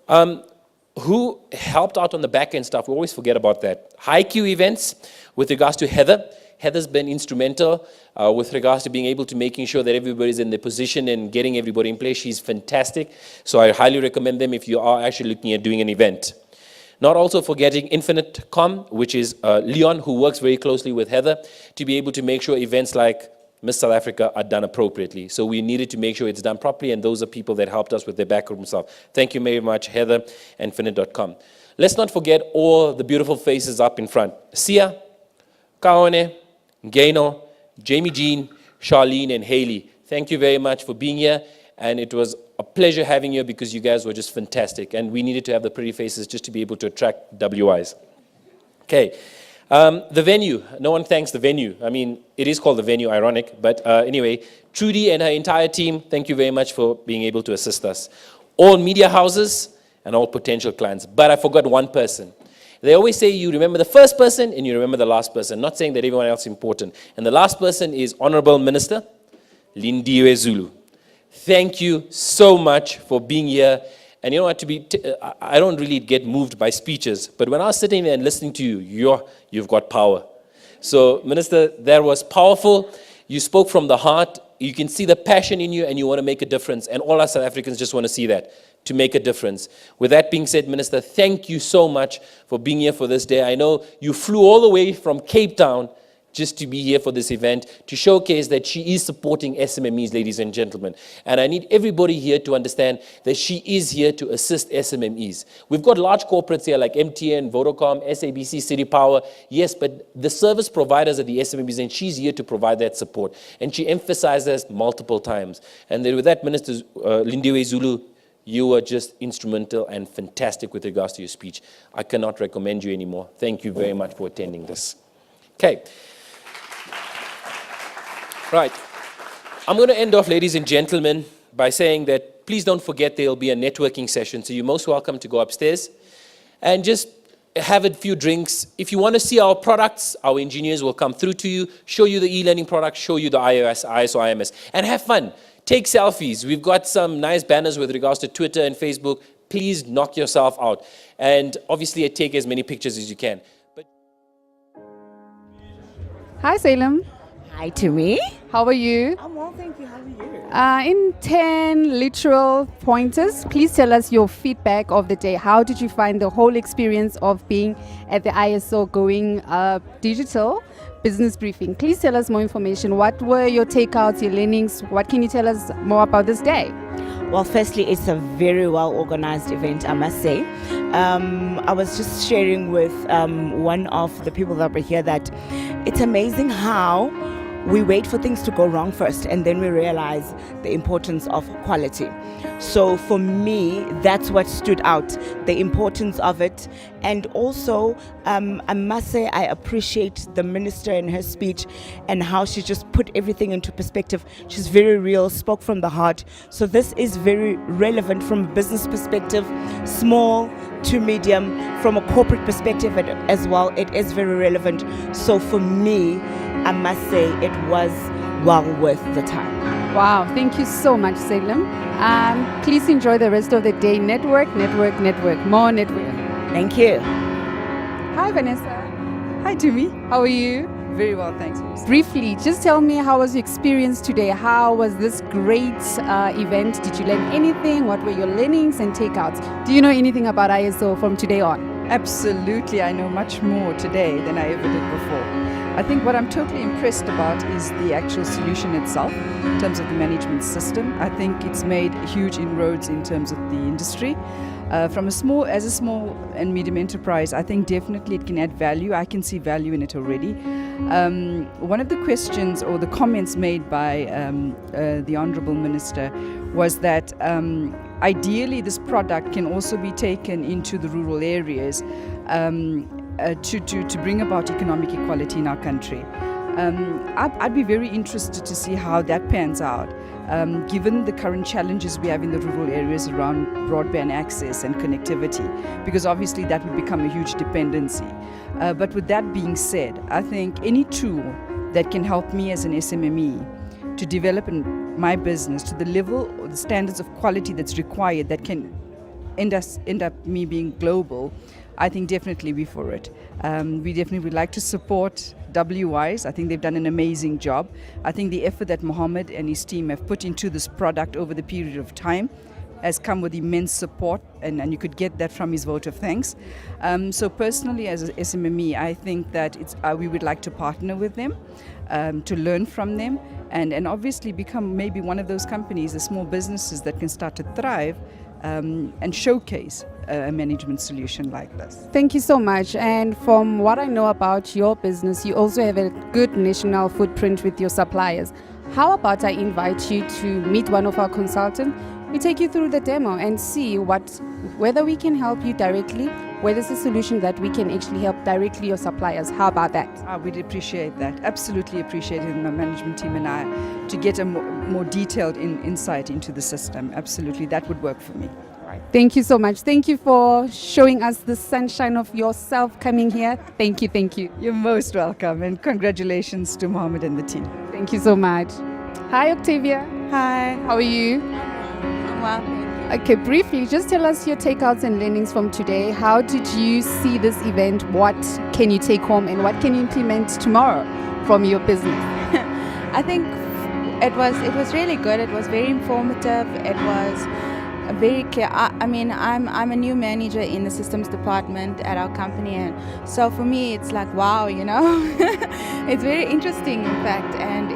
Who helped out on the back end stuff? We always forget about that. HiQ events, with regards to Heather. Heather's been instrumental with regards to being able to making sure that everybody's in their position and getting everybody in place. She's fantastic. So I highly recommend them if you are actually looking at doing an event. Not also forgetting Infinite.com, which is Leon, who works very closely with Heather to be able to make sure events like Miss South Africa are done appropriately. So we needed to make sure it's done properly, and those are people that helped us with their backroom stuff. Thank you very much, Heather, and Infinite.com. Let's not forget all the beautiful faces up in front. Sia, Kaone, Gaino, Jamie Jean, Charlene, and Haley. Thank you very much for being here, and it was a pleasure having you because you guys were just fantastic, and we needed to have the pretty faces just to be able to attract WIs. Okay, the venue. No one thanks the venue. I mean, it is called the venue, ironic, but anyway, Trudy and her entire team, thank you very much for being able to assist us. All media houses and all potential clients, but I forgot one person. They always say you remember the first person and you remember the last person, not saying that everyone else is important. And the last person is Honorable Minister Lindiwe Zulu. Thank you so much for being here. And you know what, I don't really get moved by speeches, but when I was sitting there and listening to you, you've got power. So, Minister, that was powerful. You spoke from the heart. You can see the passion in you, and you want to make a difference. And all us South Africans just want to see that, to make a difference. With that being said, Minister, thank you so much for being here for this day. I know you flew all the way from Cape Town just to be here for this event, to showcase that she is supporting SMMEs, ladies and gentlemen. And I need everybody here to understand that she is here to assist SMMEs. We've got large corporates here like MTN, Vodacom, SABC, City Power. Yes, but the service providers are the SMMEs, and she's here to provide that support. And she emphasizes multiple times. And then with that, Minister Lindiwe Zulu, you were just instrumental and fantastic with regards to your speech. I cannot recommend you anymore. Thank you very much for attending this. Okay. Right. I'm going to end off, ladies and gentlemen, by saying that please don't forget there will be a networking session. So you're most welcome to go upstairs and just have a few drinks. If you want to see our products, our engineers will come through to you, show you the e-learning product, show you the ISO IMS, and have fun. Take selfies. We've got some nice banners with regards to Twitter and Facebook. Please knock yourself out. And obviously, take as many pictures as you can. Hi, Salem. Hi to me. How are you? I'm well, thank you. How are you? In 10 literal pointers, please tell us your feedback of the day. How did you find the whole experience of being at the ISO Going Digital business briefing? Please tell us more information. What were your takeouts, your learnings? What can you tell us more about this day? Well, firstly, it's a very well organized event, I must say. I was just sharing with one of the people that were here that it's amazing how we wait for things to go wrong first, and then we realize the importance of quality. So for me, that's what stood out, the importance of it. And also, I must say, I appreciate the minister in her speech and how she just put everything into perspective. She's very real, spoke from the heart. So this is very relevant from a business perspective, small to medium, from a corporate perspective as well. It is very relevant. So for me, I must say it was well worth the time. Wow, thank you so much, Salem. Please enjoy the rest of the day. Network, network, network, more network. Thank you. Hi, Vanessa. Hi, Tumi. How are you? Very well, thanks. Briefly, just tell me, how was your experience today? How was this great event? Did you learn anything? What were your learnings and takeouts? Do you know anything about ISO from today on? Absolutely, I know much more today than I ever did before. I think what I'm totally impressed about is the actual solution itself in terms of the management system. I think it's made huge inroads in terms of the industry. As a small and medium enterprise, I think definitely it can add value. I can see value in it already. One of the questions or the comments made by the Honourable Minister was that ideally this product can also be taken into the rural areas to bring about economic equality in our country. I'd be very interested to see how that pans out, given the current challenges we have in the rural areas around broadband access and connectivity, because obviously that would become a huge dependency. But with that being said, I think any tool that can help me as an SMME to develop my business to the level or the standards of quality that's required that can end up me being global, I think definitely be for it. We definitely would like to support WWise. I think they've done an amazing job. I think the effort that Mohammed and his team have put into this product over the period of time has come with immense support, and you could get that from his vote of thanks. So personally, as a SMME, I think that we would like to partner with them, to learn from them, and obviously become maybe one of those companies, the small businesses that can start to thrive and showcase a management solution like this. Thank you so much. And from what I know about your business, you also have a good national footprint with your suppliers. How about I invite you to meet one of our consultants? We take you through the demo and see whether we can help you directly, whether it's a solution that we can actually help directly your suppliers. How about that? We'd appreciate that. Absolutely appreciate it in the management team and I to get a more detailed insight into the system. Absolutely, that would work for me. Thank you so much. Thank you for showing us the sunshine of yourself coming here. Thank you, thank you. You're most welcome, and congratulations to Mohammed and the team. Thank you so much. Hi, Octavia. Hi. How are you? I'm well, thank Okay, you. briefly, just tell us your takeouts and learnings from today. How did you see this event? What can you take home and what can you implement tomorrow from your business? I think it was really good. It was very informative. It was very clear. I mean, I'm a new manager in the systems department at our company, and so for me it's like, wow, you know. It's very interesting, in fact, and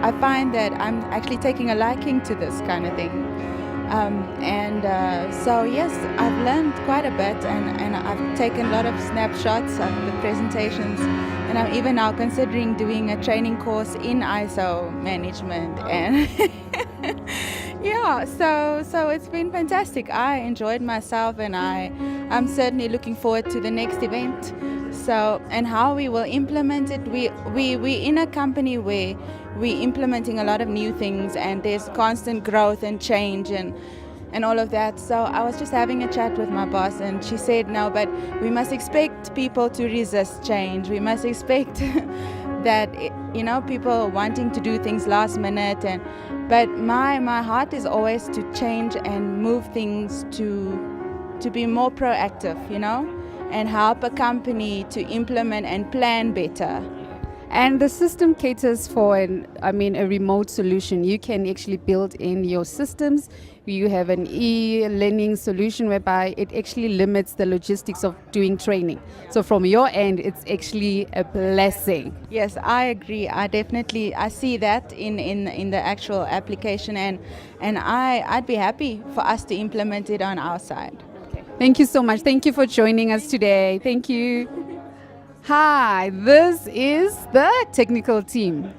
I find that I'm actually taking a liking to this kind of thing. So yes, I've learned quite a bit, and I've taken a lot of snapshots of the presentations, and I'm even now considering doing a training course in ISO management, and yeah, so it's been fantastic. I enjoyed myself, and I'm certainly looking forward to the next event. So, and how we will implement it, we in a company where we're implementing a lot of new things, and there's constant growth and change and all of that. So I was just having a chat with my boss, and she said, no, but we must expect people to resist change. We must expect that, you know, people wanting to do things last minute, but my heart is always to change and move things to be more proactive, you know, and help a company to implement and plan better. And the system caters for a remote solution. You can actually build in your systems. You have an e-learning solution whereby it actually limits the logistics of doing training. So from your end, it's actually a blessing. Yes, I agree. I see that in the actual application, and I'd be happy for us to implement it on our side. Okay. Thank you so much. Thank you for joining us today. Thank you. Hi, this is the technical team.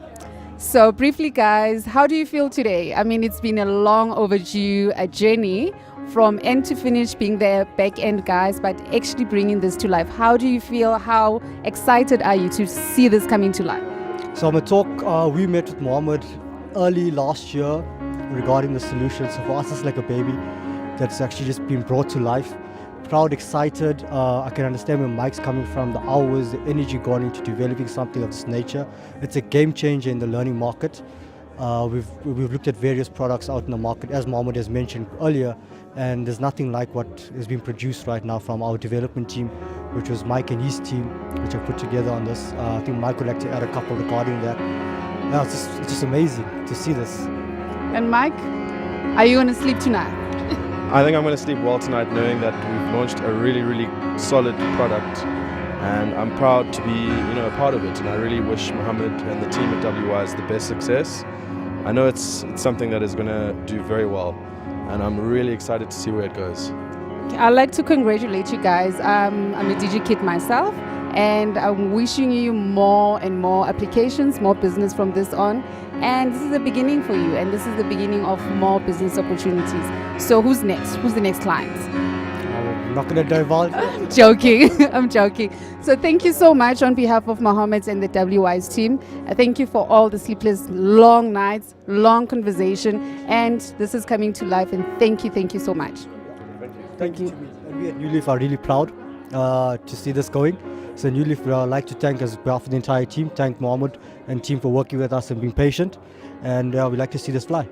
So briefly, guys, how do you feel today? I mean, it's been a long overdue journey from end to finish, being the back end guys, but actually bringing this to life. How do you feel? How excited are you to see this coming to life? So I'm going to talk, we met with Mohammed early last year regarding the solution. So for us, it's like a baby that's actually just been brought to life. Proud, excited. I can understand where Mike's coming from, the hours, the energy gone into developing something of this nature. It's a game changer in the learning market. We've looked at various products out in the market, as Mohammed has mentioned earlier, and there's nothing like what is being produced right now from our development team, which was Mike and his team, which have put together on this. I think Mike would like to add a couple regarding that. Yeah, it's just amazing to see this. And Mike, are you going to sleep tonight? I think I'm going to sleep well tonight knowing that we've launched a really, really solid product, and I'm proud to be, a part of it, and I really wish Mohammed and the team at WISE the best success. I know it's something that is going to do very well, and I'm really excited to see where it goes. I'd like to congratulate you guys. I'm a DigiKid myself, and I'm wishing you more and more applications, more business from this on. And this is the beginning for you, and this is the beginning of more business opportunities. So who's next? Who's the next client? I'm not going to divulge. Joking. I'm joking. So thank you so much on behalf of Mohammed and the WISE team. Thank you for all the sleepless, long nights, long conversation, and this is coming to life. And thank you so much. Thank you. And we at New Leaf are really proud to see this going. So New Leaf, we would like to thank, as behalf of the entire team, thank Mohammed and team for working with us and being patient. And we'd like to see this fly.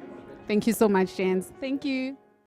Thank you so much, Jens. Thank you.